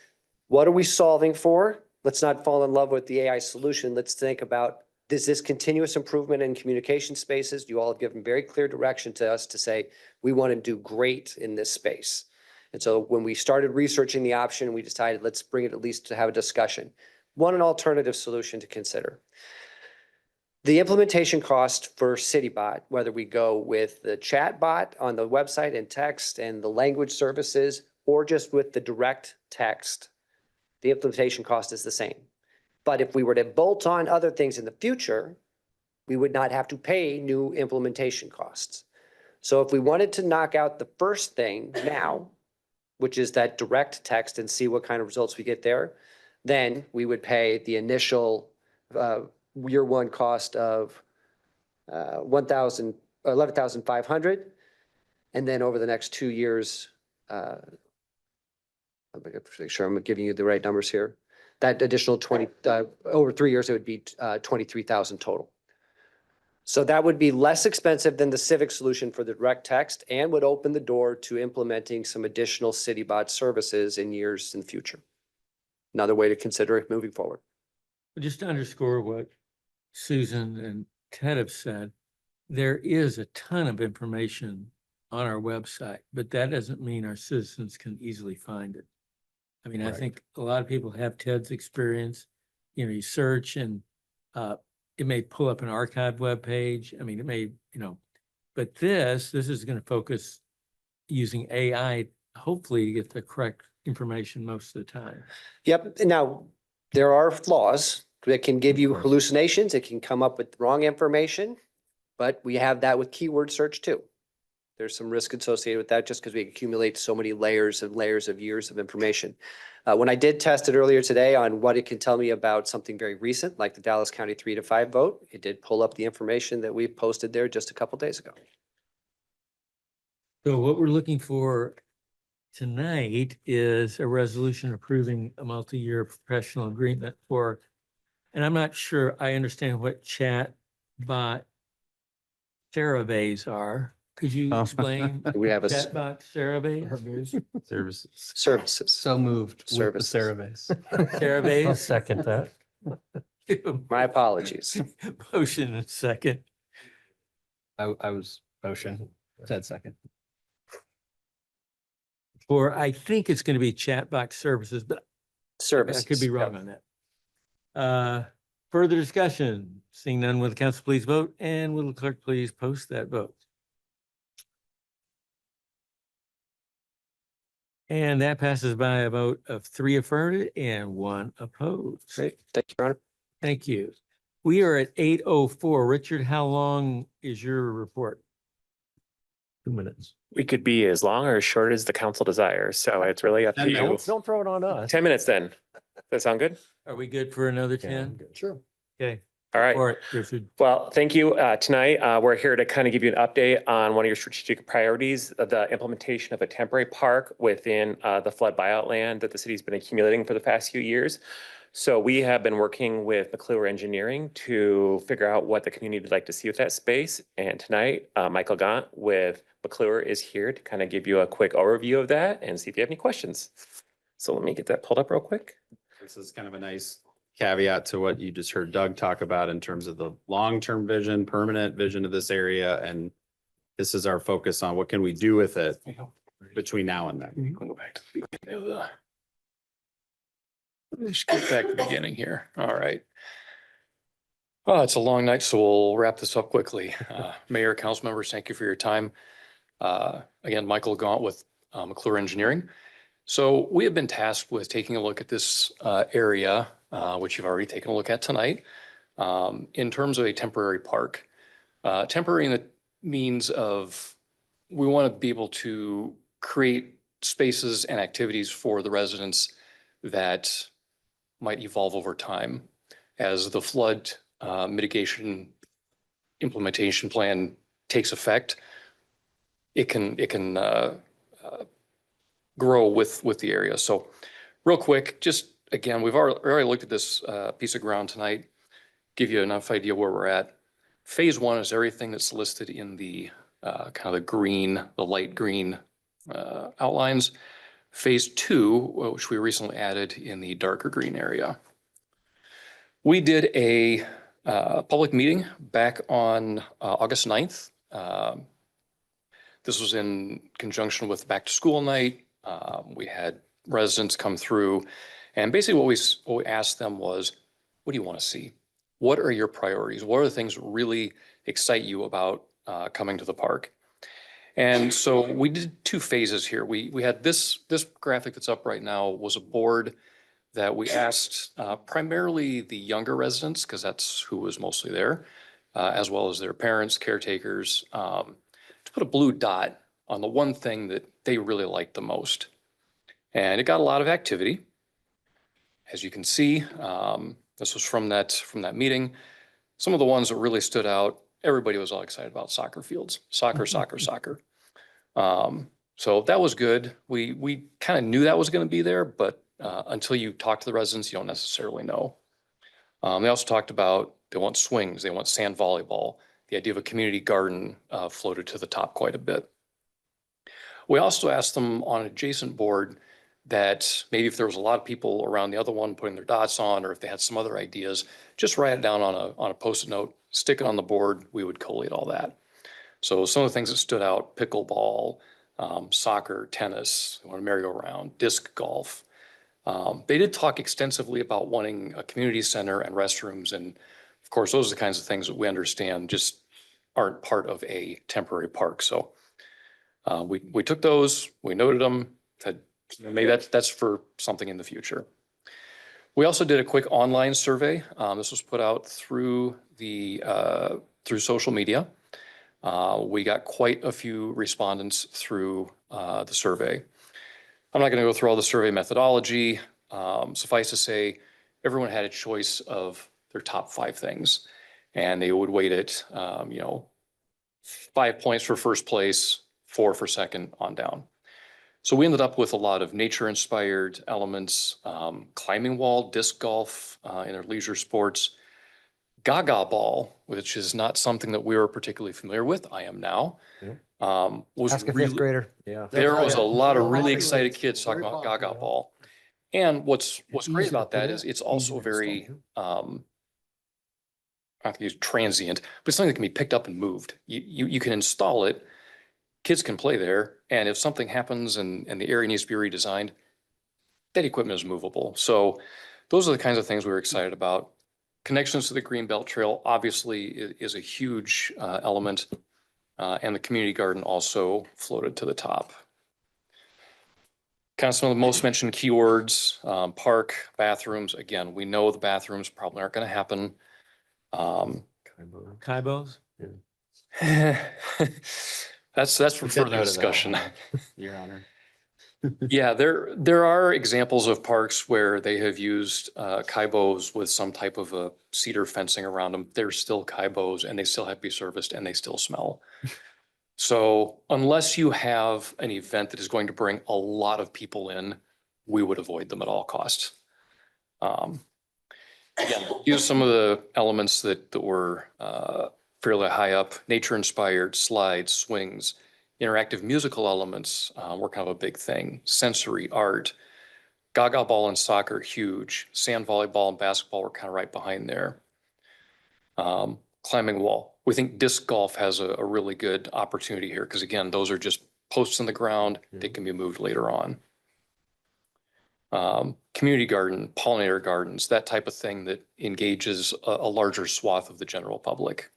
what are we solving for? Let's not fall in love with the AI solution. Let's think about, is this continuous improvement in communication spaces? You all have given very clear direction to us to say, we want to do great in this space. And so when we started researching the option, we decided, let's bring it at least to have a discussion. An alternative solution to consider. The implementation cost for CityBot, whether we go with the chat bot on the website and text and the language services, or just with the direct text, the implementation cost is the same. But if we were to bolt on other things in the future, we would not have to pay new implementation costs. So if we wanted to knock out the first thing now, which is that direct text and see what kind of results we get there, then we would pay the initial year one cost of $11,500. And then over the next 2 years, I'll make sure I'm giving you the right numbers here. that additional 20, over 3 years, it would be 23,000 total. So that would be less expensive than the Civic solution for the direct text and would open the door to implementing some additional city bot services in years in the future. Another way to consider it moving forward. Just to underscore what Susan and Ted have said, there is a ton of information on our website, but that doesn't mean our citizens can easily find it. I mean, I Right. think a lot of people have Ted's experience, you know, you search and it may pull up an archive webpage. I mean, it may, but this is going to focus using AI, hopefully to get the correct information most of the time. Yep. Now, there are flaws that can give Of you course. hallucinations. It can come up with wrong information, but we have that with keyword search too. There's some risk associated with that just because we accumulate so many layers of years of information. When I did test it earlier today on what it can tell me about something very recent, like the Dallas County 3-5 vote, it did pull up the information that we posted there just a couple days ago. So what we're looking for tonight is a resolution approving a multi-year professional agreement for, and I'm not sure I understand what chat bot surveys are. Could you explain? We have a Chat bot surveys? Services. services. So moved with the Services. surveys. I'll Surveys? second that. My apologies. Motion and second. I was motion, said second. For, I think it's going to be chat box services, but I Services. could be wrong on that. Further discussion, seeing none, will the council please vote, and will the clerk please post that vote? And that passes by a vote of 3 affirmative and 1 opposed. Great. Thank you, Your Honor. Thank you. We are at 8:04. Richard, how long is your report? 2 minutes. We could be as long or as short as the council desires, so it's really up to you. Don't throw it on us. 10 minutes then. Does that sound good? Are we good for another Yeah, 10? Sure. Okay. All right. All right, Richard. Well, thank you. Tonight, we're here to kind of give you an update on one of your strategic priorities, the implementation of a temporary park within the flood buyout land that the city's been accumulating for the past few years. So we have been working with McClure Engineering to figure out what the community would like to see with that space. And tonight, Michael Gaunt with McClure is here to kind of give you a quick overview of that and see if you have any questions. So let me get that pulled up real quick. This is kind of a nice caveat to what you just heard Doug talk about in terms of the long-term vision, permanent vision of this area. And this is our focus on what can we do with it between now and then. Go back to the beginning of the. Let's get back to the beginning here. All right. Oh, it's a long night, so we'll wrap this up quickly. Mayor, council members, thank you for your time. Again, Michael Gaunt with McClure Engineering. So we have been tasked with taking a look at this area, which you've already taken a look at tonight, in terms of a temporary park. Temporary in the means of, we want to be able to create spaces and activities for the residents that might evolve over time as the flood mitigation implementation plan takes effect. It can grow with the area. So real quick, just again, we've already looked at this piece of ground tonight, give you enough idea where we're at. Phase 1 is everything that's listed in the kind of the green, the light green outlines. Phase 2, which we recently added in the darker green area. We did a public meeting back on August 9th. This was in conjunction with back to school night. We had residents come through, and basically what we asked them was, what do you want to see? What are your priorities? What are the things that really excite you about coming to the park? And so we did 2 phases here. We had this graphic that's up right now was a board that we asked primarily the younger residents, because that's who was mostly there, as well as their parents, caretakers, to put a blue dot on the one thing that they really liked the most. And it got a lot of activity. As you can see, this was from that meeting. Some of the ones that really stood out, everybody was all excited about soccer fields, soccer. So that was good. We kind of knew that was going to be there, but until you talk to the residents, you don't necessarily know. They also talked about, they want swings, they want sand volleyball. The idea of a community garden floated to the top quite a bit. We also asked them on an adjacent board that maybe if there was a lot of people around the other one putting their dots on, or if they had some other ideas, just write it down on a Post-it note, stick it on the board, we would collate all that. So some of the things that stood out, pickleball, soccer, tennis, merry-go-round, disc golf. They did talk extensively about wanting a community center and restrooms. And of course, those are the kinds of things that we understand just aren't part of a temporary park. So we took those, we noted them, said maybe that's for something in the future. We also did a quick online survey. This was put out through through social media. We got quite a few respondents through the survey. I'm not going to go through all the survey methodology. Suffice to say, everyone had a choice of their top 5 things, and they would weight it, 5 points for first place, 4 for second on down. So we ended up with a lot of nature-inspired elements, climbing wall, disc golf in our leisure sports, Gaga ball, which is not something that we were particularly familiar with. I am now. Was Ask a really, fifth grader. Yeah. there was a lot of really excited kids talking about Gaga ball. And what's great about that is it's also very, I have to use transient, but it's something that can be picked up and moved. You can install it, kids can play there, and if something happens and the area needs to be redesigned, that equipment is movable. So those are the kinds of things we were excited about. Connections to the Greenbelt Trail obviously is a huge element, and the community garden also floated to the top. Kind of some of the most mentioned keywords, park, bathrooms. Again, we know the bathrooms probably aren't going to happen. Kaibos? That's for further discussion. Your Honor. Yeah, there are examples of parks where they have used kaibos with some type of a cedar fencing around them. They're still kaibos and they still have to be serviced and they still smell. So unless you have an event that is going to bring a lot of people in, we would avoid them at all costs. Again, use some of the elements that were fairly high up, nature-inspired slides, swings, interactive musical elements were kind of a big thing. Sensory, art, Gaga ball and soccer, huge. Sand volleyball and basketball were kind of right behind there. Climbing wall. We think disc golf has a really good opportunity here because again, those are just posts in the ground. They can be moved later on. Community garden, pollinator gardens, that type of thing that engages a larger swath of the general public.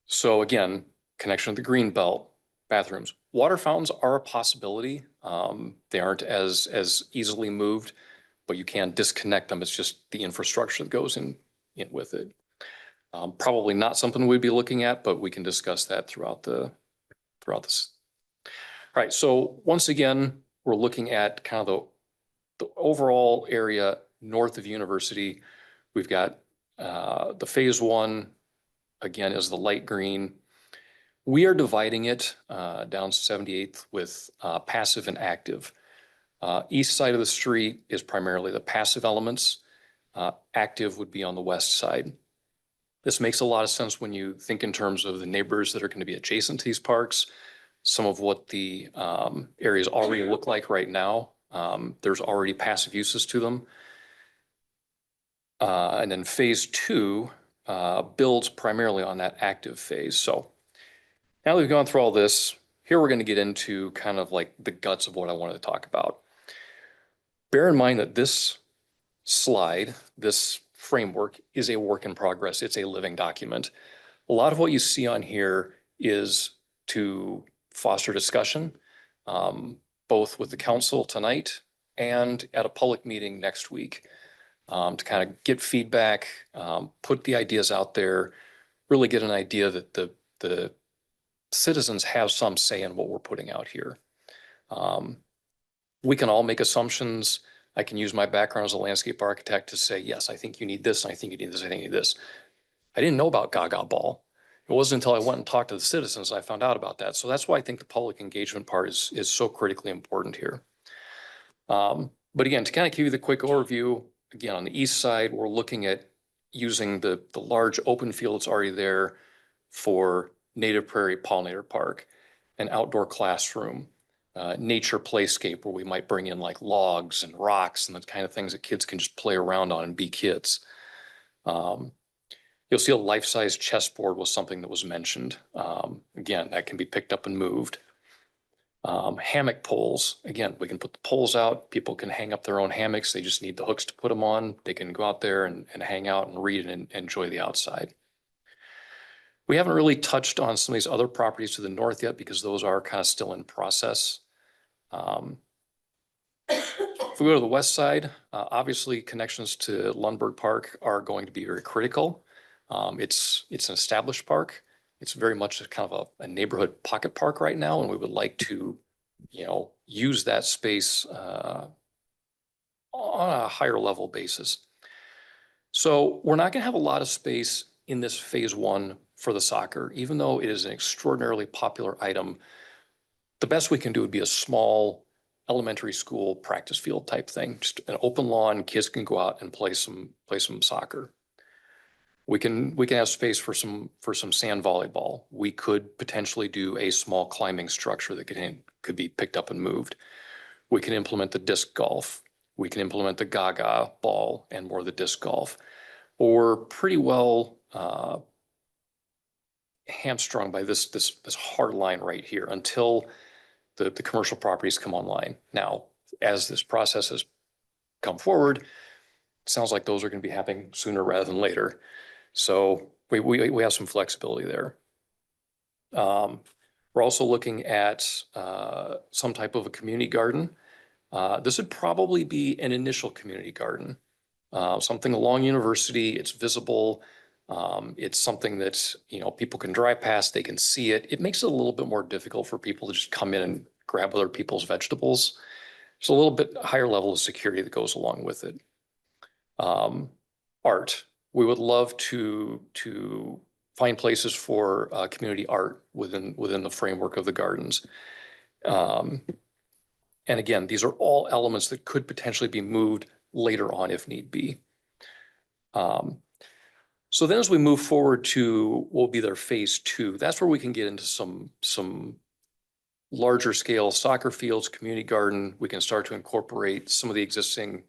So again, connection to the green belt, bathrooms. Water fountains are a possibility. They aren't as easily moved, but you can disconnect them. It's just the infrastructure that goes in with it. Probably not something we'd be looking at, but we can discuss that throughout this. All right, so once again, we're looking at kind of the overall area north of University. We've got the phase 1, again, is the light green. We are dividing it down 78th with passive and active. East side of the street is primarily the passive elements. Active would be on the west side. This makes a lot of sense when you think in terms of the neighbors that are going to be adjacent to these parks, some of what the areas already look like right now. There's already passive uses to them. And then phase 2 builds primarily on that active phase. So now that we've gone through all this, here we're going to get into kind of like the guts of what I wanted to talk about. Bear in mind that this slide, this framework is a work in progress. It's a living document. A lot of what you see on here is to foster discussion, both with the council tonight and at a public meeting next week, to kind of get feedback, put the ideas out there, really get an idea that the citizens have some say in what we're putting out here. We can all make assumptions. I can use my background as a landscape architect to say, yes, I think you need this, and I think you need this, I think you need this. I didn't know about Gaga ball. It wasn't until I went and talked to the citizens I found out about that. So that's why I think the public engagement part is so critically important here. But again, to kind of give you the quick overview, again, on the east side, we're looking at using the large open field that's already there for native prairie pollinator park, an outdoor classroom, nature playscape where we might bring in like logs and rocks and the kind of things that kids can just play around on and be kids. You'll see a life-size chessboard was something that was mentioned. Again, that can be picked up and moved. Hammock poles, again, we can put the poles out. People can hang up their own hammocks. They just need the hooks to put them on. They can go out there and hang out and read and enjoy the outside. We haven't really touched on some of these other properties to the north yet because those are kind of still in process. If we go to the west side, obviously connections to Lundberg Park are going to be very critical. It's an established park. It's very much a kind of a neighborhood pocket park right now, and we would like to, use that space on a higher level basis. So we're not going to have a lot of space in this phase one for the soccer, even though it is an extraordinarily popular item. The best we can do would be a small elementary school practice field type thing, just an open lawn. Kids can go out and play some soccer. We can have space for some sand volleyball. We could potentially do a small climbing structure that could be picked up and moved. We can implement the disc golf. We can implement the gaga ball and more of the disc golf. Or pretty well hamstrung by this hard line right here until the commercial properties come online. Now, as this process has come forward, it sounds like those are going to be happening sooner rather than later. So we have some flexibility there. We're also looking at some type of a community garden. This would probably be an initial community garden, something along University. It's visible. It's something that people can drive past. They can see it. It makes it a little bit more difficult for people to just come in and grab other people's vegetables. There's a little bit higher level of security that goes along with it. Art. We would love to find places for community art within the framework of the gardens. And again, these are all elements that could potentially be moved later on if need be. So then as we move forward to what will be their phase two, that's where we can get into some larger scale soccer fields, community garden. We can start to incorporate some of the existing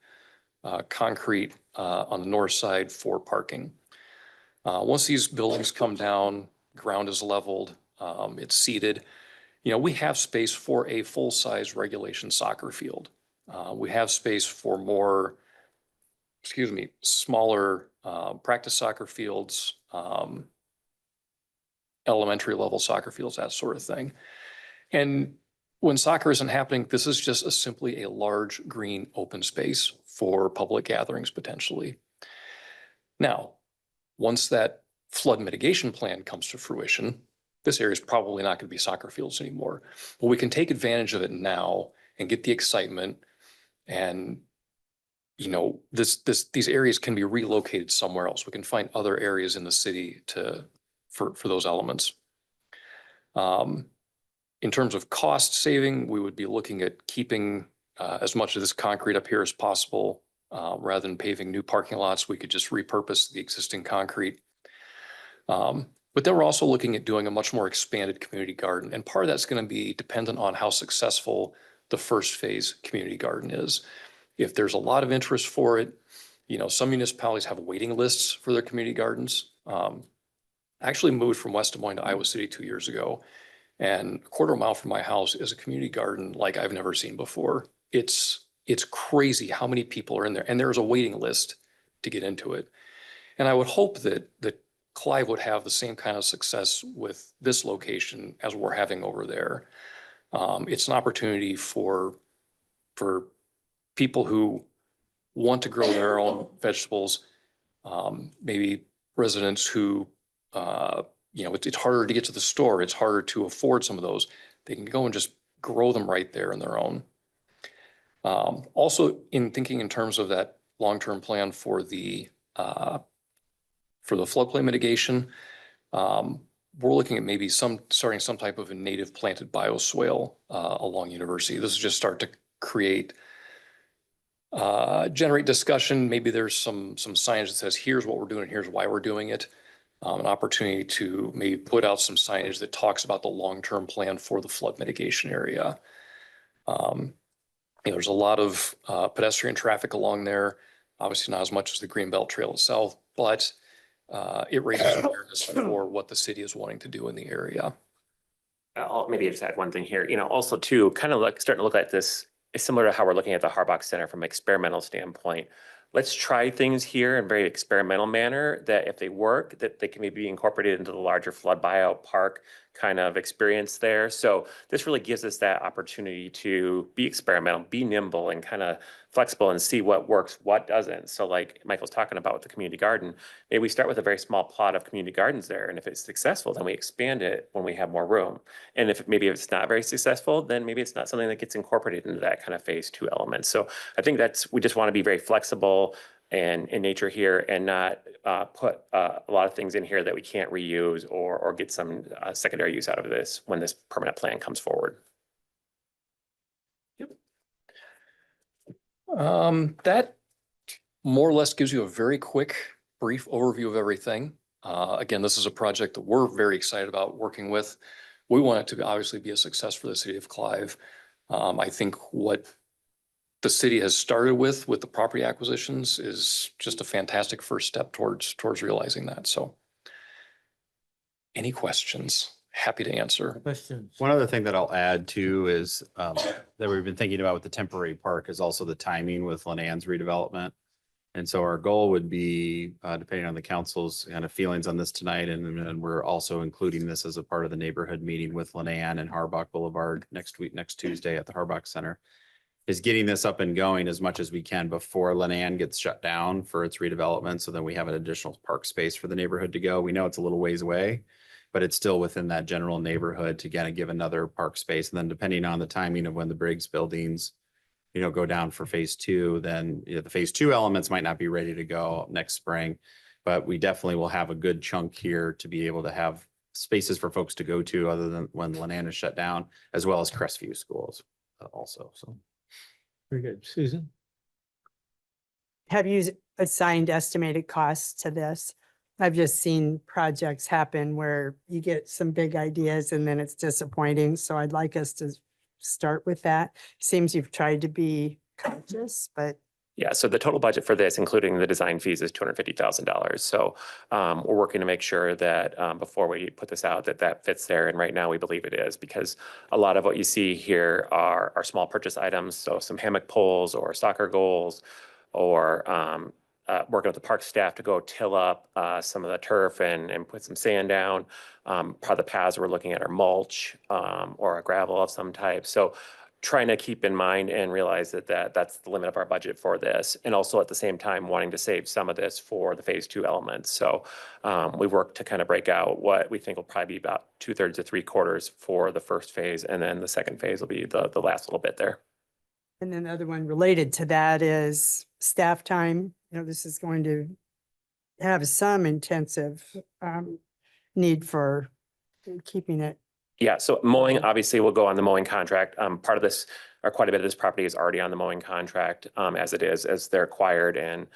concrete on the north side for parking. Once these buildings come down, ground is leveled, it's seeded, we have space for a full-size regulation soccer field. We have space for more, smaller practice soccer fields, elementary level soccer fields, that sort of thing. And when soccer isn't happening, this is just simply a large green open space for public gatherings potentially. Now, once that flood mitigation plan comes to fruition, this area is probably not going to be soccer fields anymore. But we can take advantage of it now and get the excitement, and these areas can be relocated somewhere else. We can find other areas in the city for those elements. In terms of cost saving, we would be looking at keeping as much of this concrete up here as possible. Rather than paving new parking lots, we could just repurpose the existing concrete. But then we're also looking at doing a much more expanded community garden. And part of that's going to be dependent on how successful the first phase community garden is. If there's a lot of interest for it, some municipalities have waiting lists for their community gardens. I actually moved from West Des Moines to Iowa City 2 years ago. And a quarter mile from my house is a community garden like I've never seen before. It's crazy how many people are in there, and there's a waiting list to get into it. And I would hope that Clive would have the same kind of success with this location as we're having over there. It's an opportunity for people who want to grow their own vegetables, maybe residents who it's harder to get to the store. It's harder to afford some of those. They can go and just grow them right there on their own. Also, in thinking in terms of that long-term plan for the floodplain mitigation, we're looking at maybe starting some type of a native planted bioswale along University. This is just start to create generate discussion. Maybe there's some signage that says, here's what we're doing, here's why we're doing it. An opportunity to maybe put out some signage that talks about the long-term plan for the flood mitigation area. There's a lot of pedestrian traffic along there. Obviously not as much as the Greenbelt Trail itself, but it raises awareness for what the city is wanting to do in the area. I'll maybe just add one thing here, also too, kind of like starting to look at this is similar to how we're looking at the Harbach Center from an experimental standpoint. Let's try things here in a very experimental manner that if they work, that they can maybe be incorporated into the larger flood buyout park kind of experience there. So this really gives us that opportunity to be experimental, be nimble and kind of flexible and see what works, what doesn't. So like Michael's talking about with the community garden, maybe we start with a very small plot of community gardens there. And if it's successful, then we expand it when we have more room. And if it's not very successful, then maybe it's not something that gets incorporated into that kind of phase 2 element. So I think we just want to be very flexible and in nature here and not put a lot of things in here that we can't reuse or get some secondary use out of this when this permanent plan comes forward. That more or less gives you a very quick, brief overview of everything. Again, this is a project that we're very excited about working with. We want it to obviously be a success for the city of Clive. I think what the city has started with the property acquisitions is just a fantastic first step towards realizing that. So any questions? Happy to answer. Questions? One other thing that I'll add too is that we've been thinking about with the temporary park is also the timing with Lenan's redevelopment. And so our goal would be, depending on the council's kind of feelings on this tonight, and we're also including this as a part of the neighborhood meeting with Lenan and Harbach Boulevard next Tuesday at the Harbach Center, is getting this up and going as much as we can before Lenan gets shut down for its redevelopment. So then we have an additional park space for the neighborhood to go. We know it's a little ways away, but it's still within that general neighborhood to kind of give another park space. And then depending on the timing of when the Briggs buildings, go down for phase 2, then the phase 2 elements might not be ready to go next spring, but we definitely will have a good chunk here to be able to have spaces for folks to go to other than when Lenan is shut down, as well as Crestview schools also. So. Very good. Susan? Have you assigned estimated costs to this? I've just seen projects happen where you get some big ideas and then it's disappointing. So I'd like us to start with that. Seems you've tried to be conscious, but Yeah, so the total budget for this, including the design fees, is $250,000. So we're working to make sure that before we put this out, that fits there. And right now we believe it is, because a lot of what you see here are small purchase items. So some hammock poles or soccer goals, or working with the park staff to go till up some of the turf and put some sand down. Part of the paths we're looking at are mulch or a gravel of some type. So trying to keep in mind and realize that's the limit of our budget for this. And also at the same time, wanting to save some of this for the phase 2 elements. So we worked to kind of break out what we think will probably be about 2/3 to 3/4 for the first phase. And then the second phase will be the last little bit there. and then the other one related to that is staff time. This is going to have some intensive need for keeping it. Yeah, so mowing obviously will go on the mowing contract. Part of this, or quite a bit of this property is already on the mowing contract as they're acquired and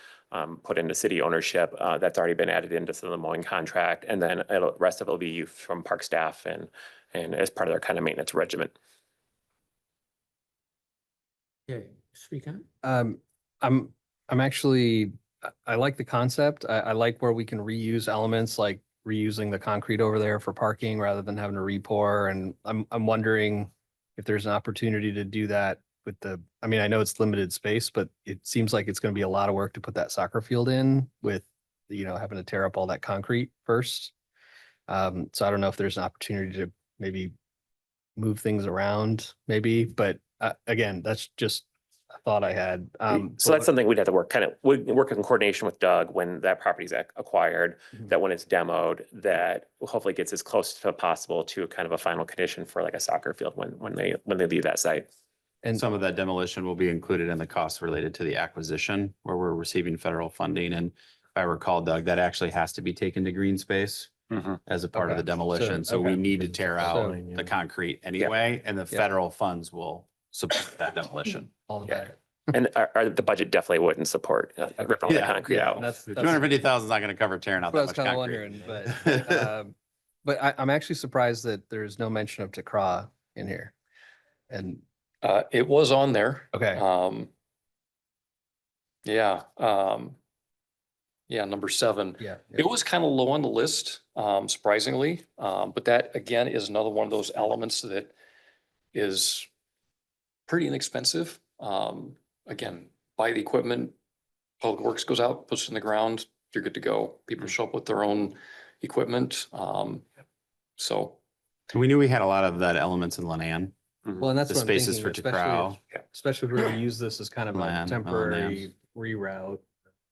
put into city ownership. That's already been added into the mowing contract. And then the rest of it will be from park staff and as part of their kind of maintenance regimen. Okay, speak on. I'm actually, I like the concept. I like where we can reuse elements, like reusing the concrete over there for parking rather than having to re-pour. And I'm wondering if there's an opportunity to do that with I know it's limited space, but it seems like it's going to be a lot of work to put that soccer field in with, having to tear up all that concrete first. So I don't know if there's an opportunity to maybe move things around but again, that's just a thought I had. So that's something we'd have to work in coordination with Doug when that property is acquired, that when it's demoed, that hopefully gets as close to possible to kind of a final condition for like a soccer field when they leave that site. And some of that demolition will be included in the costs related to the acquisition where we're receiving federal funding. And if I recall, Doug, that actually has to be taken to green space as a part of the demolition. So we need to tear out the concrete anyway, and the federal funds will support that demolition. All the better. And the budget definitely wouldn't support ripping all that concrete out. Two hundred fifty thousand is not gonna cover tearing out That's that what I much was kind of concrete. wondering, but I'm actually surprised that there's no mention of Takra in here. And, It was on there. okay, Yeah, yeah, number 7. yeah. It was kind of low on the list, surprisingly. But that again is another one of those elements that is pretty inexpensive. Again, buy the equipment, Public Works goes out, puts it in the ground, you're good to go. People show up with their own equipment. So We knew we had a lot of that elements in Lanan. Well, and that's The what I'm spaces thinking, for Takra. especially if we're gonna use this as kind of a Land, temporary reroute.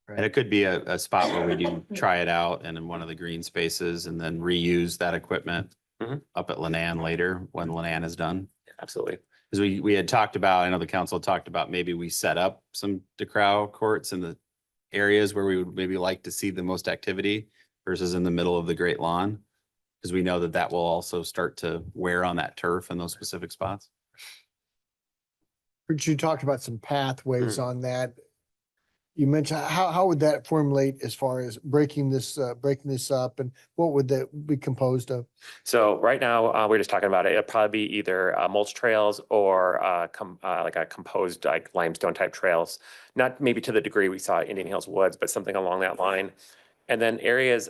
And it could be a spot where we do try it out and in one of the green spaces and then reuse that equipment Mhm. up at Lanan later when Lanan is done. Absolutely. Because we had talked about, I know the council talked about maybe we set up some DeCrow courts in the areas where we would maybe like to see the most activity versus in the middle of the Great Lawn. Because we know that that will also start to wear on that turf in those specific spots. But you talked about some pathways on that. You mentioned, how would that formulate as far as breaking this up, and what would that be composed of? So right now, we're just talking about it. It'll probably be either mulch trails or like a composed like limestone type trails. Not maybe to the degree we saw at Indian Hills Woods, but something along that line. And then areas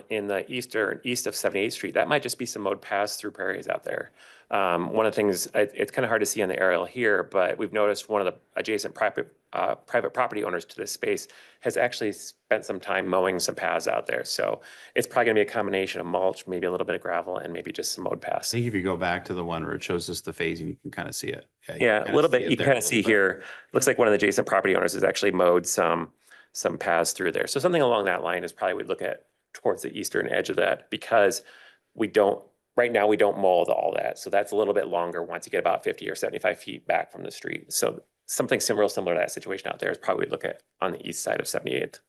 in the east of 78th Street, that might just be some mowed paths through prairies out there. One of the things, it's kind of hard to see on the aerial here, but we've noticed one of the adjacent private property owners to this space has actually spent some time mowing some paths out there. So it's probably gonna be a combination of mulch, maybe a little bit of gravel, and maybe just some mowed I paths. think if you go back to the one where it shows us the phasing, you can kind of see it. you Yeah, kinda a little see bit. it You can there a kind of little see bit. here, looks like one of the adjacent property owners has actually mowed some paths through there. So something along that line is probably we'd look at towards the eastern edge of that, because right now we don't mold all that. So that's a little bit longer once you get about 50 or 75 feet back from the street. So something similar to that situation out there is probably look at on the east side of 78th.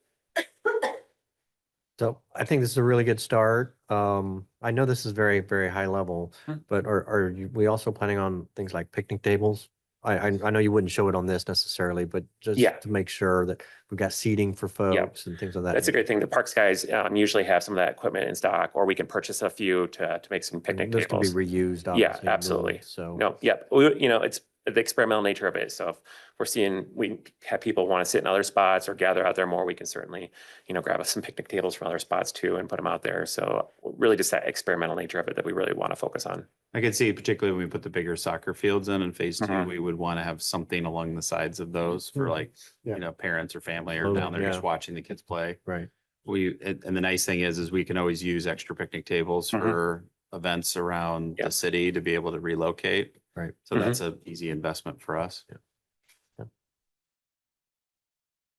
So I think this is a really good start. I know this is very, very high level, but we also planning on things like picnic tables? I know you wouldn't show it on this necessarily, but just Yeah. to make sure that we've got seating for folks and things of that. That's a great thing. The parks guys usually have some of that equipment in stock, or we can purchase a few to make some picnic Those can be tables. reused, Yeah, obviously. absolutely. moved, So. No, yeah, it's the experimental nature of it. So if we're seeing, we have people want to sit in other spots or gather out there more, we can certainly, grab us some picnic tables from other spots too and put them out there. So really just that experimental nature of it that we really want to focus on. I could see particularly when we put the bigger soccer fields in phase 2, Mhm. we would want to have something along the sides of those for like, Yeah. parents or family or Oh, down there yeah. just watching the kids play. Right. And the nice thing is we can always use extra picnic tables Mhm. for events around Yeah. the city to be able to relocate. Right. So that's an easy investment for us.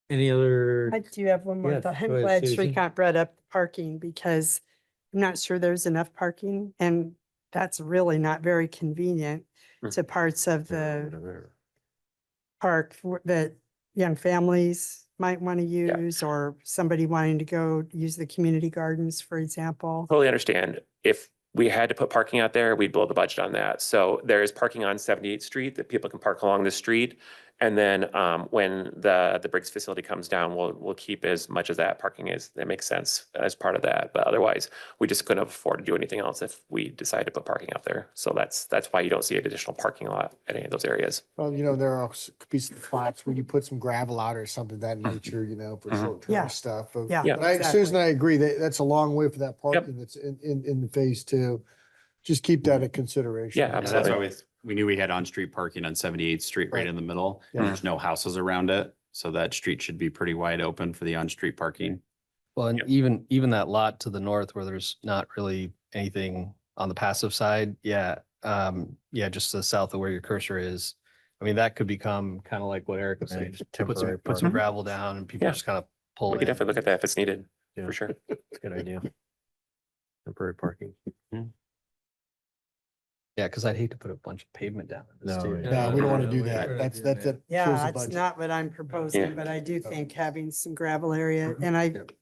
Any other? I do have one more Yeah, thought. I'm go ahead, glad Susan. Shrikant brought up parking because I'm not sure there's enough parking, and that's really not very convenient Mm. to parts of the park that young families might want to use, or somebody wanting to go use the community gardens, for example. Totally understand. If we had to put parking out there, we'd blow the budget on that. So there is parking on 78th Street that people can park along the street. And then when the Briggs facility comes down, we'll keep as much of that parking as that makes sense as part of that. But otherwise, we just couldn't afford to do anything else if we decide to put parking out there. So that's why you don't see an additional parking lot at any of those areas. Well, there are could be some spots where you put some gravel out or something of that nature, for Mhm. short Yeah. term stuff. Yeah, Yeah. But Susan, I agree that that's a long way for that Yep. parking that's in the phase 2. Just keep that in consideration. Yeah, And absolutely. that's why we knew we had on-street parking on 78th Street right Right. in the middle. Yeah. There's no houses around it. So that street should be pretty wide open for the on-street parking. Well, and Yep. even that lot to the north where there's not really anything on the passive side, just to the south of where your cursor is. I mean, that could become kind of like what Eric was saying, just put Temporary some parking. gravel down and people Yeah. just kind of pull We in. could definitely look at that if it's needed, Yeah. for sure. It's a good idea. Temporary parking. Yeah, because I'd hate to put a bunch of pavement down. in this No, too. yeah. No, we don't want to do we that. don't That's do that that. kills Yeah, the it's budget. not what I'm Yeah. proposing, but I do think having some gravel area, Mhm. and I Yep.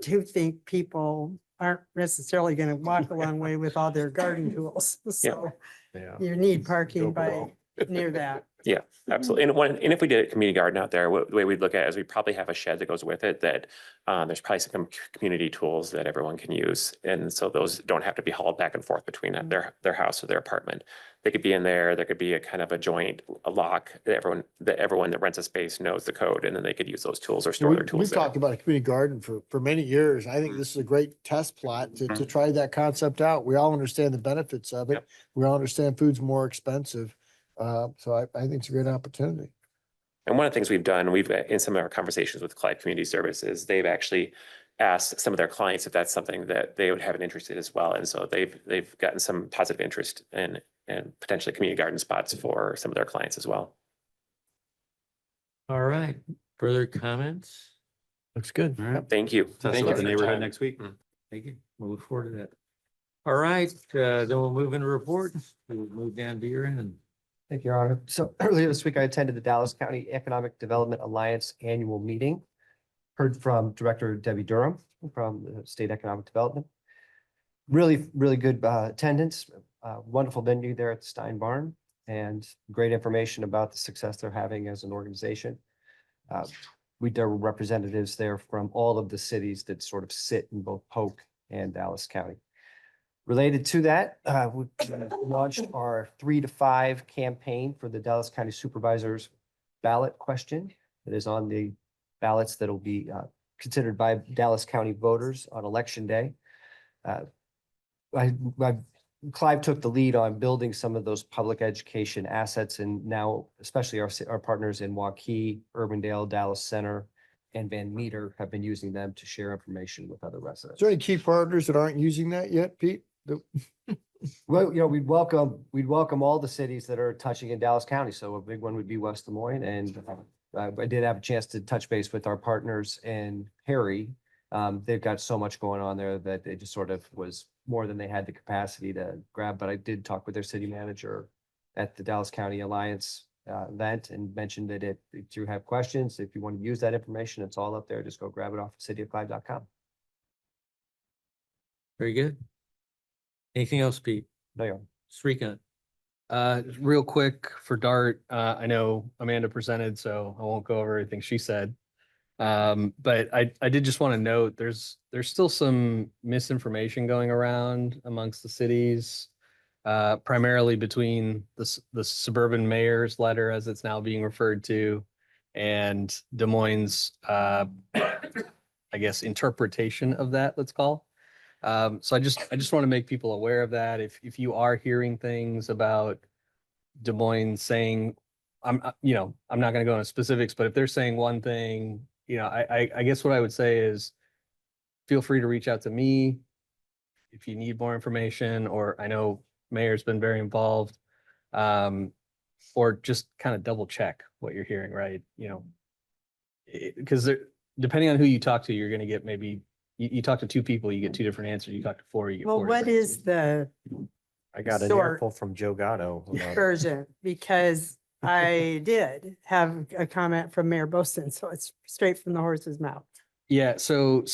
do think people aren't necessarily going to walk a long way with all their garden tools. So Yeah. you need parking by near that. Yeah, absolutely. And if we did a community garden out there, the way we'd look at it is we probably have a shed that goes with it that there's probably some community tools that everyone can use. And so those don't have to be hauled back and forth between their house or their apartment. They could be in there. There could be a kind of a joint, a lock that everyone that rents a space knows the code, and then they could use those tools or store their We've tools there. talked about a community garden for many years. I think this is a great test plot to try that concept out. We all understand the benefits of it. Yep. We all understand food's more expensive. So I think it's a great opportunity. And one of the things we've done, in some of our conversations with Clive Community Services, they've actually asked some of their clients if that's something that they would have an interest in as well. And so they've gotten some positive interest in potentially community garden spots for some of their clients as well. All right, further comments? Looks good. All right, Thank you. Thank you. The neighborhood next week. thank you. We'll look forward to that. All right, then we'll move into reports. We'll move down to your end. Thank you, Your Honor. So earlier this week, I attended the Dallas County Economic Development Alliance Annual Meeting. Heard from Director Debbie Durham from the State Economic Development. Really, really good attendance, wonderful venue there at the Stein Barn, and great information about the success they're having as an organization. There were representatives there from all of the cities that sort of sit in both Polk and Dallas County. Related to that, we launched our 3 to 5 campaign for the Dallas County Supervisor's ballot question that is on the ballots that will be considered by Dallas County voters on Election Day. Clive took the lead on building some of those public education assets, and now especially our partners in Waukee, Urbandale, Dallas Center, and Van Meter have been using them to share information with other Is residents. there any key partners that aren't using that yet, Pete? Well, we'd welcome all the cities that are touching in Dallas County. So a big one would be West Des Moines. And I did have a chance to touch base with our partners in Perry. They've got so much going on there that it just sort of was more than they had the capacity to grab. But I did talk with their city manager at the Dallas County Alliance event and mentioned that if you have questions, if you want to use that information, it's all up there. Just go grab it off of cityofclive.com. Very good. Anything else, Pete? No, Your Srikant? Real quick for DART, I know Amanda presented, so I won't go over everything she said. But I did just want to note, there's still some misinformation going around amongst the cities, primarily between the suburban mayor's letter, as it's now being referred to, and Des Moines', I guess, interpretation of that, let's call. So I just want to make people aware of that. If you are hearing things about Des Moines saying, I'm not going to go into specifics, but if they're saying one thing, I guess what I would say is feel free to reach out to me if you need more information, or I know Mayor's been very involved, or just kind of double check what you're hearing, right? Because depending on who you talk to, you're going to get maybe you talk to 2 people, you get 2 different answers. You talk to 4, you get 4. Well, what is the I got an Sort. earful from Joe Gatto. about it. version? Because I did have a comment from Mayor Boson, so it's straight from the horse's mouth. Yeah, so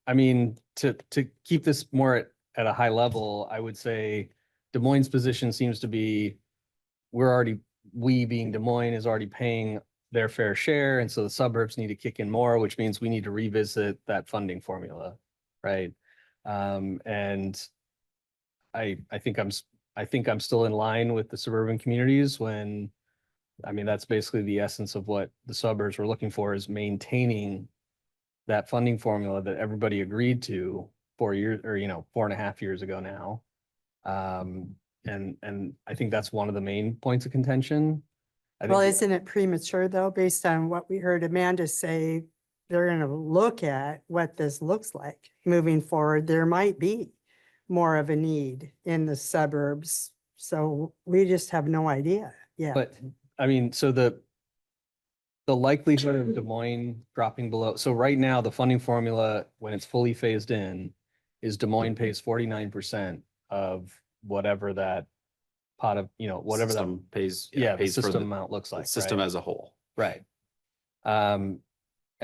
I mean, to keep this more at a high level, I would say Des Moines' position seems to be we being Des Moines is already paying their fair share, and so the suburbs need to kick in more, which means we need to revisit that funding formula, right? And I think I'm still in line with the suburban communities when, I mean, that's basically the essence of what the suburbs were looking for, is maintaining that funding formula that everybody agreed to 4 years or 4.5 years ago now. And I think that's one of the main points of contention. Well, isn't it premature though, based on what we heard Amanda say? They're going to look at what this looks like moving forward. There might be more of a need in the suburbs. So we just have no idea. Yeah. But I mean, so the likelihood of Des Moines dropping below, so right now the funding formula, when it's fully phased in, is Des Moines pays 49% of whatever that pot of, whatever that System pays. the pays for system the amount looks like. system right? as a whole. Right. And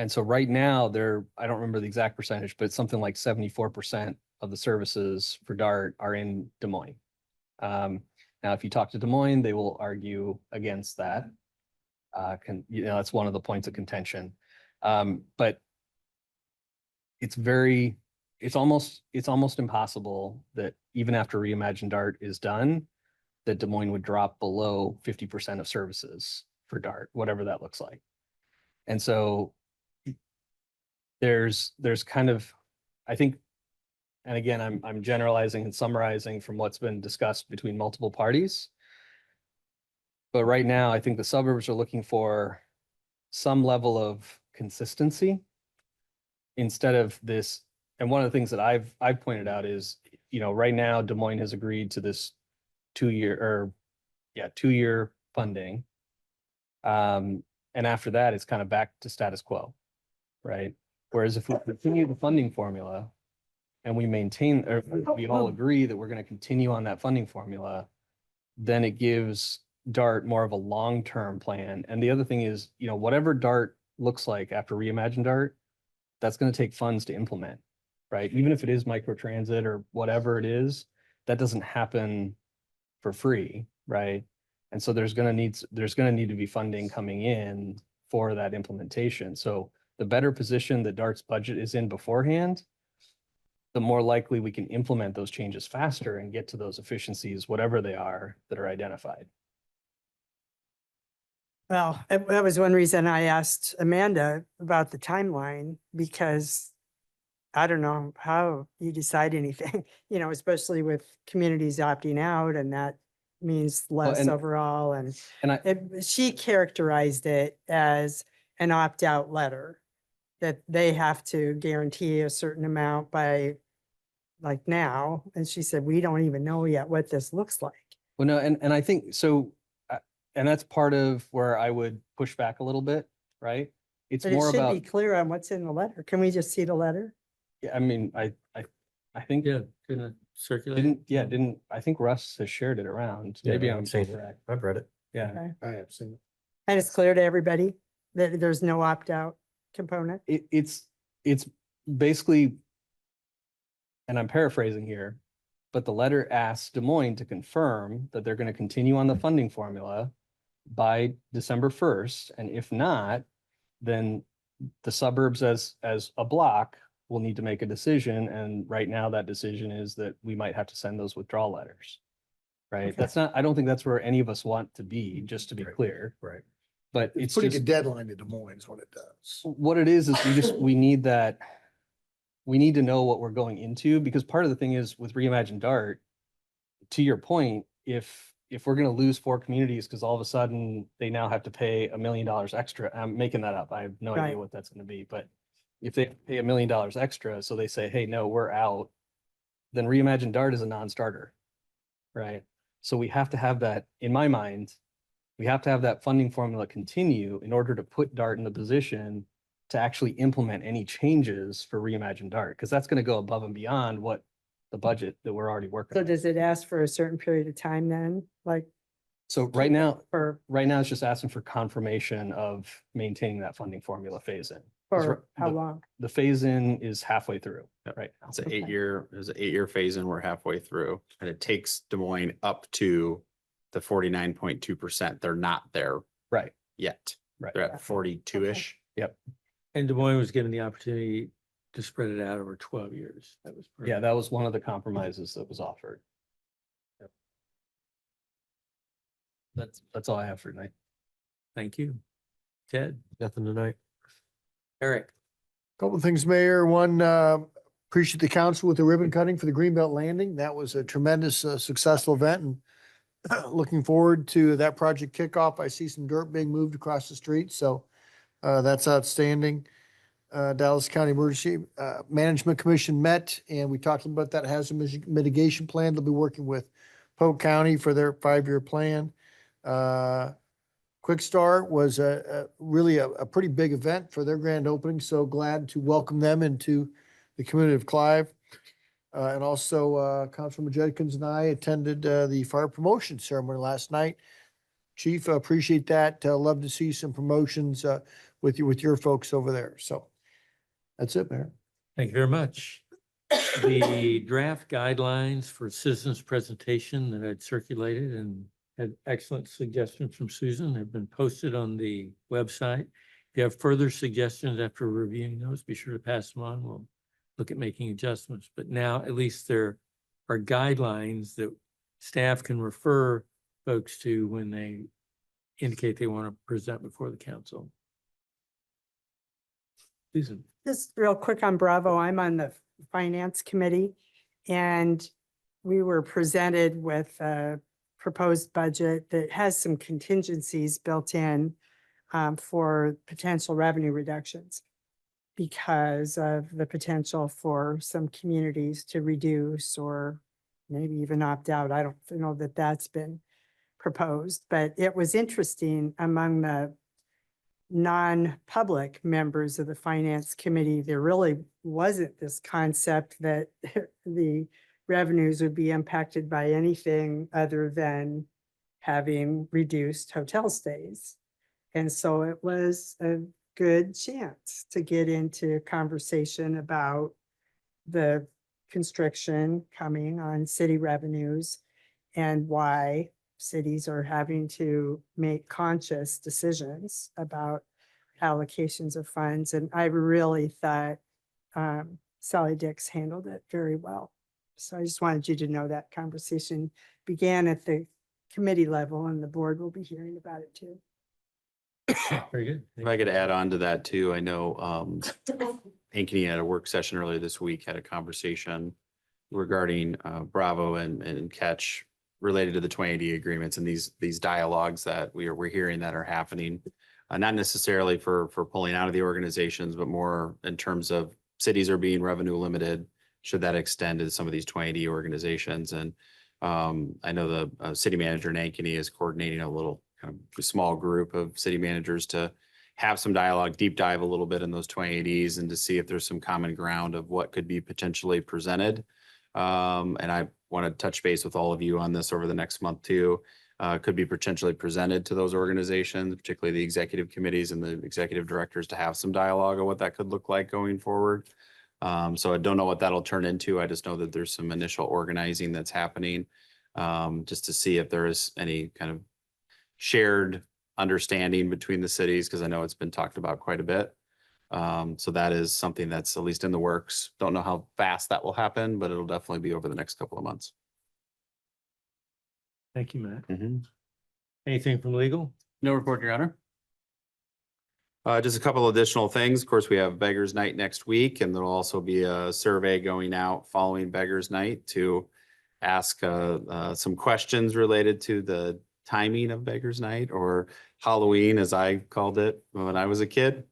so right now I don't remember the exact percentage, but it's something like 74% of the services for DART are in Des Moines. Now, if you talk to Des Moines, they will argue against that. That's one of the points of contention. But it's almost impossible that even after Reimagine Dart is done, that Des Moines would drop below 50% of services for Dart, whatever that looks like. And so there's kind of, I think, and again, I'm generalizing and summarizing from what's been discussed between multiple parties. But right now, I think the suburbs are looking for some level of consistency instead of this. And one of the things that I've pointed out is, right now Des Moines has agreed to this 2-year funding. And after that, it's kind of back to status quo, right? Whereas if we continue the funding formula and we maintain, or we all agree that we're going to continue on that funding formula, then it gives Dart more of a long-term plan. And the other thing is, whatever Dart looks like after Reimagine Dart, that's going to take funds to implement, right? Even if it is microtransit or whatever it is, that doesn't happen for free, right? And so there's going to need to be funding coming in for that implementation. So the better position that Dart's budget is in beforehand, the more likely we can implement those changes faster and get to those efficiencies, whatever they are, that are identified. Well, that was one reason I asked Amanda about the timeline, because I don't know how you decide anything, especially with communities opting out, and that means less overall. And she characterized it as an opt-out letter, that they have to guarantee a certain amount by like now. And she said, we don't even know yet what this looks like. Well, no, and I think so, and that's part of where I would push back a little bit, right? It's But more it should about, be clear on what's in the letter. Can we just see the letter? yeah, I mean, I think Gonna circulate. I think Russ has shared it around. Yeah, Maybe I've I'm seen it. incorrect. I've read it. Yeah. Okay. I have seen it. And it's clear to everybody that there's no opt-out component. It's basically, and I'm paraphrasing here, but the letter asks Des Moines to confirm that they're going to continue on the funding formula by December 1st. And if not, then the suburbs as a block will need to make a decision. And right now that decision is that we might have to send those withdrawal letters. Right? Okay. I don't think that's where any of us want to be, just to be clear. Right. But It's it's putting just, a deadline to Des Moines is what it does. what it is we need that. We need to know what we're going into, because part of the thing is with Reimagine Dart, to your point, if we're going to lose 4 communities because all of a sudden they now have to pay $1 million extra, I'm making that up. I have no Right. idea what that's going to be, but if they pay $1 million extra, so they say, hey, no, we're out, then Reimagine Dart is a non-starter, right? So we have to have that, in my mind, we have to have that funding formula continue in order to put Dart in the position to actually implement any changes for Reimagine Dart, because that's going to go above and beyond what the budget that we're already working So on. does it ask for a certain period of time then? Like, So right now, for it's just asking for confirmation of maintaining that funding formula phase in. 'Cause for how long? The phase in is halfway through right now. It's an Okay. 8-year phase and we're halfway through, and it takes Des Moines up to the 49.2%. They're not there Right, yet. right. They're at 42-ish. Yep. And Des Moines was given the opportunity to spread it out over 12 years. That was. part of Yeah, it. that was one of the compromises that was offered. Yep. That's all I have for tonight. Thank you. Ted? Nothing tonight. Eric? Couple of things, Mayor. One, appreciate the council with the ribbon cutting for the Greenbelt Landing. That was a tremendous, successful event, and looking forward to that project kickoff. I see some dirt being moved across the street, so that's outstanding. Dallas County Emergency Management Commission met, and we talked about that hazard mitigation plan. They'll be working with Polk County for their 5-year plan. Quick Start was really a pretty big event for their grand opening. So glad to welcome them into the community of Clive. And also Councilman Judkins and I attended the fire promotion ceremony last night. Chief, appreciate that. Love to see some promotions with your folks over there. So that's it, Mayor. Thank you very much. the draft guidelines for citizens presentation that I'd circulated and had excellent suggestions from Susan have been posted on the website. If you have further suggestions after reviewing those, be sure to pass them on. We'll look at making adjustments. But now at least there are guidelines that staff can refer folks to when they indicate they want to present before the council. Susan. Just real quick on Bravo, I'm on the finance committee and we were presented with a proposed budget that has some contingencies built in for potential revenue reductions because of the potential for some communities to reduce or maybe even opt out. I don't know that that's been proposed, but it was interesting among the non-public members of the finance committee, there really wasn't this concept that the revenues would be impacted by anything other than having reduced hotel stays. And so it was a good chance to get into a conversation about the constriction coming on city revenues and why cities are having to make conscious decisions about allocations of funds. And I really thought Sally Dix handled it very well. So I just wanted you to know that conversation began at the committee level and the board will be hearing about it too. Very good. If I could add on to that too, I know Ankeny at a work session earlier this week had a conversation regarding Bravo and Catch related to the 2080 agreements and these dialogues that we're hearing that are happening. Not necessarily for pulling out of the organizations, but more in terms of cities are being revenue limited. Should that extend to some of these 2080 organizations? And I know the city manager in Ankeny is coordinating a little kind of small group of city managers to have some dialogue, deep dive a little bit in those 2080s and to see if there's some common ground of what could be potentially presented. And I want to touch base with all of you on this over the next month too. Could be potentially presented to those organizations, particularly the executive committees and the executive directors to have some dialogue on what that could look like going forward. So I don't know what that'll turn into. I just know that there's some initial organizing that's happening just to see if there is any kind of shared understanding between the cities, because I know it's been talked about quite a bit. So that is something that's at least in the works. Don't know how fast that will happen, but it'll definitely be over the next couple of months. Thank you, Matt. Anything from legal? No report, Your Honor. Just a couple additional things. Of course, we have Beggars Night next week, and there'll also be a survey going out following Beggars Night to ask some questions related to the timing of Beggars Night, or Halloween, as I called it when I was a kid.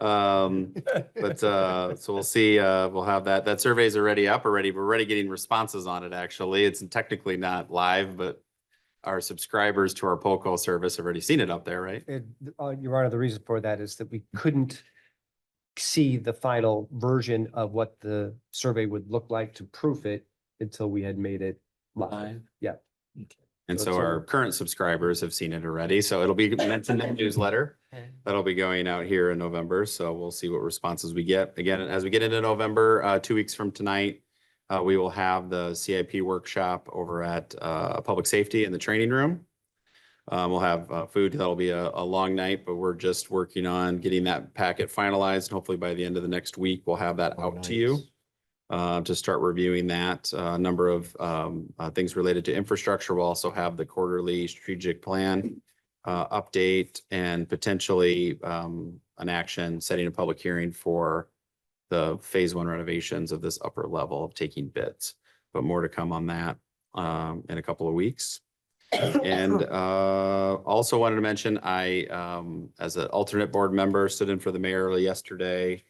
So we'll see. We'll have that. That survey is already up already. We're already getting responses on it, actually. It's technically not live, but our subscribers to our poll call service have already seen it up there, right? Your Honor, the reason for that is that we couldn't see the final version of what the survey would look like to proof it until we had made it live. Yeah. And so our current subscribers have seen it already. So it'll be mentioned in the newsletter. That'll be going out here in November. So we'll see what responses we get. Again, as we get into November, 2 weeks from tonight, we will have the CIP workshop over at Public Safety in the training room. We'll have food. That'll be a long night, but we're just working on getting that packet finalized. And hopefully by the end of the next week, we'll have that out to you to start reviewing that. A number of things related to infrastructure. We'll also have the quarterly strategic plan update and potentially an action setting a public hearing for the phase 1 renovations of this upper level of taking bids, but more to come on that in a couple of weeks. And also wanted to mention, I, as an alternate board member, stood in for the mayor early yesterday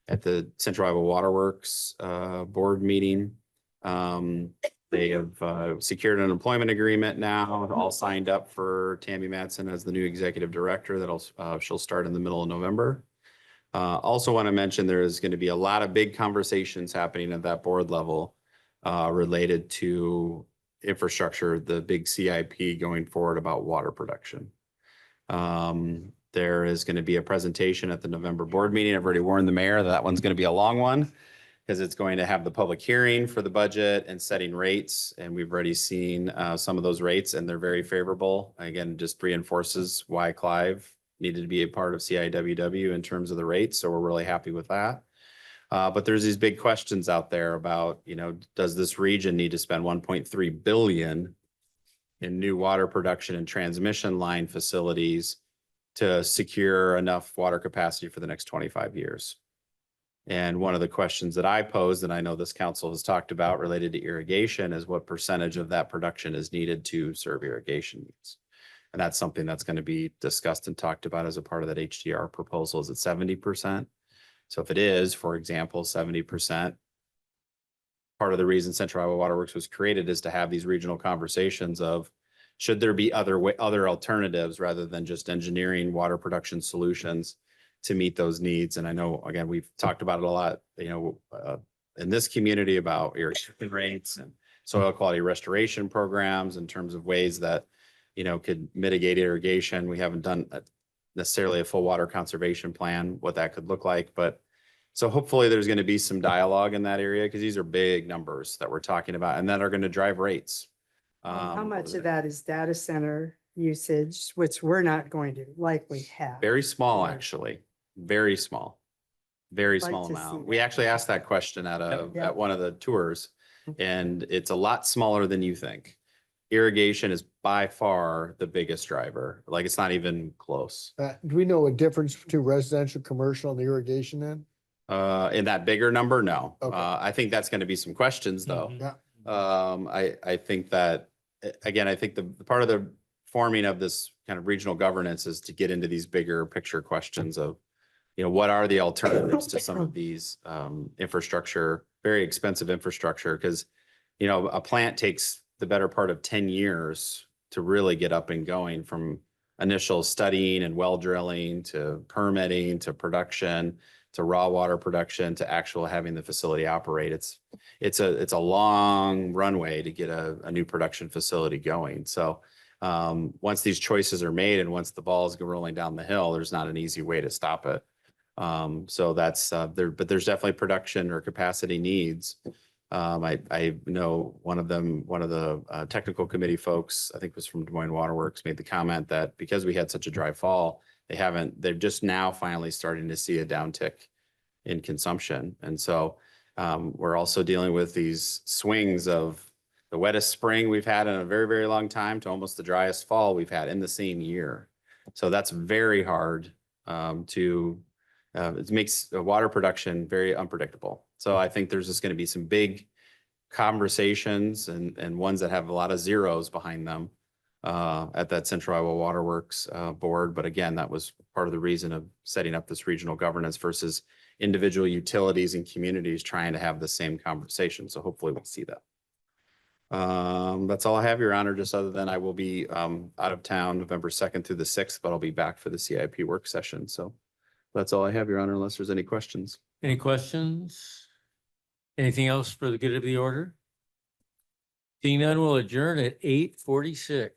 at the Central Iowa Waterworks board meeting. They have secured an employment agreement now, all signed up for Tammy Madsen as the new executive director. She'll start in the middle of November. Also want to mention there is going to be a lot of big conversations happening at that board level related to infrastructure, the big CIP going forward about water production. There is going to be a presentation at the November board meeting. I've already warned the mayor that one's going to be a long one. because it's going to have the public hearing for the budget and setting rates. And we've already seen some of those rates and they're very favorable. Again, just reinforces why Clive needed to be a part of CIWW in terms of the rates. So we're really happy with that. But there's these big questions out there about, does this region need to spend 1.3 billion in new water production and transmission line facilities to secure enough water capacity for the next 25 years? And one of the questions that I posed, and I know this council has talked about related to irrigation, is what percentage of that production is needed to serve irrigation needs? And that's something that's going to be discussed and talked about as a part of that HDR proposal. Is it 70%? So if it is, for example, 70%, part of the reason Central Iowa Water Works was created is to have these regional conversations of, should there be other alternatives rather than just engineering water production solutions to meet those needs? And I know, again, we've talked about it a lot, in this community about irrigation rates and soil quality restoration programs in terms of ways that, could mitigate irrigation. We haven't done necessarily a full water conservation plan, what that could look like. But so hopefully there's going to be some dialogue in that area because these are big numbers that we're talking about and that are going to drive rates. How much of that is data center usage, which we're not going to likely have? Very small, actually. Very small. Very Like small to see amount. We that. actually asked that question Yep. at one of the tours, and it's a lot smaller than you think. Irrigation is by far the biggest driver. Like, it's not even close. Do we know a difference between residential, commercial and irrigation then? In that bigger number, no. Okay. I think that's going to be some questions, though. Yeah. I think that, again, I think the part of the forming of this kind of regional governance is to get into these bigger picture questions of, what are the alternatives to some of these infrastructure, very expensive infrastructure? Because, a plant takes the better part of 10 years to really get up and going, from initial studying and well drilling to permitting to production to raw water production to actual having the facility operate. It's a long runway to get a new production facility going. So once these choices are made and once the ball is rolling down the hill, there's not an easy way to stop it. So that's there, but there's definitely production or capacity needs. I know one of the technical committee folks, I think it was from Des Moines Waterworks, made the comment that because we had such a dry fall, they're just now finally starting to see a downtick in consumption. And so we're also dealing with these swings of the wettest spring we've had in a very, very long time to almost the driest fall we've had in the same year. So that's very hard it makes water production very unpredictable. So I think there's just going to be some big conversations and ones that have a lot of zeros behind them at that Central Iowa Waterworks board. But again, that was part of the reason of setting up this regional governance versus individual utilities and communities trying to have the same conversation. So hopefully we'll see that. That's all I have, Your Honor, just other than I will be out of town November 2nd through the 6th, but I'll be back for the CIP work session. So that's all I have, Your Honor, unless there's any questions. Any questions? Anything else for the good of the order? Seeing none, will adjourn at 8:46.